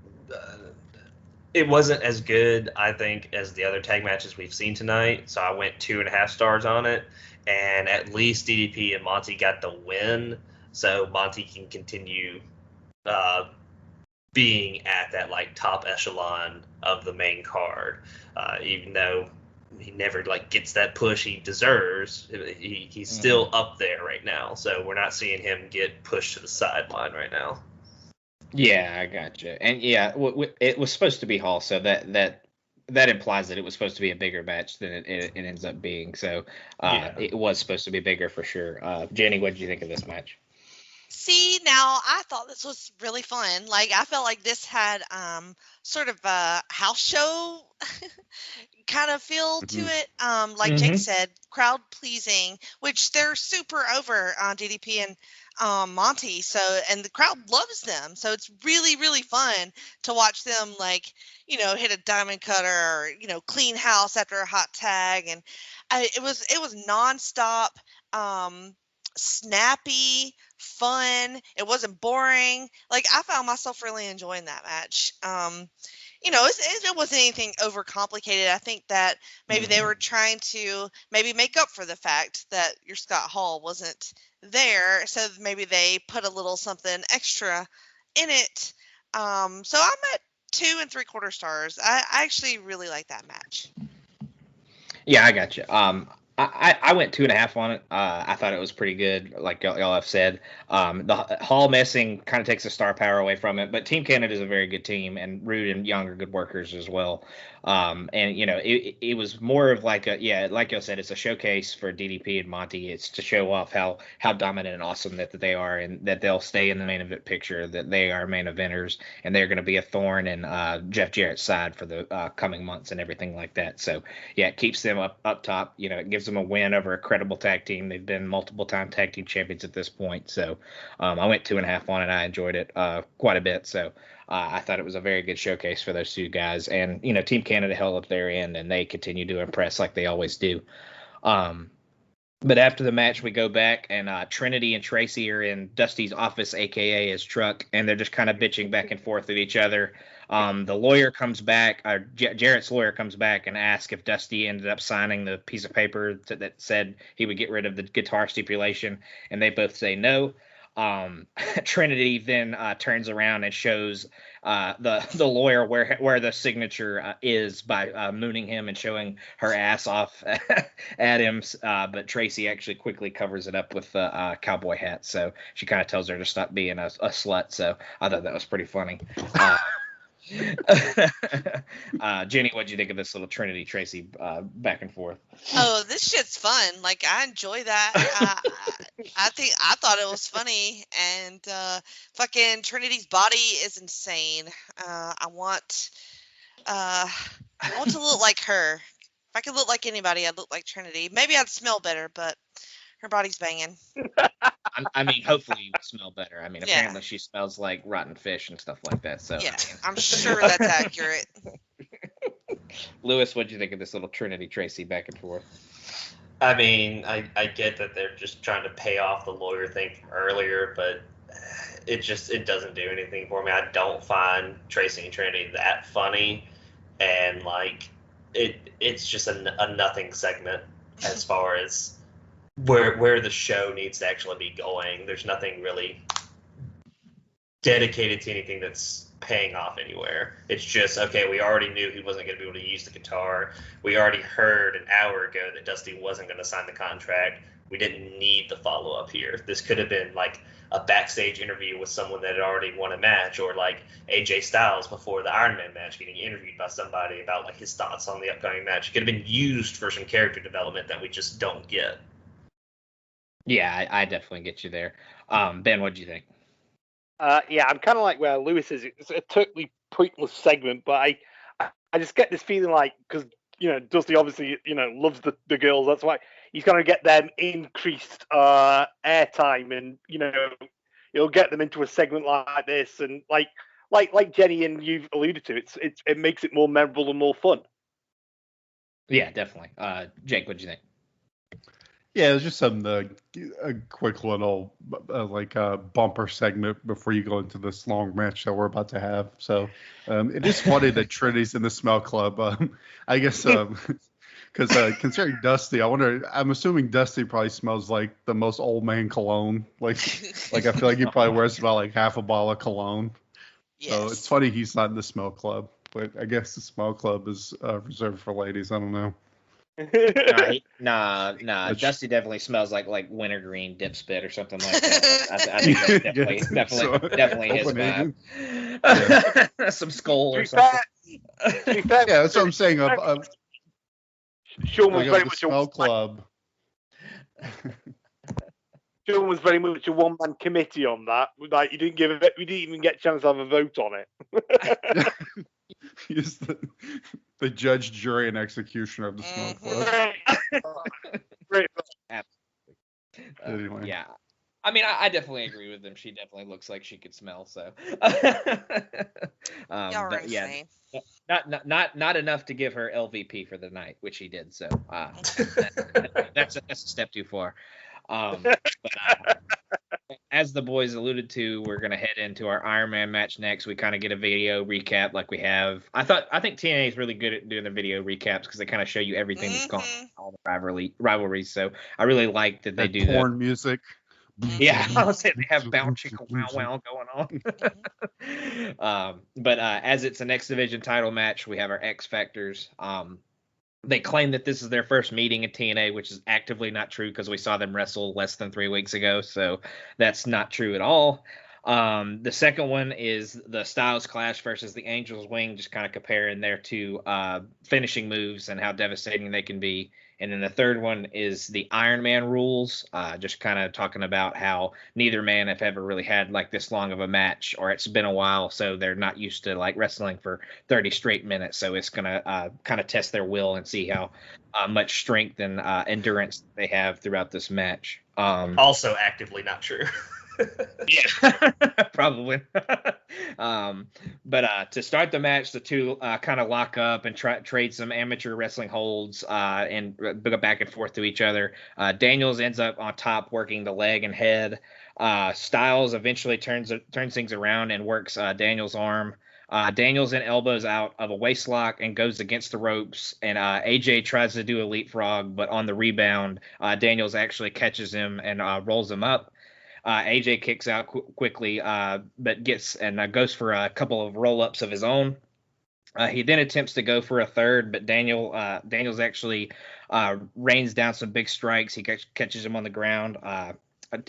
it wasn't as good, I think, as the other tag matches we've seen tonight. So I went 2.5 stars on it, and at least DDP and Monty got the win, so Monty can continue being at that top echelon of the main card, even though he never gets that push he deserves. He's still up there right now, so we're not seeing him get pushed to the sideline right now. Yeah, I gotcha. And yeah, it was supposed to be Hall, so that implies that it was supposed to be a bigger match than it ends up being. So It was supposed to be bigger for sure. Jenny, what did you think of this match? See, now I thought this was really fun. I felt like this had sort of a house show kind of feel to it. Jake said, crowd pleasing, which they're super over on DDP and Monty. So, and the crowd loves them. So it's really, really fun to watch them hit a diamond cutter or, clean house after a hot tag. And it was nonstop, snappy, fun. It wasn't boring. I found myself really enjoying that match. It wasn't anything overcomplicated. I think that maybe they were trying to maybe make up for the fact that your Scott Hall wasn't there, so maybe they put a little something extra in it. So I'm at 2 3/4 stars. I actually really like that match. Yeah, I got you. I went 2.5 on it. I thought it was pretty good, like y'all have said. The Hall messing kind of takes the star power away from it, but Team Canada is a very good team, and Roode and Young are good workers as well. It was more of like like y'all said, it's a showcase for DDP and Monty. It's to show off how dominant and awesome that they are, and that they'll stay in the main event picture, that they are main eventers, and they're going to be a thorn in Jeff Jarrett's side for the coming months and everything like that. So yeah, it keeps them up top. It gives them a win over a credible tag team. They've been multiple time tag team champions at this point. So I went 2.5 on it. I enjoyed it quite a bit. So I thought it was a very good showcase for those two guys. And, Team Canada held up their end, and they continue to impress like they always do. But after the match, we go back, and Trinity and Tracy are in Dusty's office, a.k.a. his truck, and they're just kind of bitching back and forth at each other. The lawyer comes back, Jarrett's lawyer comes back and asks if Dusty ended up signing the piece of paper that said he would get rid of the guitar stipulation, and they both say no. Trinity then turns around and shows the lawyer where the signature is by mooning him and showing her ass off at him. But Tracy actually quickly covers it up with a cowboy hat. So she kind of tells her to stop being a slut. So I thought that was pretty funny. Jenny, what'd you think of this little Trinity Tracy back and forth? Oh, this shit's fun. I enjoy that. I thought it was funny, and fucking Trinity's body is insane. I want to look like her. If I could look like anybody, I'd look like Trinity. Maybe I'd smell better, but her body's banging. I mean, hopefully you smell better. I mean, Yeah. apparently she smells like rotten fish and stuff like that. So Yeah, I'm sure that's accurate. Lewis, what'd you think of this little Trinity Tracy back and forth? I mean, I get that they're just trying to pay off the lawyer thing from earlier, but it doesn't do anything for me. I don't find Tracy and Trinity that funny, and like it's just a nothing segment as far as where the show needs to actually be going. There's nothing really dedicated to anything that's paying off anywhere. It's just, okay, we already knew he wasn't going to be able to use the guitar. We already heard an hour ago that Dusty wasn't going to sign the contract. We didn't need the follow-up here. This could have been like a backstage interview with someone that had already won a match, or like AJ Styles before the Ironman match getting interviewed by somebody about like his thoughts on the upcoming match. It could have been used for some character development that we just don't get. Yeah, I definitely get you there. Ben, what do you think? Yeah, I'm kind of like where Lewis is. It's a totally pointless segment, but I just get this feeling like, because Dusty obviously loves the girls. That's why he's going to get them increased airtime, and he'll get them into a segment like this, and like Jenny and you've alluded to, it makes it more memorable and more fun. Yeah, definitely. Jake, what do you think? Yeah, it was just a quick little bumper segment before you go into this long match that we're about to have. So it is funny that Trinity's in the smell club. I guess because considering Dusty, I'm assuming Dusty probably smells like the most old man cologne. Like I feel like he probably wears about like half a bottle of cologne. Yes. So it's funny he's not in the smell club. But I guess the smell club is reserved for ladies. I don't know. Nah. Dusty definitely smells like wintergreen dip spit or something like that. I think that's definitely his vibe. Yeah. Some skull or something. Yeah, that's what I'm saying. Sean was very much smell club. Sean was very much a one-man committee on that. Like, we didn't even get a chance to have a vote on it. He's the judge, jury, and executioner of the smell club. Great. Anyway. Yeah. I mean, I definitely agree with them. She definitely looks like she could smell. So, Y'all are insane. Not enough to give her LVP for the night, which he did. So, that's a step too far. But as the boys alluded to, we're going to head into our Ironman match next. We kind of get a video recap like we have. I think TNA is really good at doing the video recaps because they kind of show you everything that's going on, all the rivalries. So I really like that they do that. Porn music. Yeah, I was saying they have bounce chicka wow wow going on. But as it's an X Division title match, we have our X Factors. They claim that this is their first meeting in TNA, which is actively not true because we saw them wrestle less than 3 weeks ago. So that's not true at all. The second one is the Styles Clash versus the Angels Wing, just kind of comparing their two finishing moves and how devastating they can be. And then the third one is the Ironman rules, just kind of talking about how neither man have ever really had like this long of a match, or it's been a while, so they're not used to like wrestling for 30 straight minutes. So it's going to kind of test their will and see how much strength and endurance they have throughout this match. Also actively not true. Yeah, probably. But to start the match, the two kind of lock up and trade some amateur wrestling holds and go back and forth to each other. Daniels ends up on top working the leg and head. Styles eventually turns things around and works Daniels' arm. Daniels then elbows out of a waist lock and goes against the ropes, and AJ tries to do a leapfrog, but on the rebound, Daniels actually catches him and rolls him up. AJ kicks out quickly, but gets and goes for a couple of roll-ups of his own. He then attempts to go for a third, but Daniels actually rains down some big strikes. He catches him on the ground.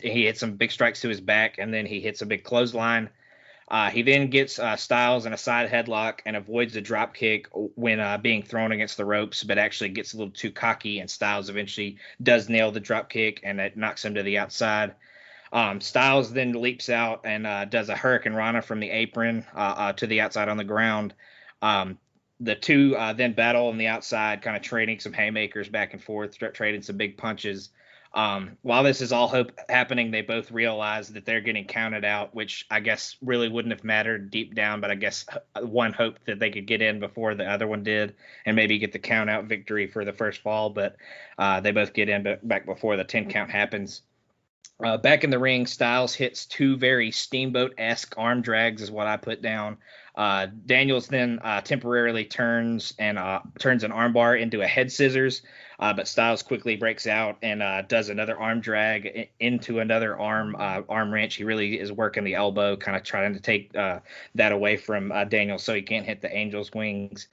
He hits some big strikes to his back, and then he hits a big clothesline. He then gets Styles in a side headlock and avoids the drop kick when being thrown against the ropes, but actually gets a little too cocky, and Styles eventually does nail the drop kick, and it knocks him to the outside. Styles then leaps out and does a Hurricane Rana from the apron to the outside on the ground. The two then battle on the outside, kind of trading some haymakers back and forth, trading some big punches. While this is all happening, they both realize that they're getting counted out, which I guess really wouldn't have mattered deep down, but I guess one hoped that they could get in before the other one did and maybe get the count out victory for the first fall, but they both get in back before the 10 count happens. Back in the ring, Styles hits two very Steamboat-esque arm drags is what I put down. Daniels then temporarily turns an armbar into a head scissors, but Styles quickly breaks out and does another arm drag into another arm wrench. He really is working the elbow, kind of trying to take that away from Daniels so he can't hit the Angel's wings.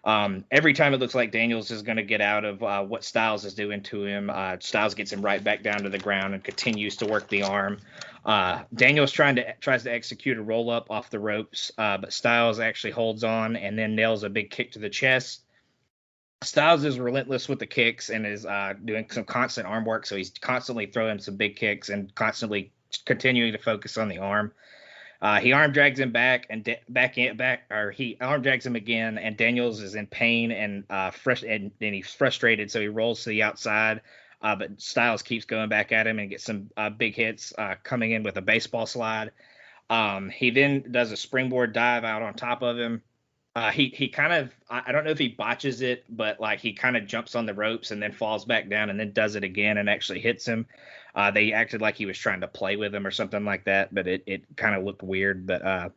Every time it looks like Daniels is going to get out of what Styles is doing to him, Styles gets him right back down to the ground and continues to work the arm. Daniels tries to execute a roll up off the ropes, but Styles actually holds on and then nails a big kick to the chest. Styles is relentless with the kicks and is doing some constant arm work, so he's constantly throwing some big kicks and constantly continuing to focus on the arm. He arm drags him back and he arm drags him again, and Daniels is in pain and he's frustrated, so he rolls to the outside. But Styles keeps going back at him and gets some big hits, coming in with a baseball slide. He then does a springboard dive out on top of him. He kind of, I don't know if he botches it, but like he kind of jumps on the ropes and then falls back down and then does it again and actually hits him. They acted like he was trying to play with him or something like that, but it kind of looked weird. But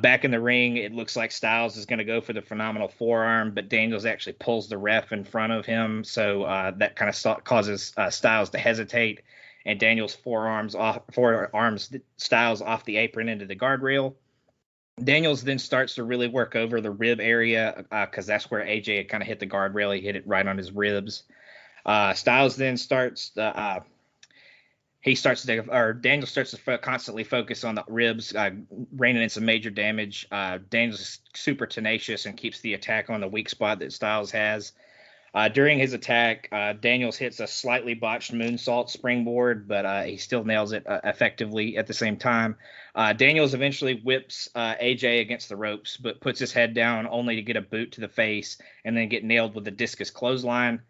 back in the ring, it looks like Styles is going to go for the phenomenal forearm, but Daniels actually pulls the ref in front of him, so that kind of causes Styles to hesitate, and Daniels forearms Styles off the apron into the guardrail. Daniels then starts to really work over the rib area because that's where AJ had kind of hit the guardrail. He hit it right on his ribs. Styles then Daniels starts to constantly focus on the ribs, raining in some major damage. Daniels is super tenacious and keeps the attack on the weak spot that Styles has. During his attack, Daniels hits a slightly botched moonsault springboard, but he still nails it effectively at the same time. Daniels eventually whips AJ against the ropes, but puts his head down only to get a boot to the face and then get nailed with a discus clothesline.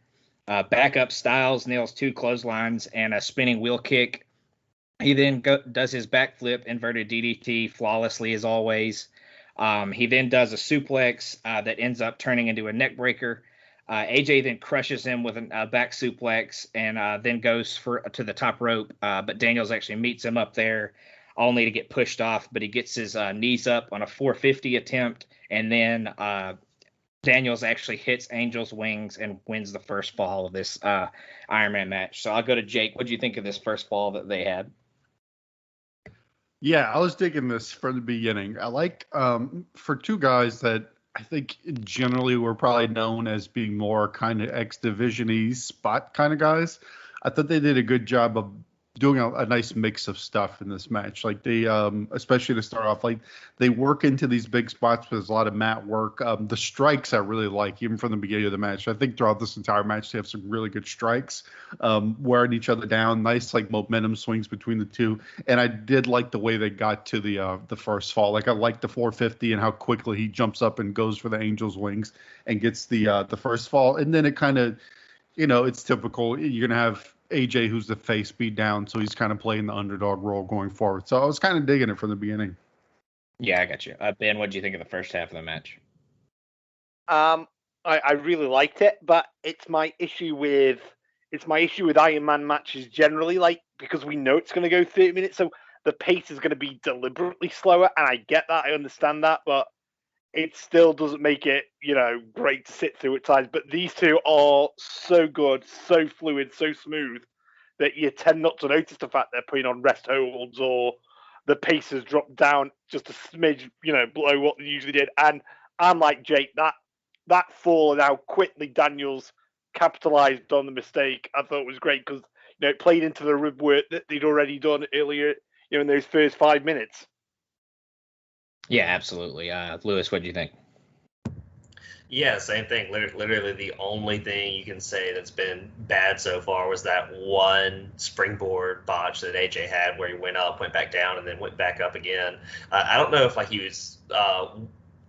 Back up, Styles nails two clotheslines and a spinning wheel kick. He then does his backflip inverted DDT flawlessly as always. He then does a suplex that ends up turning into a neck breaker. AJ then crushes him with a back suplex and then goes to the top rope, but Daniels actually meets him up there only to get pushed off, but he gets his knees up on a 450 attempt, and then Daniels actually hits Angel's wings and wins the first fall of this Ironman match. So I'll go to Jake. What do you think of this first fall that they had? Yeah, I was digging this from the beginning. I like for two guys that I think generally we're probably known as being more kind of X Division-y spot kind of guys. I thought they did a good job of doing a nice mix of stuff in this match. Like they, especially to start off, like they work into these big spots, but there's a lot of mat work. The strikes I really like, even from the beginning of the match. I think throughout this entire match, they have some really good strikes, wearing each other down. Nice, like momentum swings between the two. And I did like the way they got to the first fall. Like I like the 450 and how quickly he jumps up and goes for the Angel's wings and gets the first fall. And then it kind of, it's typical. You're gonna have AJ, who's the face, beat down, so he's kind of playing the underdog role going forward. So I was kind of digging it from the beginning. Yeah, I got you. Ben, what did you think of the first half of the match? I really liked it, but it's my issue with Ironman matches generally, like, because we know it's going to go 30 minutes, so the pace is going to be deliberately slower, and I get that, I understand that, but it still doesn't make it, great to sit through at times. But these two are so good, so fluid, so smooth that you tend not to notice the fact they're putting on rest holds or the pace has dropped down just a smidge, below what they usually did. And I'm like Jake, that fall and how quickly Daniels capitalized on the mistake, I thought was great because, it played into the rib work that they'd already done earlier, in those first 5 minutes. Yeah, absolutely. Lewis, what do you think? Yeah, same thing. Literally the only thing you can say that's been bad so far was that one springboard botch that AJ had where he went up, went back down, and then went back up again. I don't know if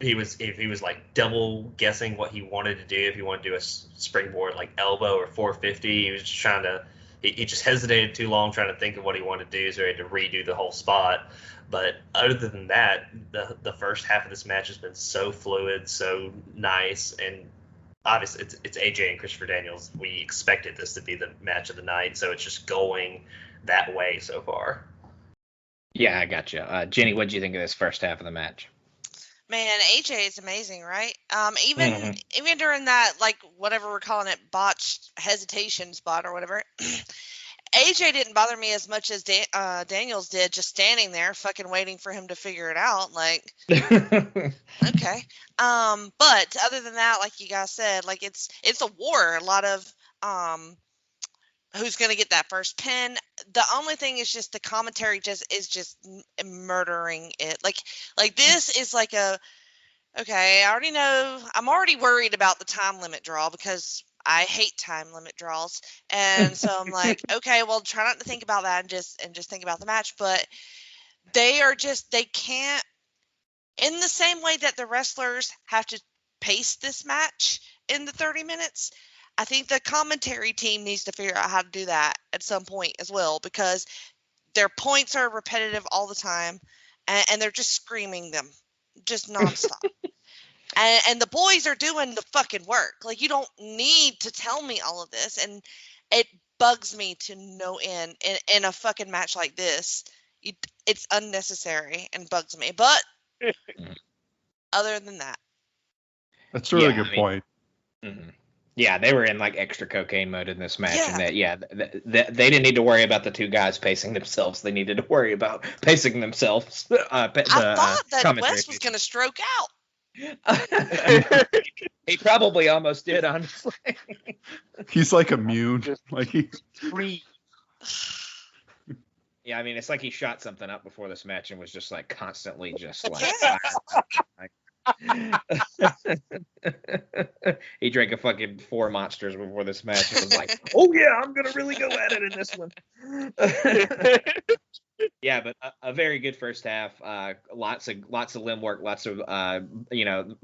he was like double guessing what he wanted to do, if he wanted to do a springboard like elbow or 450. He was just trying to he just hesitated too long trying to think of what he wanted to do, so he had to redo the whole spot. But other than that, the first half of this match has been so fluid, so nice, and obviously it's AJ and Christopher Daniels. We expected this to be the match of the night, so it's just going that way so far. Yeah, I got you. Jenny, what did you think of this first half of the match? Man, AJ is amazing, right? Even during that, like, whatever we're calling it, botched hesitation spot or whatever, AJ didn't bother me as much as Daniels did, just standing there fucking waiting for him to figure it out. Like, okay. But other than that, like you guys said, like, it's a war. A lot of who's going to get that first pin. The only thing is just the commentary is just murdering it. Like this is like okay, I already know, I'm already worried about the time limit draw because I hate time limit draws. And so I'm like, okay, well, try not to think about that and just think about the match. But they can't, in the same way that the wrestlers have to pace this match in the 30 minutes, I think the commentary team needs to figure out how to do that at some point as well, because their points are repetitive all the time, and they're just screaming them just nonstop. and the boys are doing the fucking work. Like, you don't need to tell me all of this, and it bugs me to no end in a fucking match like this. It's unnecessary and bugs me. But other than that, that's a really good point. Mm-hmm. Yeah, they were in like extra cocaine mode in this match, and they didn't need to worry about the two guys pacing themselves. They needed to worry about pacing themselves. I thought that West was going to stroke out. He probably almost did, honestly. He's like immune, like he's free. Yeah, I mean, it's like he shot something up before this match and was just like constantly just like. He drank a fucking 4 monsters before this match and was like, oh yeah, I'm gonna really go at it in this one. Yeah, but a very good first half. Lots of limb work, lots of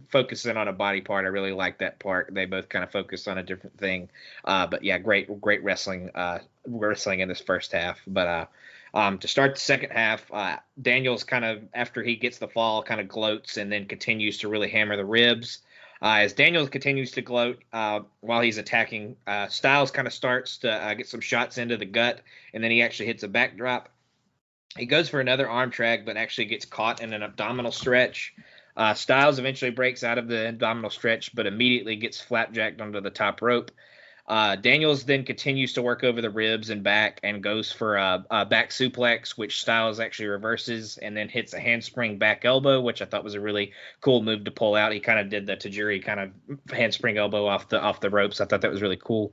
focusing on a body part. I really like that part. They both kind of focused on a different thing. But yeah, great wrestling in this first half. But to start the second half, Daniels kind of, after he gets the fall, kind of gloats and then continues to really hammer the ribs. As Daniels continues to gloat while he's attacking, Styles kind of starts to get some shots into the gut, and then he actually hits a backdrop. He goes for another arm drag, but actually gets caught in an abdominal stretch. Styles eventually breaks out of the abdominal stretch, but immediately gets flapjacked onto the top rope. Daniels then continues to work over the ribs and back and goes for a back suplex, which Styles actually reverses and then hits a handspring back elbow, which I thought was a really cool move to pull out. He kind of did the Tajiri kind of handspring elbow off the ropes. I thought that was really cool.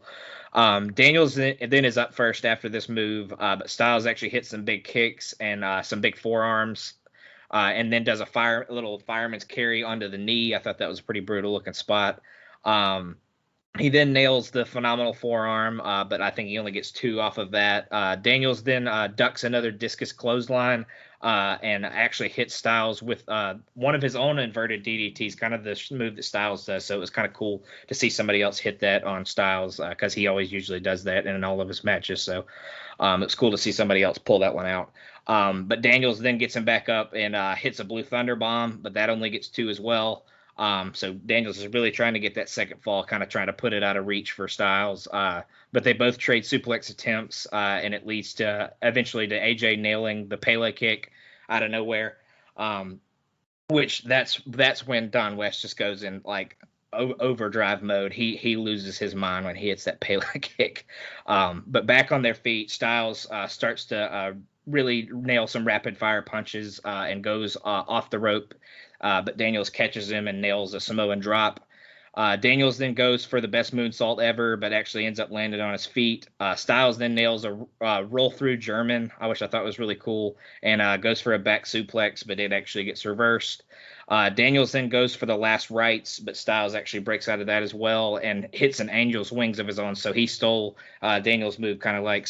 Daniels then is up first after this move, but Styles actually hits some big kicks and some big forearms, and then does a little fireman's carry onto the knee. I thought that was a pretty brutal looking spot. He then nails the phenomenal forearm, but I think he only gets 2 off of that. Daniels then ducks another discus clothesline and actually hits Styles with one of his own inverted DDTs, kind of the move that Styles does. So it was kind of cool to see somebody else hit that on Styles because he always usually does that in all of his matches. So it's cool to see somebody else pull that one out. But Daniels then gets him back up and hits a Blue Thunder Bomb, but that only gets 2 as well. So Daniels is really trying to get that second fall, kind of trying to put it out of reach for Styles. But they both trade suplex attempts, and it leads to eventually to AJ nailing the Pele kick out of nowhere. Which that's when Don West just goes in like overdrive mode. He loses his mind when he hits that Pele kick. But back on their feet, Styles starts to really nail some rapid fire punches and goes off the rope. But Daniels catches him and nails a Samoan drop. Daniels then goes for the best moonsault ever, but actually ends up landing on his feet. Styles then nails a roll through German, which I thought was really cool, and goes for a back suplex, but it actually gets reversed. Daniels then goes for the last rights, but Styles actually breaks out of that as well and hits an Angel's Wings of his own. So he stole Daniels' move, kind of like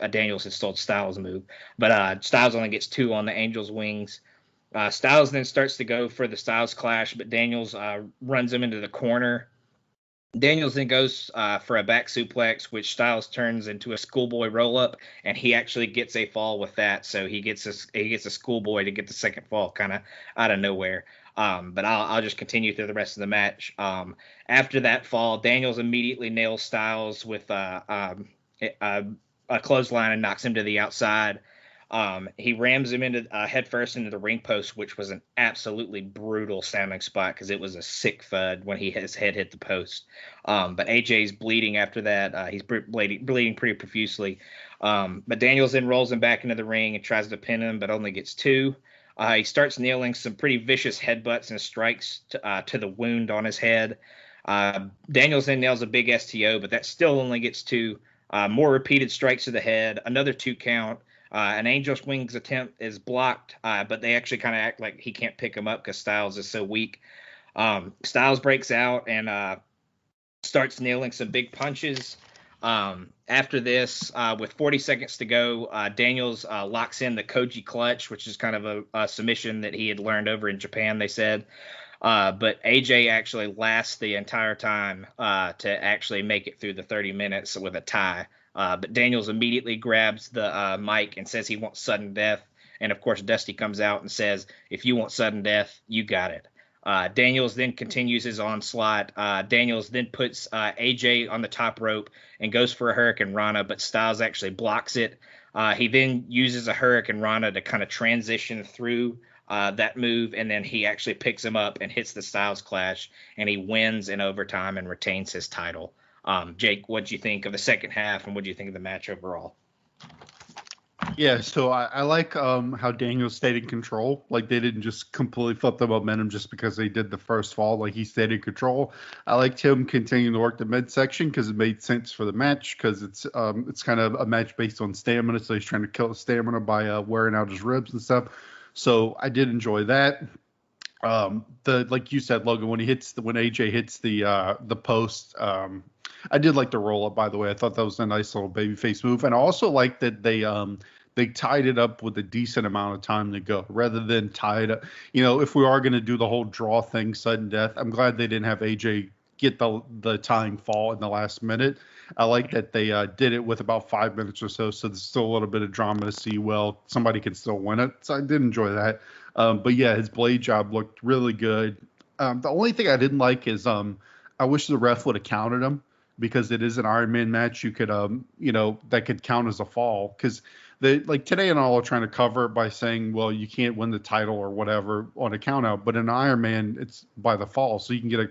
Daniels had stole Styles' move. But Styles only gets 2 on the Angel's Wings. Styles then starts to go for the Styles Clash, but Daniels runs him into the corner Daniels then goes for a back suplex, which Styles turns into a schoolboy roll up, and he actually gets a fall with that. So he gets a schoolboy to get the second fall, kind of out of nowhere. But I'll just continue through the rest of the match. After that fall, Daniels immediately nails Styles with a clothesline and knocks him to the outside. He rams him into head first into the ring post, which was an absolutely brutal sounding spot because it was a sick thud when his head hit the post. But AJ's bleeding after that. He's bleeding pretty profusely. But Daniels then rolls him back into the ring and tries to pin him, but only gets 2. He starts nailing some pretty vicious headbutts and strikes to the wound on his head. Daniels then nails a big STO, but that still only gets 2. More repeated strikes to the head, another 2 count. An Angel's Wings attempt is blocked, but they actually kind of act like he can't pick him up because Styles is so weak. Styles breaks out and starts nailing some big punches. After this, with 40 seconds to go, Daniels locks in the Koji clutch, which is kind of a submission that he had learned over in Japan, they said. But AJ actually lasts the entire time to actually make it through the 30 minutes with a tie. But Daniels immediately grabs the mic and says he wants sudden death. And, of course, Dusty comes out and says, if you want sudden death, you got it. Daniels then continues his onslaught. Daniels then puts AJ on the top rope and goes for a Hurricane Rana, but Styles actually blocks it. He then uses a Hurricane Rana to kind of transition through that move, and then he actually picks him up and hits the Styles Clash, and he wins in overtime and retains his title. Jake, what do you think of the second half, and what do you think of the match overall? Yeah, so I like how Daniels stayed in control. Like, they didn't just completely flip the momentum just because they did the first fall. Like, he stayed in control. I liked him continuing to work the midsection because it made sense for the match, because it's kind of a match based on stamina, so he's trying to kill his stamina by wearing out his ribs and stuff. So I did enjoy that. Like you said, Logan, when AJ hits the post, I did like the roll up, by the way. I thought that was a nice little babyface move. And I also like that they tied it up with a decent amount of time to go rather than tie it up. You know, if we are going to do the whole draw thing, sudden death, I'm glad they didn't have AJ get the tying fall in the last minute. I like that they did it with about 5 minutes or so there's still a little bit of drama to see, well, somebody can still win it. So I did enjoy that. But yeah, his blade job looked really good. The only thing I didn't like is I wish the ref would have counted him, because it is an Ironman match. You could that could count as a fall, because today and all are trying to cover it by saying, well, you can't win the title or whatever on a count out, but in Ironman it's by the fall, so you can get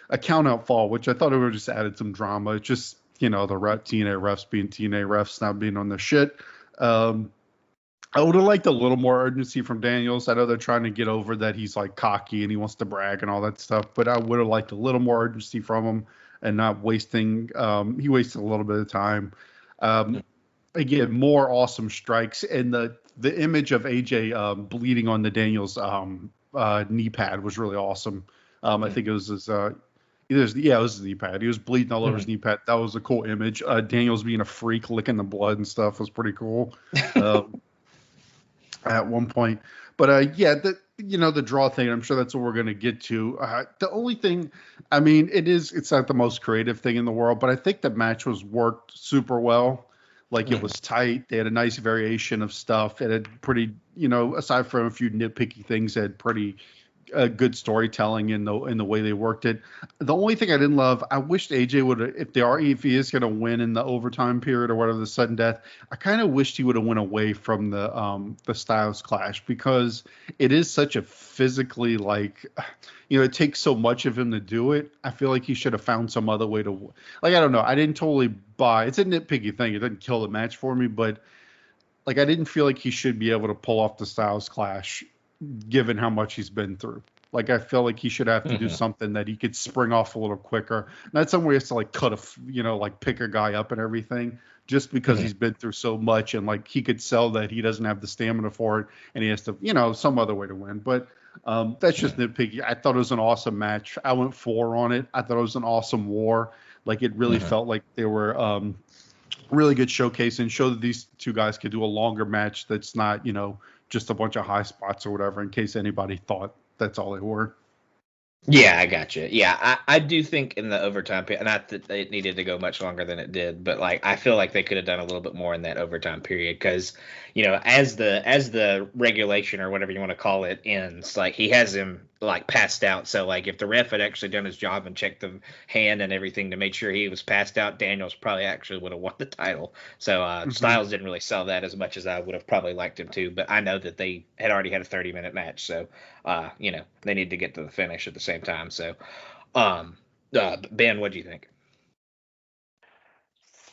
a count out fall, which I thought it would have just added some drama. It's just, the TNA refs being TNA refs, not being on their shit. I would have liked a little more urgency from Daniels. I know they're trying to get over that he's like cocky and he wants to brag and all that stuff, but I would have liked a little more urgency from him and not wasting. He wasted a little bit of time. Again, more awesome strikes, and the image of AJ bleeding on the Daniels knee pad was really awesome. I think it was his. It was his knee pad. He was bleeding all over his knee pad. That was a cool image. Daniels being a freak, licking the blood and stuff was pretty cool. At one point, but the draw thing, I'm sure that's what we're going to get to. The only thing, it's not the most creative thing in the world, but I think the match was worked super well. Like, it was tight. They had a nice variation of stuff. It had pretty, aside from a few nitpicky things, it had pretty good storytelling in the way they worked it. The only thing I didn't love, I wished AJ would have, if he is going to win in the overtime period or whatever, the sudden death, I kind of wished he would have went away from the Styles Clash, because it is such a physically, it takes so much of him to do it. I feel like he should have found some other way to, I don't know. I didn't totally buy. It's a nitpicky thing. It didn't kill the match for me, but I didn't feel like he should be able to pull off the Styles Clash given how much he's been through. I feel like he should have to do something that he could spring off a little quicker. Not somewhere he has to cut pick a guy up and everything, just because he's been through so much, and he could sell that he doesn't have the stamina for it and he has to, some other way to win. But that's just nitpicky. I thought it was an awesome match. I went 4 on it. I thought it was an awesome war. It really felt like they were really good showcase, and show that these two guys could do a longer match that's not, just a bunch of high spots or whatever, in case anybody thought that's all they were. Yeah, I got you. Yeah, I do think in the overtime period, not that it needed to go much longer than it did, but like I feel like they could have done a little bit more in that overtime period because, as the regulation or whatever you want to call it ends, like he has him like passed out. So like if the ref had actually done his job and checked the hand and everything to make sure he was passed out, Daniels probably actually would have won the title. So Styles didn't really sell that as much as I would have probably liked him to, but I know that they had already had a 30-minute match, so they need to get to the finish at the same time. So, Ben, what do you think?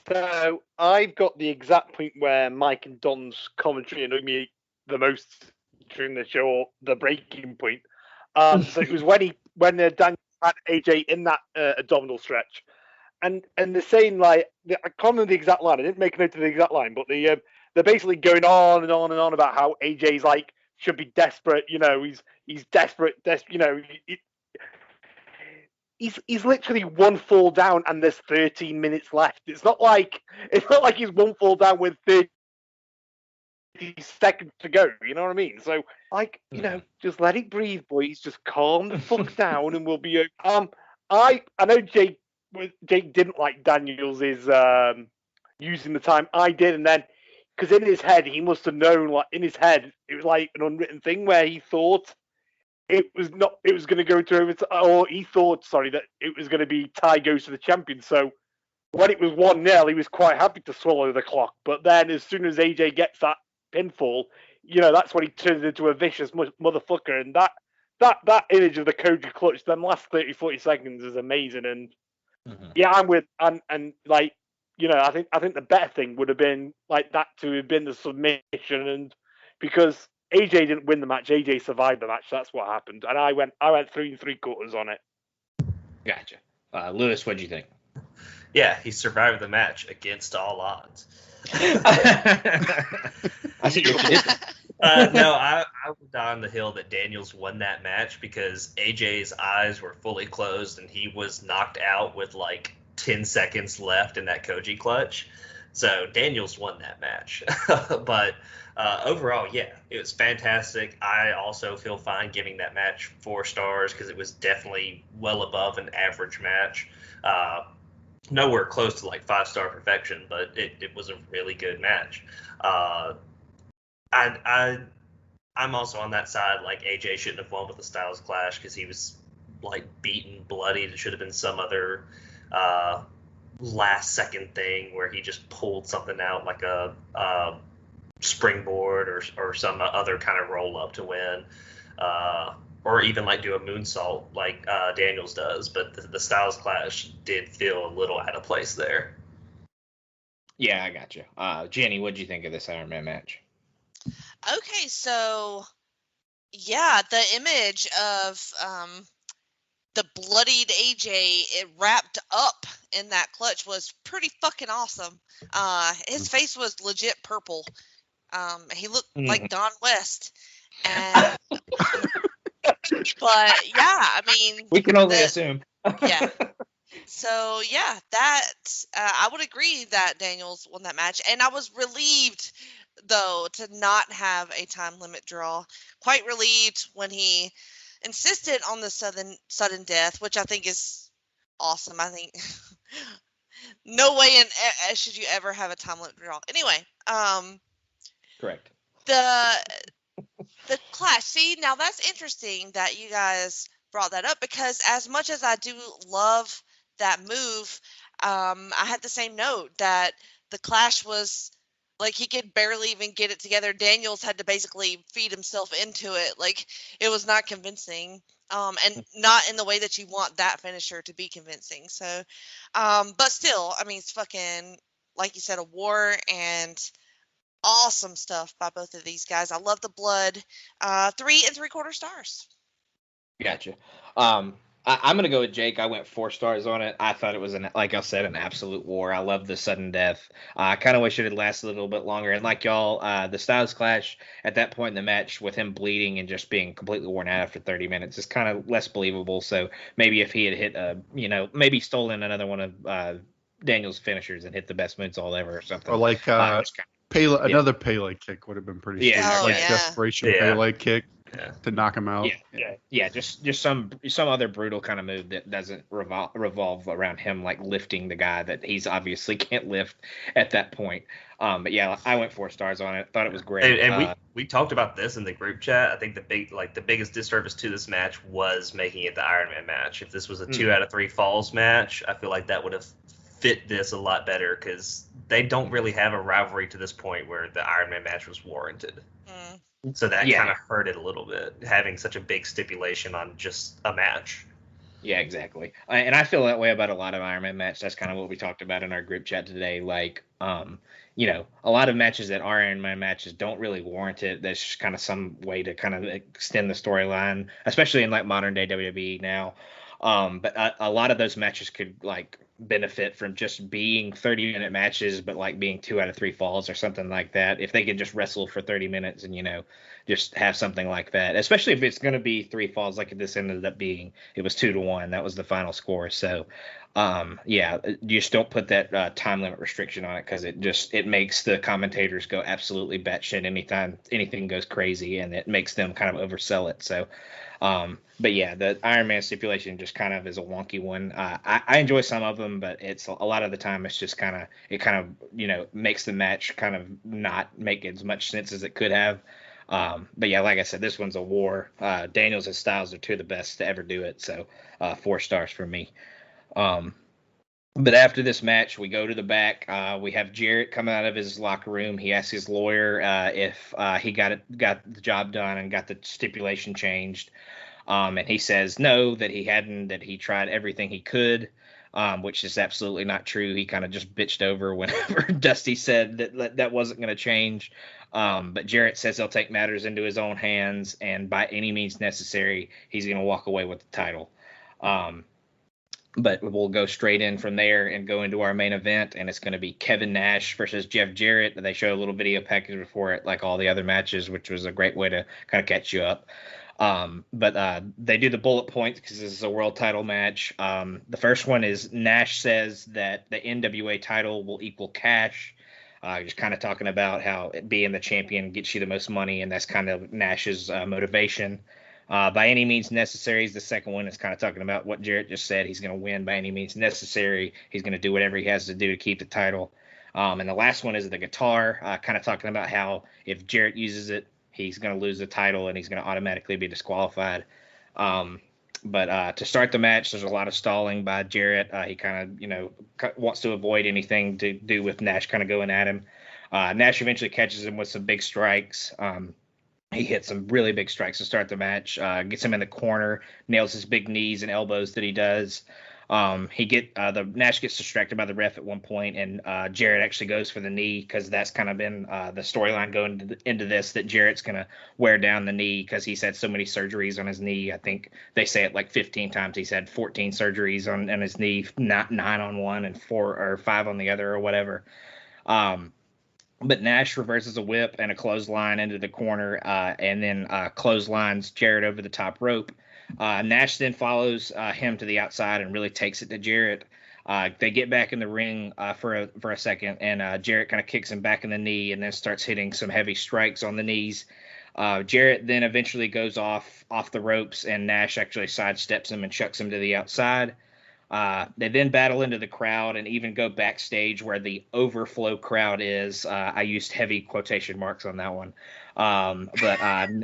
So I've got the exact point where Mike and Don's commentary annoyed me the most during the show, or the breaking point. So it was when Daniel had AJ in that abdominal stretch, and they're saying like, I can't remember the exact line. I didn't make a note of the exact line, but they're basically going on and on and on about how AJ's like should be desperate. He's desperate. He's literally one fall down and there's 13 minutes left. It's not like he's one fall down with 30 seconds to go. You know what I mean? So just let it breathe, boys. Just calm the fuck down and we'll be okay. I know Jake didn't like Daniels' using the time. I did, and then because in his head he must have known, like in his head it was like an unwritten thing where he thought it was going to go to overtime, or he thought, that it was going to be tie goes to the champion. So when it was 1-0, he was quite happy to swallow the clock. But then as soon as AJ gets that pinfall, that's when he turns into a vicious motherfucker. And that image of the Koji clutch, them last 30, 40 seconds is amazing. And yeah, I'm with, and like, I think the better thing would have been like that to have been the submission, and because AJ didn't win the match, AJ survived the match. That's what happened, and I went 3 3/4 on it. Gotcha. Lewis, what'd you think? Yeah, he survived the match against all odds. I see what you did. No, I would die on the hill that Daniels won that match because AJ's eyes were fully closed and he was knocked out with like 10 seconds left in that Koji clutch. So Daniels won that match. But overall, yeah, it was fantastic. I also feel fine giving that match 4 stars because it was definitely well above an average match. Nowhere close to like 5-star perfection, but it was a really good match. I'm also on that side. Like AJ shouldn't have won with the Styles Clash because he was like beaten, bloodied. It should have been some other last second thing where he just pulled something out like a springboard or some other kind of roll up to win, or even like do a moonsault like Daniels does. But the Styles Clash did feel a little out of place there. Yeah, I got you. Jenny, what'd you think of this Ironman match? Okay, so yeah, the image of the bloodied AJ it wrapped up in that clutch was pretty fucking awesome. His face was legit purple. He looked like Don West. And but yeah, I mean, we can only assume. Yeah. So yeah, that I would agree that Daniels won that match, and I was relieved though to not have a time limit draw. Quite relieved when he insisted on the sudden death, which I think is awesome. I think no way should you ever have a time limit draw. Anyway, correct. The Clash. See, now that's interesting that you guys brought that up because as much as I do love that move, I had the same note that the Clash was like he could barely even get it together. Daniels had to basically feed himself into it. Like it was not convincing, and not in the way that you want that finisher to be convincing. So, but still, I mean, it's fucking like you said, a war and awesome stuff by both of these guys. I love the blood. 3 3/4 stars. Gotcha. I'm gonna go with Jake. I went 4 stars on it. I thought it was like I said, an absolute war. I love the sudden death. I kind of wish it had lasted a little bit longer. And like y'all, the Styles Clash at that point in the match with him bleeding and just being completely worn out after 30 minutes is kind of less believable. So maybe if he had hit, maybe stolen another one of Daniel's finishers and hit the best moonsault ever or something. Or like another Pele kick would have been pretty sweet. Desperation Pele kick. to knock him out. Yeah. Just some other brutal kind of move that doesn't revolve around him like lifting the guy that he's obviously can't lift at that point. But yeah, I went 4 stars on it. Thought it was great. And we talked about this in the group chat. I think the biggest disservice to this match was making it the Ironman match. If this was a 2 out of 3 falls match, I feel like that would have fit this a lot better because they don't really have a rivalry to this point where the Ironman match was warranted. So that kind of hurt it a little bit, having such a big stipulation on just a match. Yeah, exactly. And I feel that way about a lot of Ironman matches. That's kind of what we talked about in our group chat today. Like, a lot of matches that are Ironman matches don't really warrant it. There's just kind of some way to kind of extend the storyline, especially in like modern day WWE now. But a lot of those matches could like benefit from just being 30-minute matches, but like being 2 out of 3 falls or something like that. If they could just wrestle for 30 minutes and, just have something like that, especially if it's going to be 3 falls like this ended up being, it was 2-1. That was the final score. So, you just don't put that time limit restriction on it because it makes the commentators go absolutely batshit anytime anything goes crazy, and it makes them kind of oversell it. So, but yeah, the Iron Man stipulation just kind of is a wonky one. I enjoy some of them, but it's a lot of the time it's just kind of makes the match kind of not make as much sense as it could have. But yeah, like I said, this one's a war. Daniels and Styles are 2 of the best to ever do it. So 4 stars for me. But after this match, we go to the back. We have Jarrett come out of his locker room. He asks his lawyer if he got the job done and got the stipulation changed. And he says no, that he hadn't, that he tried everything he could, which is absolutely not true. He kind of just bitched over whenever Dusty said that wasn't going to change. But Jarrett says he'll take matters into his own hands, and by any means necessary, he's going to walk away with the title. But we'll go straight in from there and go into our main event, and it's going to be Kevin Nash versus Jeff Jarrett. They show a little video package before it, like all the other matches, which was a great way to kind of catch you up. But they do the bullet points because this is a world title match. The first one is Nash says that the NWA title will equal cash. Just kind of talking about how being the champion gets you the most money, and that's kind of Nash's motivation. By any means necessary is the second one. It's kind of talking about what Jarrett just said. He's going to win by any means necessary. He's going to do whatever he has to do to keep the title. And the last one is the guitar, kind of talking about how if Jarrett uses it, he's going to lose the title and he's going to automatically be disqualified. But to start the match, there's a lot of stalling by Jarrett. He kind of, wants to avoid anything to do with Nash kind of going at him. Nash eventually catches him with some big strikes. He hits some really big strikes to start the match, gets him in the corner, nails his big knees and elbows that he does. The Nash gets distracted by the ref at one point, and Jarrett actually goes for the knee because that's kind of been the storyline going into this, that Jarrett's going to wear down the knee because he's had so many surgeries on his knee. I think they say it like 15 times. He's had 14 surgeries on his knee, not 9 on one and 4 or 5 on the other or whatever. But Nash reverses a whip and a clothesline into the corner, and then clotheslines Jarrett over the top rope. Nash then follows him to the outside and really takes it to Jarrett. They get back in the ring for a second, and Jarrett kind of kicks him back in the knee and then starts hitting some heavy strikes on the knees. Jarrett then eventually goes off the ropes, and Nash actually sidesteps him and chucks him to the outside. They then battle into the crowd and even go backstage where the overflow crowd is. I used heavy quotation marks on that one. But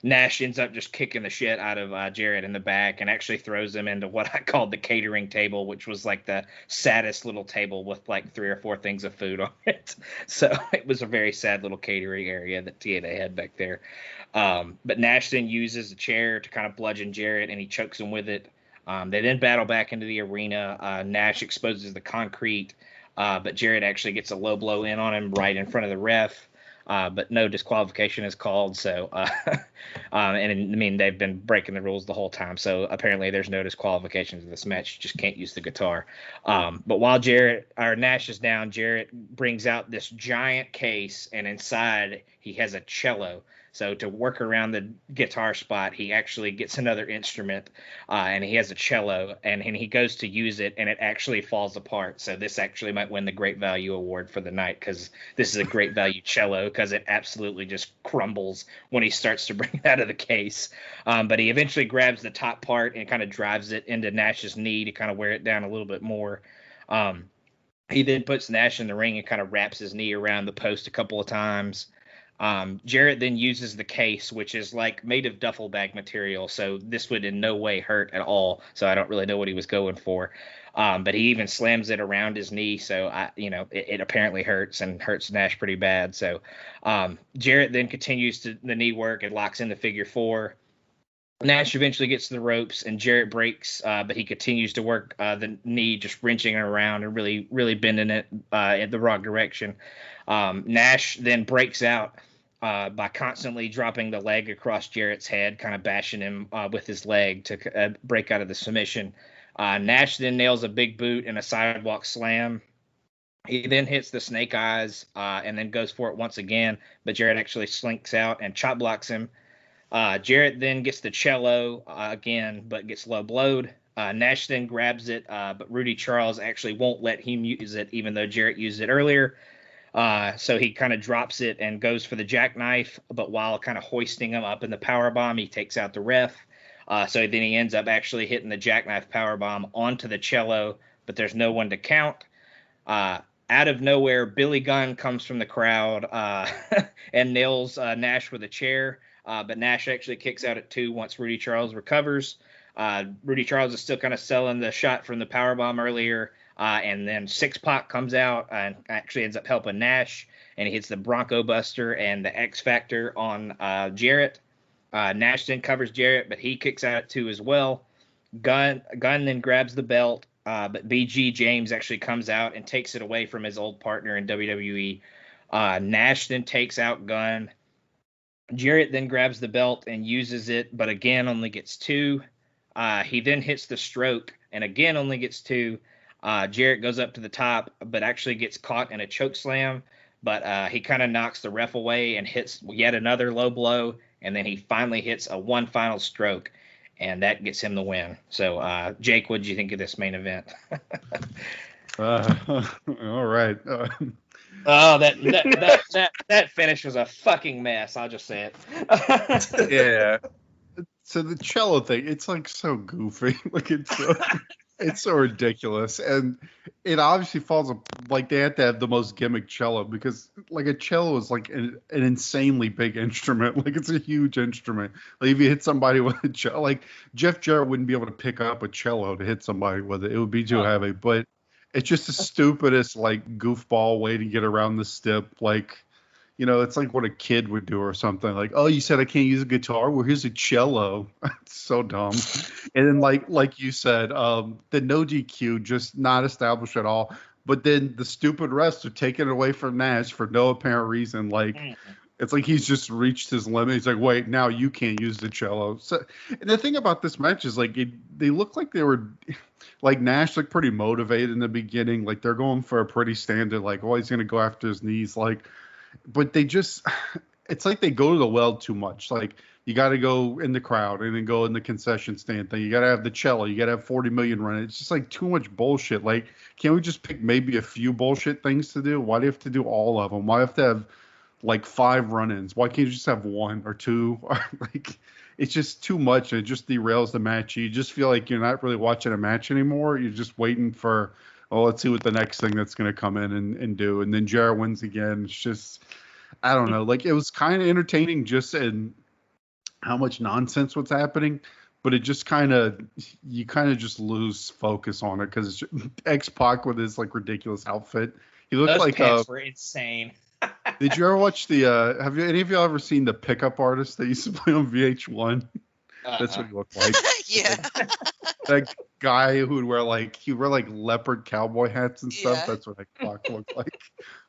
Nash ends up just kicking the shit out of Jarrett in the back and actually throws him into what I called the catering table, which was like the saddest little table with like 3 or 4 things of food on it. So it was a very sad little catering area that TNA had back there. But Nash then uses a chair to kind of bludgeon Jarrett, and he chokes him with it. They then battle back into the arena. Nash exposes the concrete, but Jarrett actually gets a low blow in on him right in front of the ref, but no disqualification is called. So, they've been breaking the rules the whole time. So apparently there's no disqualifications in this match. You just can't use the guitar. But while Nash is down, Jarrett brings out this giant case, and inside he has a cello. So to work around the guitar spot, he actually gets another instrument, and he has a cello, and he goes to use it, and it actually falls apart. So this actually might win the Great Value Award for the night, because this is a Great Value cello, because it absolutely just crumbles when he starts to bring it out of the case. But he eventually grabs the top part and kind of drives it into Nash's knee to kind of wear it down a little bit more. He then puts Nash in the ring and kind of wraps his knee around the post a couple of times. Jarrett then uses the case, which is like made of duffel bag material, so this would in no way hurt at all. So I don't really know what he was going for. But he even slams it around his knee, so it apparently hurts and hurts Nash pretty bad. So Jarrett then continues to the knee work and locks in the figure 4. Nash eventually gets to the ropes and Jarrett breaks, but he continues to work the knee, just wrenching it around and really, really bending it in the wrong direction. Nash then breaks out by constantly dropping the leg across Jarrett's head, kind of bashing him with his leg to break out of the submission. Nash then nails a big boot and a sidewalk slam. He then hits the snake eyes and then goes for it once again, but Jarrett actually slinks out and chop blocks him. Jarrett then gets the cello again, but gets low blowed. Nash then grabs it, but Rudy Charles actually won't let him use it, even though Jarrett used it earlier. So he kind of drops it and goes for the jackknife, but while kind of hoisting him up in the powerbomb, he takes out the ref. So then he ends up actually hitting the jackknife powerbomb onto the cello, but there's no one to count. Out of nowhere, Billy Gunn comes from the crowd and nails Nash with a chair. But Nash actually kicks out at 2 once Rudy Charles recovers. Rudy Charles is still kind of selling the shot from the powerbomb earlier. And then Six Pac comes out and actually ends up helping Nash. And he hits the Bronco Buster and the X Factor on Jarrett. Nash then covers Jarrett, but he kicks out at 2 as well. Gunn then grabs the belt. But BG James actually comes out and takes it away from his old partner in WWE. Nash then takes out Gunn. Jarrett then grabs the belt and uses it, but again only gets 2. He then hits the stroke and again only gets 2. Jarrett goes up to the top, but actually gets caught in a choke slam. But he kind of knocks the ref away and hits yet another low blow, and then he finally hits one final stroke, and that gets him the win. So, Jake, what did you think of this main event? All right. Oh, that finish was a fucking mess. I'll just say it. Yeah. So the cello thing, it's like so goofy. Like it's so ridiculous, and it obviously falls like they had to have the most gimmick cello because like a cello is like an insanely big instrument. Like it's a huge instrument. Like if you hit somebody with a cello, like Jeff Jarrett wouldn't be able to pick up a cello to hit somebody with it. It would be too heavy. But it's just the stupidest like goofball way to get around the stip. Like, it's like what a kid would do or something. Like, oh, you said I can't use a guitar? Well, here's a cello. It's so dumb. And then like you said, the no DQ just not established at all. But then the stupid refs are taking it away from Nash for no apparent reason. Like, it's like he's just reached his limit. He's like, wait, now you can't use the cello. So, and the thing about this match is like they look like they were like Nash looked pretty motivated in the beginning. Like they're going for a pretty standard, like, oh, he's gonna go after his knees, like. But they just, it's like they go to the well too much. Like, you got to go in the crowd and then go in the concession stand thing. You got to have the cello. You got to have 40 million run. It's just like too much bullshit. Like, can't we just pick maybe a few bullshit things to do? Why do you have to do all of them? Why do you have to have like 5 run-ins? Why can't you just have 1 or 2? Like, it's just too much. It just derails the match. You just feel like you're not really watching a match anymore. You're just waiting for, oh, let's see what the next thing that's going to come in and do. And then Jarrett wins again. It's just, I don't know. Like, it was kind of entertaining just in how much nonsense was happening. But it just you kind of just lose focus on it because X-Pac with his, like, ridiculous outfit. He looked Those like pants were insane. Did you ever watch have any of you ever seen the Pickup Artist that used to play on VH1? That's what he looked like. Yeah. That guy who would wear like leopard cowboy hats and stuff. Yeah. That's what X-Pac looked like.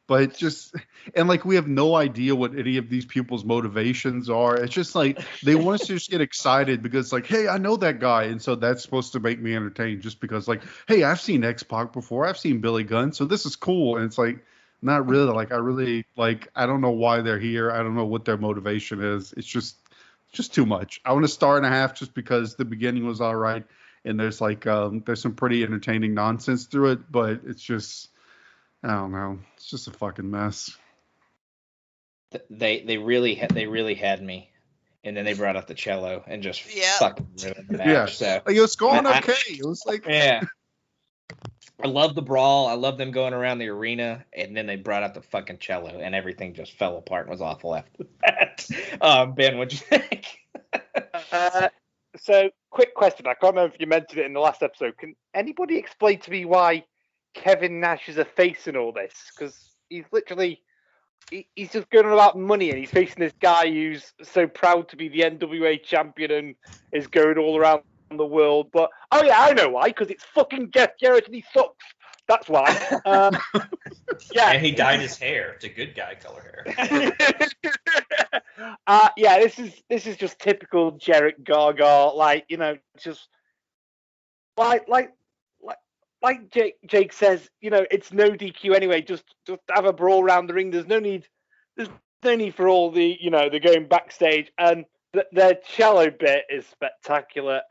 But just, and like we have no idea what any of these people's motivations are. It's just like they want us to just get excited because like, hey, I know that guy, and so that's supposed to make me entertained just because like, hey, I've seen X-Pac before, I've seen Billy Gunn, so this is cool. And it's like, Not really. Like, I don't know why they're here. I don't know what their motivation is. It's just too much. I want a 1.5 just because the beginning was all right, and there's there's some pretty entertaining nonsense through it, but it's just, I don't know. It's just a fucking mess. They really had me, and then they brought out the cello and just fucking ruined the match. Yeah. So it was going okay. It was like, yeah. I love the brawl. I love them going around the arena, and then they brought out the fucking cello, and everything just fell apart and was awful after that. Ben, what'd you think? So, quick question. I can't remember if you mentioned it in the last episode. Can anybody explain to me why Kevin Nash is a face in all this? Because he's literally, he's just going on about money, and he's facing this guy who's so proud to be the NWA champion and is going all around the world. But oh yeah, I know why, because it's fucking Jeff Jarrett and he sucks. That's why. Yeah, and he dyed his hair to good guy color hair. Yeah, this is just typical Jarrett Gaga, just like Jake says, it's no DQ anyway. Just have a brawl around the ring. There's no need for all the the going backstage, and the cello bit is spectacular.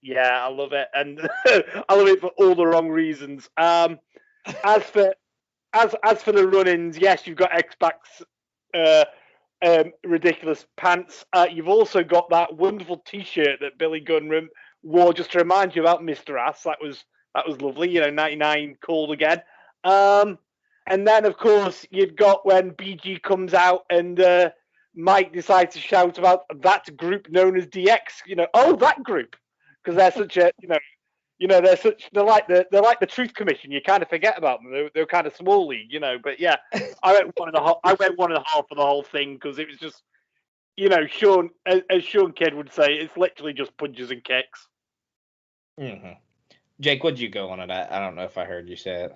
Yeah, I love it, and I love it for all the wrong reasons. As for the run-ins, yes, you've got X-Pac's ridiculous pants. You've also got that wonderful T-shirt that Billy Gunn wore just to remind you about Mr. Ass. That was lovely. 99 called again. And then of course you've got when BG comes out and Mike decides to shout about that group known as DX. That group, because they're such a they're like the Truth Commission. You kind of forget about them. They're kind of small league, But yeah, I went 1.5 for the whole thing because it was just, Sean, as Sean Kidd would say, it's literally just punches and kicks. Mm-hmm. Jake, what'd you go on it? I don't know if I heard you say it.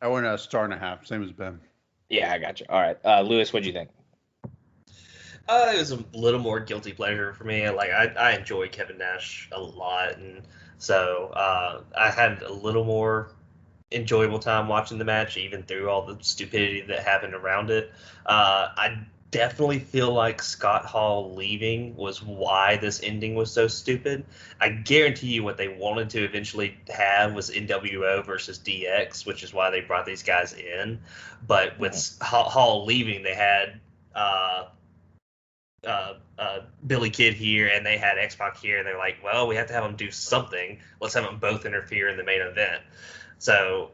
I went a 1.5, same as Ben. Yeah, I got you. All right, Lewis, what'd you think? It was a little more guilty pleasure for me. Like I enjoy Kevin Nash a lot, and so I had a little more enjoyable time watching the match, even through all the stupidity that happened around it. I definitely feel like Scott Hall leaving was why this ending was so stupid. I guarantee you what they wanted to eventually have was NWO versus DX, which is why they brought these guys in. But with Hall leaving, they had Billy Kidd here and they had X-Pac here, and they're like, well, we have to have them do something. Let's have them both interfere in the main event. So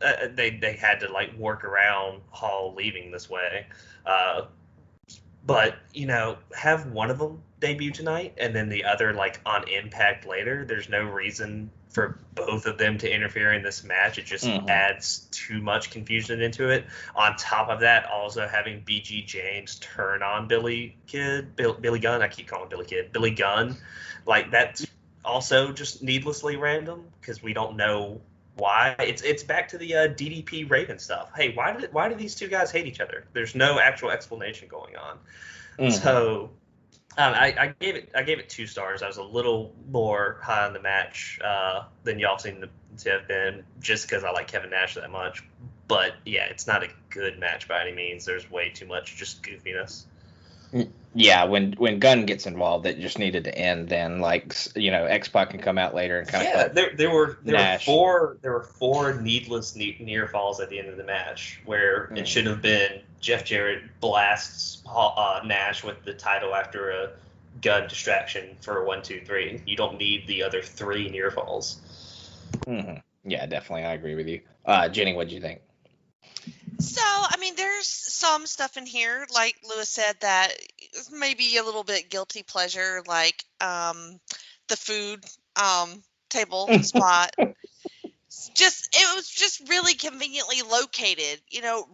they had to work around Hall leaving this way. But have one of them debut tonight and then the other on Impact later. There's no reason for both of them to interfere in this match. It just adds too much confusion into it. On top of that, also having BG James turn on Billy Gunn. I keep calling Billy Kidd. Billy Gunn. That's also just needlessly random because we don't know why. It's back to the DDP Raven stuff. Hey, why do these two guys hate each other? There's no actual explanation going on. So I gave it 2 stars. I was a little more high on the match than y'all seem to have been, just because I like Kevin Nash that much. But yeah, it's not a good match by any means. There's way too much just goofiness. Yeah, when Gunn gets involved, it just needed to end. Then, X-Pac can come out later and kind of there were 4 needless near falls at the end of the match where it should have been Jeff Jarrett blasts Nash with the title after a Gunn distraction for a 1, 2, 3. You don't need the other 3 near falls. Mm-hmm. Yeah, definitely, I agree with you. Jenny, what do you think? So, there's some stuff in here, like Lewis said, that maybe a little bit guilty pleasure, like the food table spot. It was just really conveniently located,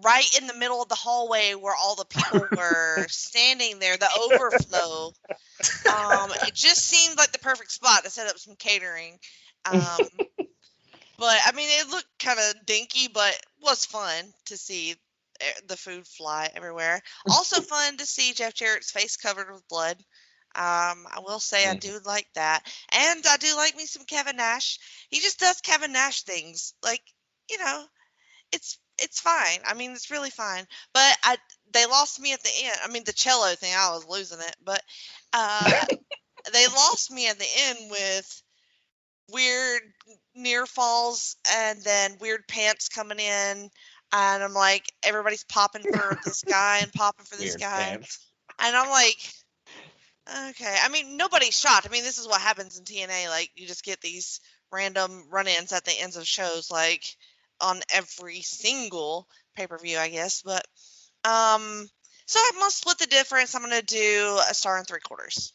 right in the middle of the hallway where all the people were standing there, the overflow. It just seemed like the perfect spot to set up some catering. But it looked kind of dinky, but was fun to see the food fly everywhere. Also fun to see Jeff Jarrett's face covered with blood. I will say I do like that. And I do like me some Kevin Nash. He just does Kevin Nash things. It's it's fine. I mean, it's really fine. But they lost me at the end. I mean, the cello thing, I was losing it. But they lost me at the end with weird near falls and then weird pants coming in. And I'm like, everybody's popping for this guy and popping for this Weird guy. pants. And I'm like, okay. I mean, nobody's shocked. I mean, this is what happens in TNA. Like, you just get these random run-ins at the ends of shows, like on every single pay-per-view, I guess. But so I'm gonna split the difference. I'm gonna do a 1 3/4.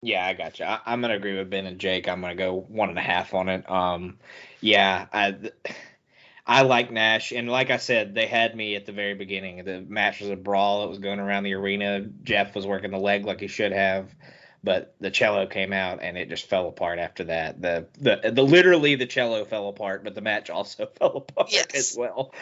Yeah, I got you. I'm gonna agree with Ben and Jake. I'm gonna go 1.5 on it. Yeah, I like Nash, and like I said, they had me at the very beginning. The match was a brawl. It was going around the arena. Jeff was working the leg like he should have, but the cello came out, and it just fell apart after that. The literally the cello fell apart, but the match also fell apart as well.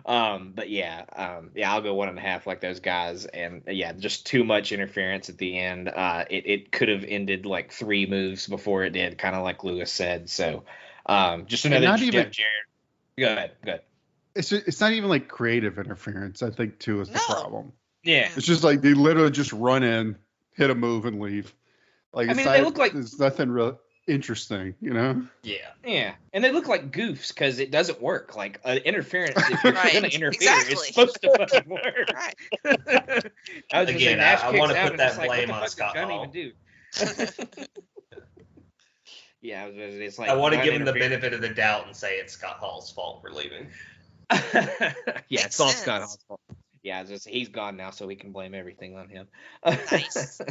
But yeah, I'll go 1.5 like those guys, and yeah, just too much interference at the end. It could have ended like 3 moves before it did, kind of like Lewis said. So. Just another Jared. Go ahead. It's not even like creative interference, I think, too, is the problem. Yeah. It's just like they literally just run in, hit a move, and leave. Like, they look like there's nothing real interesting, you know? Yeah. And they look like goofs because it doesn't work. Like, interference, if you're going to interfere, it's supposed to fucking work. Right. I want to put that blame on Scott Hall. Yeah, it's like I want to give him the benefit of the doubt and say it's Scott Hall's fault for leaving. Yeah, it's all Scott Hall's fault. Yeah, he's gone now, so we can blame everything on him. Nice.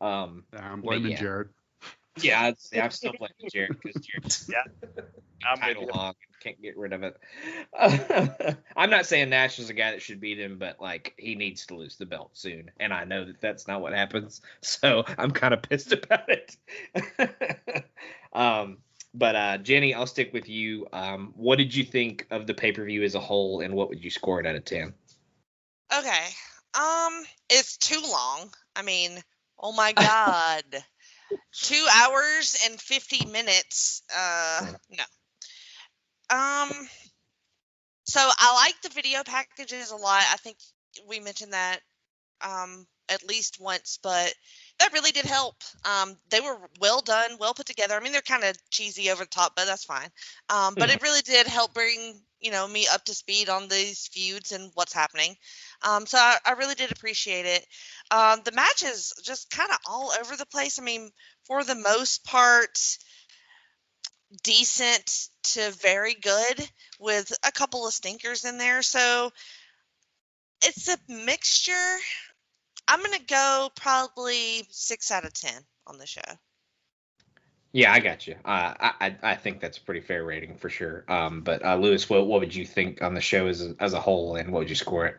I'm blaming Jarrett. Yeah, I'm still blaming Jarrett because Jarrett's title hog and can't get rid of it. I'm not saying Nash is a guy that should beat him, but like he needs to lose the belt soon, and I know that that's not what happens, so I'm kind of pissed about it. But Jenny, I'll stick with you. What did you think of the pay-per-view as a whole, and what would you score it out of 10? Okay. It's too long. I mean, oh my God. 2 hours and 50 minutes. No. So I like the video packages a lot. I think we mentioned that at least once, but that really did help. They were well done, well put together. I mean, they're kind of cheesy over the top, but that's fine. But it really did help bring, me up to speed on these feuds and what's happening. So I really did appreciate it. The match is just kind of all over the place. I mean, for the most part, decent to very good with a couple of stinkers in there. So it's a mixture. I'm going to go probably 6 out of 10 on the show. Yeah, I got you. I think that's a pretty fair rating for sure. But Lewis, what would you think on the show as a whole, and what would you score it?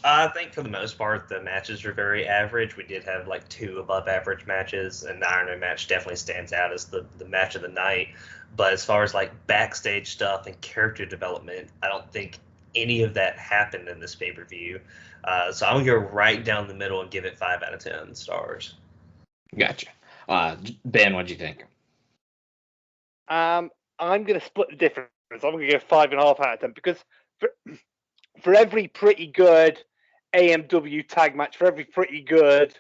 I think for the most part, the matches are very average. We did have like 2 above average matches, and the Ironman match definitely stands out as the match of the night. But as far as like backstage stuff and character development, I don't think any of that happened in this pay-per-view. So I'm going to go right down the middle and give it 5 out of 10 stars. Gotcha. Ben, what'd you think? I'm going to split the difference. I'm going to go 5.5 out of 10 because for every pretty good AMW tag match, for every pretty good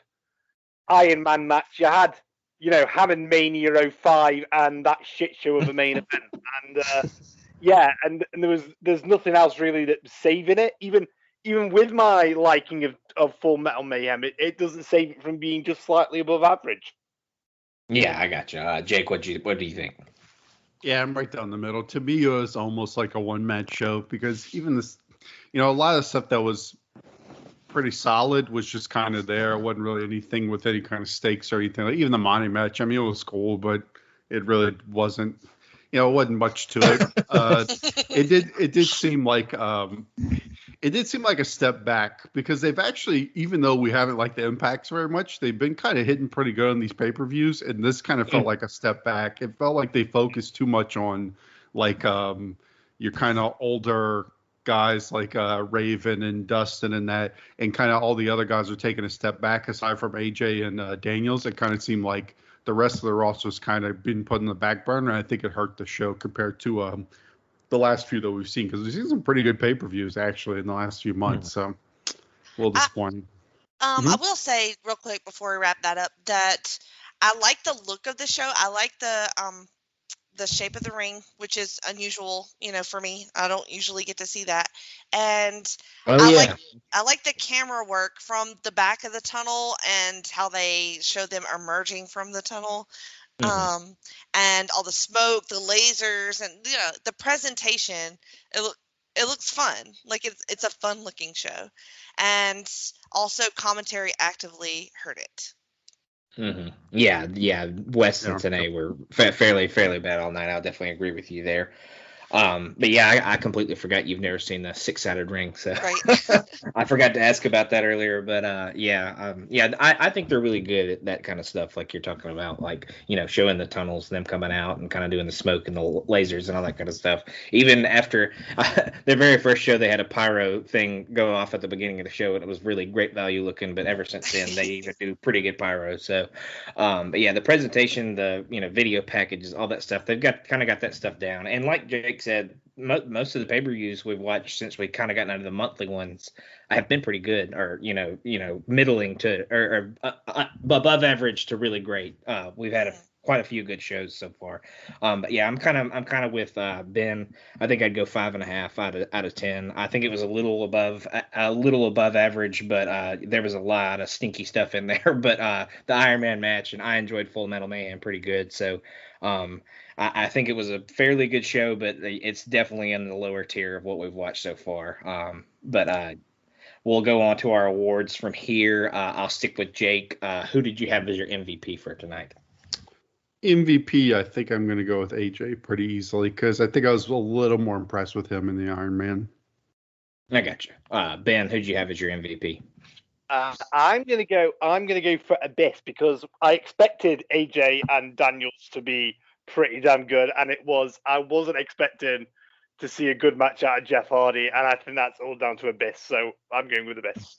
Ironman match, you had, Hammond Mania 05 and that shit show of a main event. And and there's nothing else really that's saving it. Even with my liking of Full Metal Mayhem, it doesn't save it from being just slightly above average. Yeah, I got you. Jake, what do you think? Yeah, I'm right down the middle. To me, it was almost like a one-match show because even this, a lot of stuff that was pretty solid was just kind of there. It wasn't really anything with any kind of stakes or anything. Like, even the Monty match, I mean, it was cool, but it really wasn't. It wasn't much to it. It did seem like a step back because they've actually, even though we haven't liked the impacts very much, they've been kind of hitting pretty good on these pay-per-views, and this kind of felt like a step back. It felt like they focused too much on like your kind of older guys like Raven and Dustin and that, and kind of all the other guys are taking a step back aside from AJ and Daniels. It kind of seemed like the rest of the roster's kind of been put in the back burner. I think it hurt the show compared to the last few that we've seen, because we've seen some pretty good pay-per-views actually in the last few months. So a little disappointing. I will say real quick before we wrap that up that I like the look of the show. I like the shape of the ring, which is unusual, for me. I don't usually get to see that. And I like the camera work from the back of the tunnel and how they show them emerging from the tunnel. And all the smoke, the lasers, and the presentation. It looks fun. Like it's a fun looking show, and also commentary actively heard it. Yeah. West and Tanae were fairly bad all night. I'll definitely agree with you there. But yeah, I completely forgot you've never seen the six-sided ring, so right. I forgot to ask about that earlier. But I think they're really good at that kind of stuff, like you're talking about, like showing the tunnels, them coming out, and kind of doing the smoke and the lasers and all that kind of stuff. Even after their very first show, they had a pyro thing go off at the beginning of the show, and it was really great value looking. But ever since then, they even do pretty good pyro. So, but yeah, the presentation, the video packages, all that stuff, they've got that stuff down. And like Jake said, most of the pay-per-views we've watched since we kind of gotten out of the monthly ones have been pretty good, or middling to or above average to really great. We've had quite a few good shows so far. But yeah, I'm kind of with Ben. I think I'd go 5.5 out of 10. I think it was a little above average, but there was a lot of stinky stuff in there. But the Ironman match, and I enjoyed Full Metal Mayhem pretty good. So I think it was a fairly good show, but it's definitely in the lower tier of what we've watched so far. But we'll go on to our awards from here. I'll stick with Jake. Who did you have as your MVP for tonight? MVP, I think I'm going to go with AJ pretty easily, because I think I was a little more impressed with him in the Ironman. I got you. Ben, who'd you have as your MVP? I'm gonna go for Abyss, because I expected AJ and Daniels to be pretty damn good, and I wasn't expecting to see a good match out of Jeff Hardy, and I think that's all down to Abyss. So I'm going with Abyss.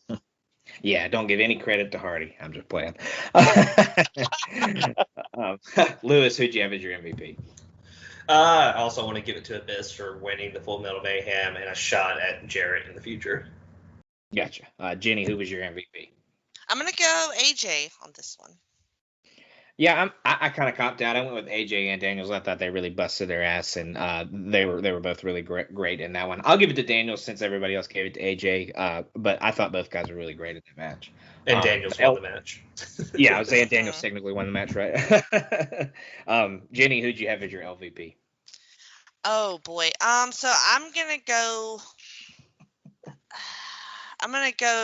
Yeah, don't give any credit to Hardy. I'm just playing. Lewis, who'd you have as your MVP? I also want to give it to Abyss for winning the Full Metal Mayhem and a shot at Jarrett in the future. Gotcha. Jenny, who was your MVP? I'm going to go AJ on this one. Yeah, I kind of copped out. I went with AJ and Daniels. I thought they really busted their ass, and they were both really great in that one. I'll give it to Daniels since everybody else gave it to AJ. But I thought both guys were really great in that match. And Daniels won the match. Yeah, I was saying Daniels technically won the match, right? Jenny, who'd you have as your LVP? Oh boy. So I'm gonna go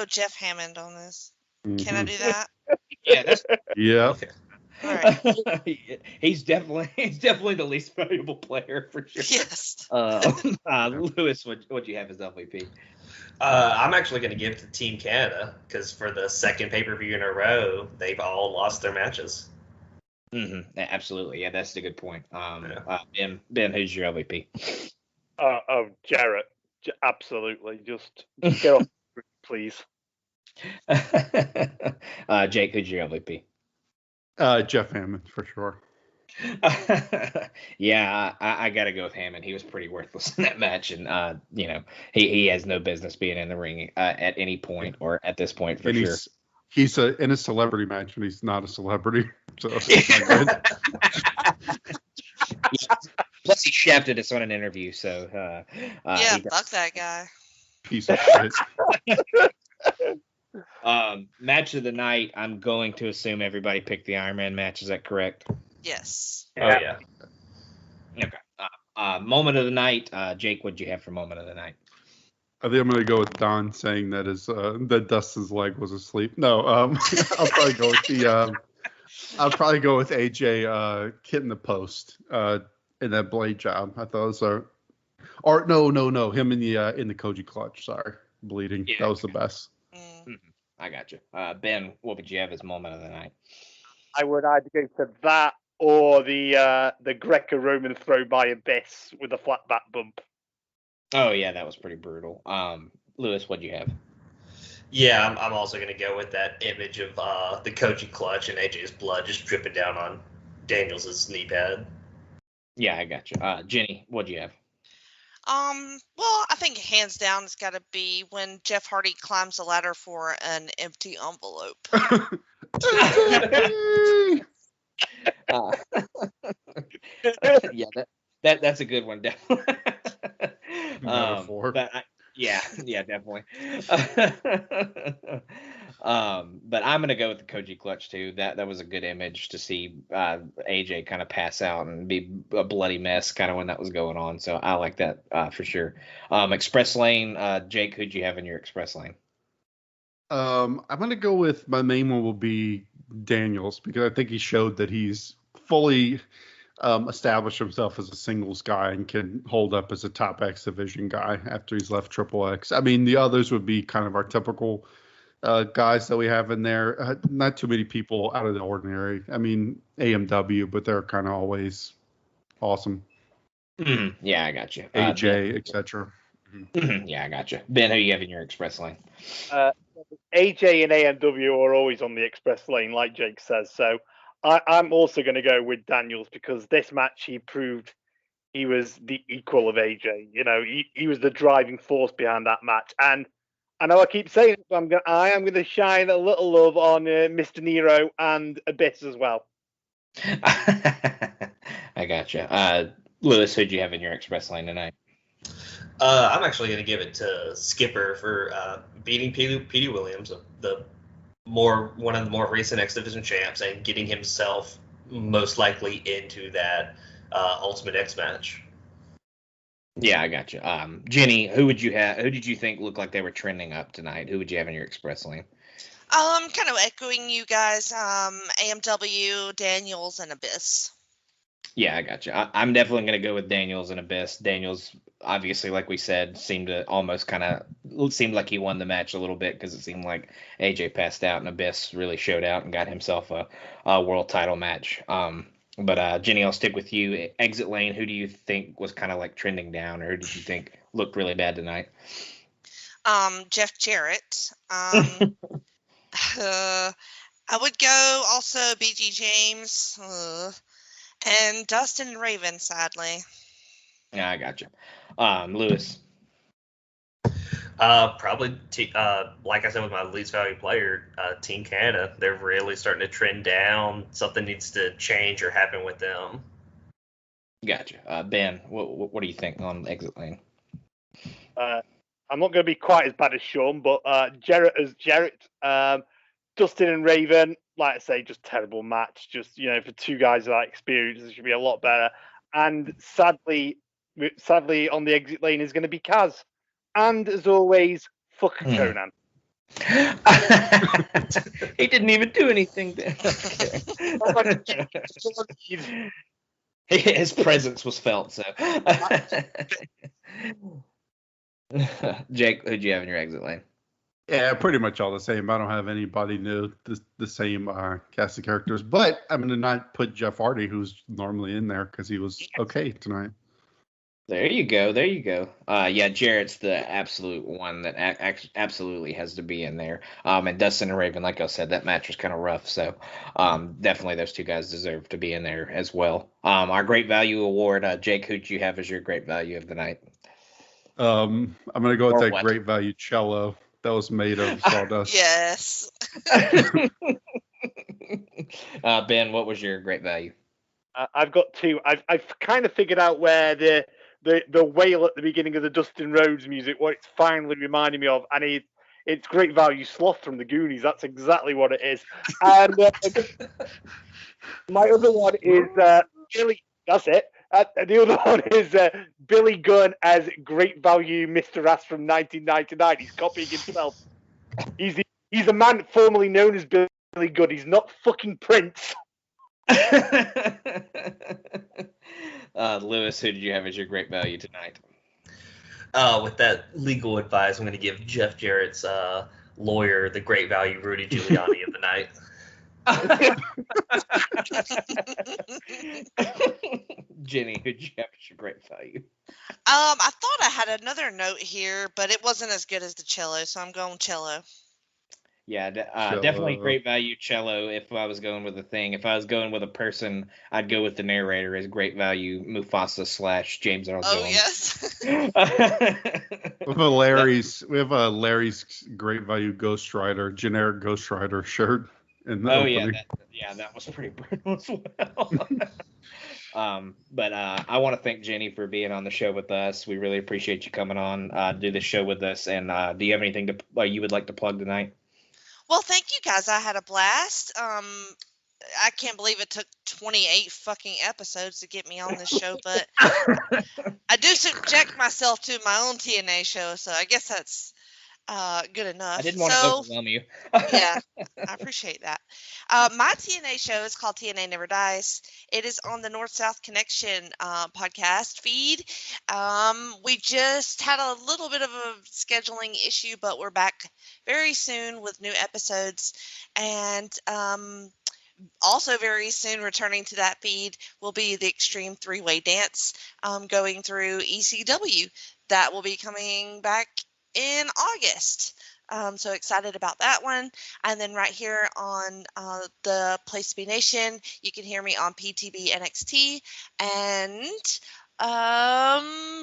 Jeff Hammond on this. Can I do that? Yeah, yeah. All right. He's definitely the least valuable player for sure. Yes. Lewis, what'd you have as LVP? I'm actually going to give it to Team Canada, because for the second pay-per-view in a row, they've all lost their matches. Mm-hmm. Absolutely. Yeah, that's a good point. Ben, who's your LVP? Jarrett. Absolutely. Just get off, please. Jake, who's your LVP? Jeff Hammond, for sure. Yeah, I got to go with Hammond. He was pretty worthless in that match, and he has no business being in the ring at any point, or at this point for sure. He's in a celebrity match, and he's not a celebrity, so it's not good. Plus, he shafted us on an interview, so fuck that guy. Piece of shit. Match of the night, I'm going to assume everybody picked the Ironman match. Is that correct? Yes. Oh, yeah. Okay. Moment of the night. Jake, what'd you have for moment of the night? I think I'm going to go with Don saying that that Dustin's leg was asleep. No, I'll probably go with AJ hitting the post in that blade job. I thought it was no, him in the Koji clutch. Sorry, bleeding. Yeah, that was the best. Mm-hmm. I got you. Ben, what would you have as moment of the night? I would either go for that or the Greco-Roman throw by Abyss with a flat back bump. Oh yeah, that was pretty brutal. Lewis, what'd you have? Yeah, I'm also going to go with that image of the Koji clutch and AJ's blood just dripping down on Daniels' knee pad. Yeah, I got you. Jenny, what'd you have? Well, I think hands down it's got to be when Jeff Hardy climbs the ladder for an empty envelope. Yeah, that's a good one, definitely. Metaphor. Yeah, definitely. But I'm gonna go with the Koji Clutch too. That was a good image to see AJ kind of pass out and be a bloody mess kind of when that was going on. So I like that for sure. Express Lane, Jake, who'd you have in your Express Lane? I'm gonna go with my main one will be Daniels because I think he showed that he's fully established himself as a singles guy and can hold up as a top X Division guy after he's left Triple X. I mean, the others would be kind of our typical guys that we have in there. Not too many people out of the ordinary. I mean, AMW, but they're kind of always awesome. Mm-hmm. Yeah, I got you. AJ, etc. Yeah, I got you. Ben, who you have in your Express Lane? AJ and AMW are always on the Express Lane, like Jake says. So I'm also going to go with Daniels because this match he proved he was the equal of AJ. You know, he was the driving force behind that match. And I know I keep saying it, but I am going to shine a little love on Mr. Nero and Abyss as well. I gotcha. Lewis, who'd you have in your Express Lane tonight? I'm actually going to give it to Skipper for beating Petey Williams, one of the more recent X Division champs, and getting himself most likely into that Ultimate X match. Yeah, I got you. Jenny, who would you have? Who did you think looked like they were trending up tonight? Who would you have in your Express Lane? Kind of echoing you guys. AMW, Daniels, and Abyss. Yeah, I got you. I'm definitely going to go with Daniels and Abyss. Daniels, obviously, like we said, seemed like he won the match a little bit because it seemed like AJ passed out and Abyss really showed out and got himself a world title match. But Jenny, I'll stick with you. Exit Lane, who do you think was kind of like trending down, or who did you think looked really bad tonight? Jeff Jarrett. I would go also BG James. And Dustin and Raven, sadly. Yeah, I got you. Lewis. Probably, like I said with my least value player, Team Canada. They're really starting to trend down. Something needs to change or happen with them. Gotcha. Ben, what do you think on Exit Lane? I'm not going to be quite as bad as Sean, but Jarrett, Dustin and Raven, like I say, just terrible match. Just, for two guys with that experience, it should be a lot better. And sadly on the Exit Lane is going to be Kaz. And as always, fuck Conan. He didn't even do anything there. His presence was felt, so. Jake, who'd you have in your Exit Lane? Yeah, pretty much all the same. I don't have anybody new, the same cast of characters. But I'm going to not put Jeff Hardy, who's normally in there, because he was okay tonight. There you go. Yeah, Jarrett's the absolute one that absolutely has to be in there. And Dustin and Raven, like I said, that match was kind of rough. So definitely those two guys deserve to be in there as well. Our Great Value Award, Jake, who'd you have as your Great Value of the night? I'm going to go with that Great Value cello that was made of sawdust. Yes. Ben, what was your Great Value? I've got two. I've kind of figured out where the wail at the beginning of the Dustin Rhodes music, what it's finally reminding me of, and it's Great Value Sloth from the Goonies. That's exactly what it is. And my other one is Billy. That's it. The other one is Billy Gunn as Great Value Mr. Ass from 1999. He's copying himself. He's a man formerly known as Billy Gunn. He's not fucking Prince. Lewis, who did you have as your Great Value tonight? With that legal advice, I'm going to give Jeff Jarrett's lawyer the Great Value Rudy Giuliani of the night. Jenny, who'd you have as your Great Value? I thought I had another note here, but it wasn't as good as the cello, so I'm going cello. Yeah, definitely great value cello. If I was going with a thing, if I was going with a person, I'd go with the narrator as great value Mufasa / James Earl Jones. Oh yes. We have a Larry's great value Ghost Rider, generic Ghost Rider shirt in the opening. That was pretty brutal as well. But I want to thank Jenny for being on the show with us. We really appreciate you coming on, do this show with us. And do you have anything you would like to plug tonight? Well, thank you guys. I had a blast. I can't believe it took 28 fucking episodes to get me on this show, but I do subject myself to my own TNA show, so I guess that's good enough. I didn't want to overwhelm you. Yeah, I appreciate that. My TNA show is called TNA Never Dies. It is on the North-South Connection podcast feed. We just had a little bit of a scheduling issue, but we're back very soon with new episodes. And also very soon returning to that feed will be the Extreme Three-Way Dance going through ECW. That will be coming back in August. So excited about that one. And then right here on the Place to Be Nation, you can hear me on PTB NXT and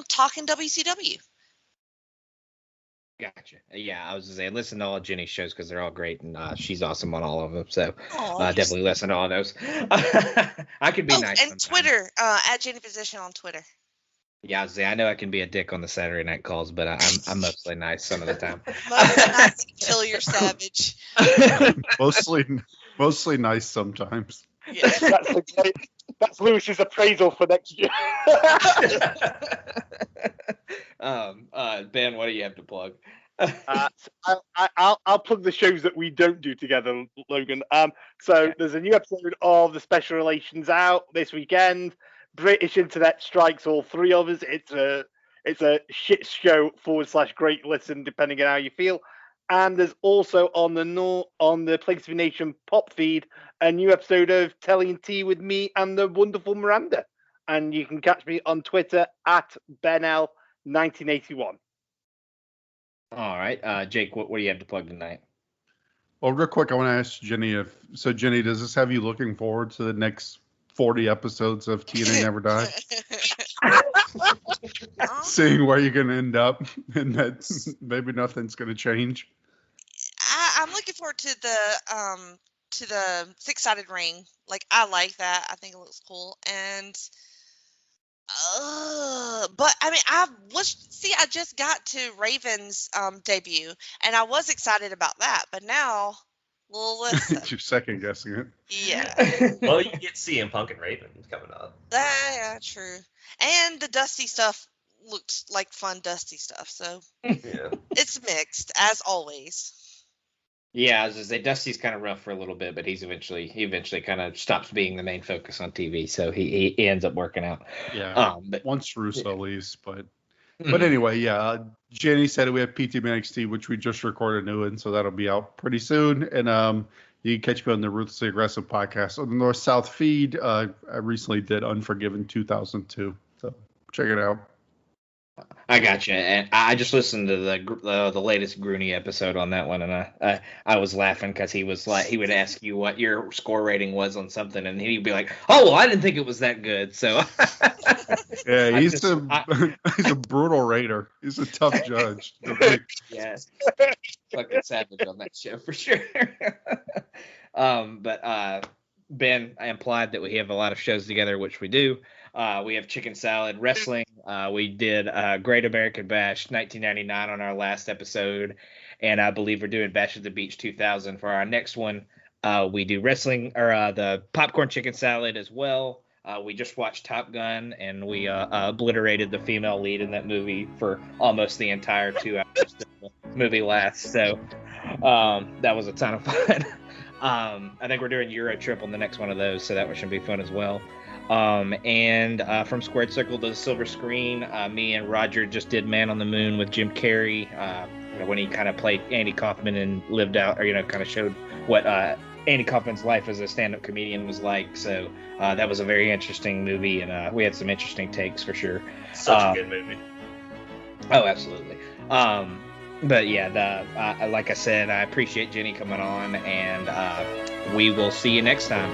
talking WCW. Gotcha. Yeah, I was just saying, listen to all of Jenny's shows because they're all great, and she's awesome on all of them. So definitely listen to all those. I could be nice. And sometimes. Twitter, at Jenny Physician on Twitter. Yeah, I know I can be a dick on the Saturday night calls, but I'm mostly nice some of the time. Mostly nice until you're savage. mostly nice sometimes. Yeah. That's Lewis's appraisal for next year. Ben, what do you have to plug? I'll plug the shows that we don't do together, Logan. There's a new episode of the Special Relations out this weekend. British internet strikes all three of us. It's a shit show / great listen, depending on how you feel. And there's also on the Place to Be Nation pop feed a new episode of Telling Tea with me and the wonderful Miranda. And you can catch me on Twitter at BenL1981. All right, Jake, what do you have to plug tonight? Well, real quick, I want to ask Jenny Jenny, does this have you looking forward to the next 40 episodes of TNA Never Die? Seeing where you're going to end up and that maybe nothing's going to change. I'm looking forward to the six-sided ring. Like, I like that. I think it looks cool. And but I mean, I just got to Raven's debut, and I was excited about that. But now, listen. You're second guessing it. Yeah. Well, you get CM Punk and Raven coming up. Yeah, true. And the Dusty stuff looks like fun Dusty stuff. So yeah, it's mixed as always. Yeah, I was just say Dusty's kind of rough for a little bit, but he eventually kind of stops being the main focus on TV, so he ends up working out. Yeah. But once Russo leaves, but anyway, yeah. Jenny said we have PTB NXT, which we just recorded a new one, so that'll be out pretty soon. And you can catch me on the Ruthlessly Aggressive podcast on the North South feed. I recently did Unforgiven 2002, so check it out. I got you. And I just listened to the latest Grooney episode on that one, and I was laughing because he was like, he would ask you what your score rating was on something, and he'd be like, "Oh, well, I didn't think it was that good." So yeah, he's a brutal rater. He's a tough judge. Yeah, fucking savage on that show for sure. But Ben, I implied that we have a lot of shows together, which we do. We have Chicken Salad Wrestling. We did Great American Bash 1999 on our last episode, and I believe we're doing Bash at the Beach 2000 for our next one. We do wrestling or the Popcorn Chicken Salad as well. We just watched Top Gun, and we obliterated the female lead in that movie for almost the entire 2 hours that the movie lasts. So that was a ton of fun. I think we're doing Euro Trip on the next one of those, so that one should be fun as well. And from Squared Circle to the Silver Screen, me and Roger just did Man on the Moon with Jim Carrey, when he kind of played Andy Kaufman and lived out, or kind of showed what Andy Kaufman's life as a stand-up comedian was like. So that was a very interesting movie, and we had some interesting takes for sure. Such a good movie. Oh, absolutely. But yeah, like I said, I appreciate Jenny coming on, and we will see you next time.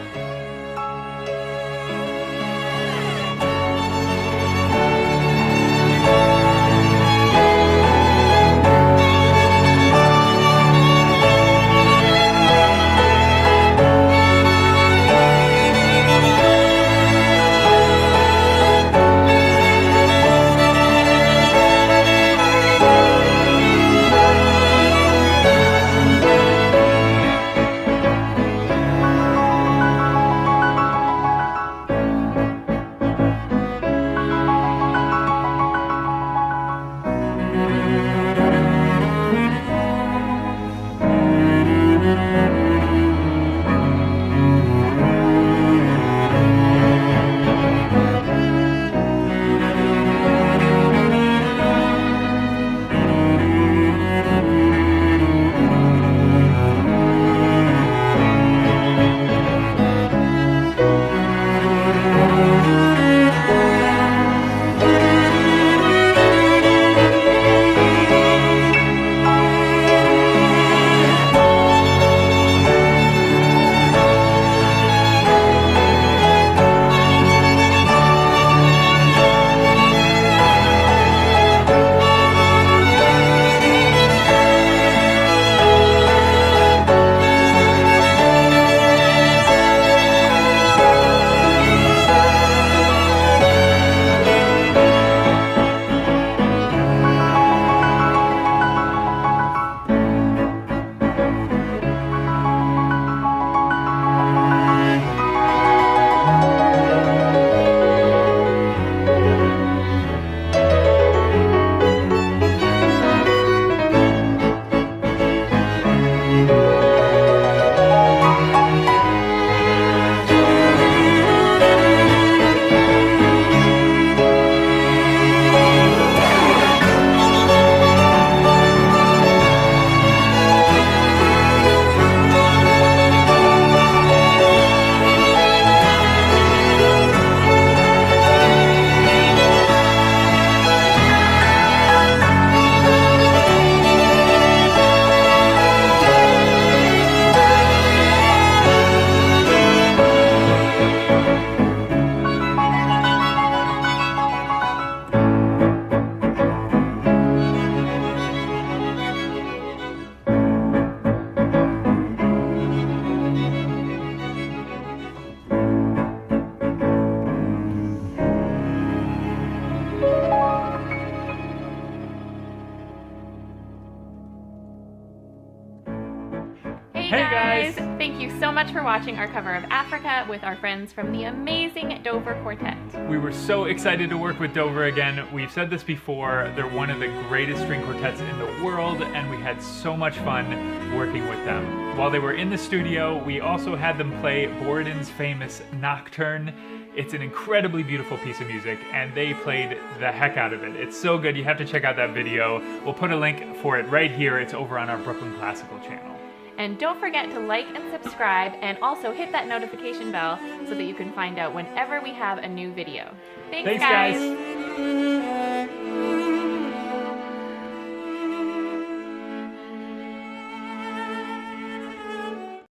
Thank you so much for watching our cover of Africa with our friends from the amazing Dover Quartet. We were so excited to work with Dover again. We've said this before, they're one of the greatest string quartets in the world, and we had so much fun working with them. While they were in the studio, we also had them play Boreden's famous Nocturne. It's an incredibly beautiful piece of music, and they played the heck out of it. It's so good, you have to check out that video. We'll put a link for it right here. It's over on our Brooklyn Classical channel. And don't forget to like and subscribe, and also hit that notification bell so that you can find out whenever we have a new video. Thanks guys.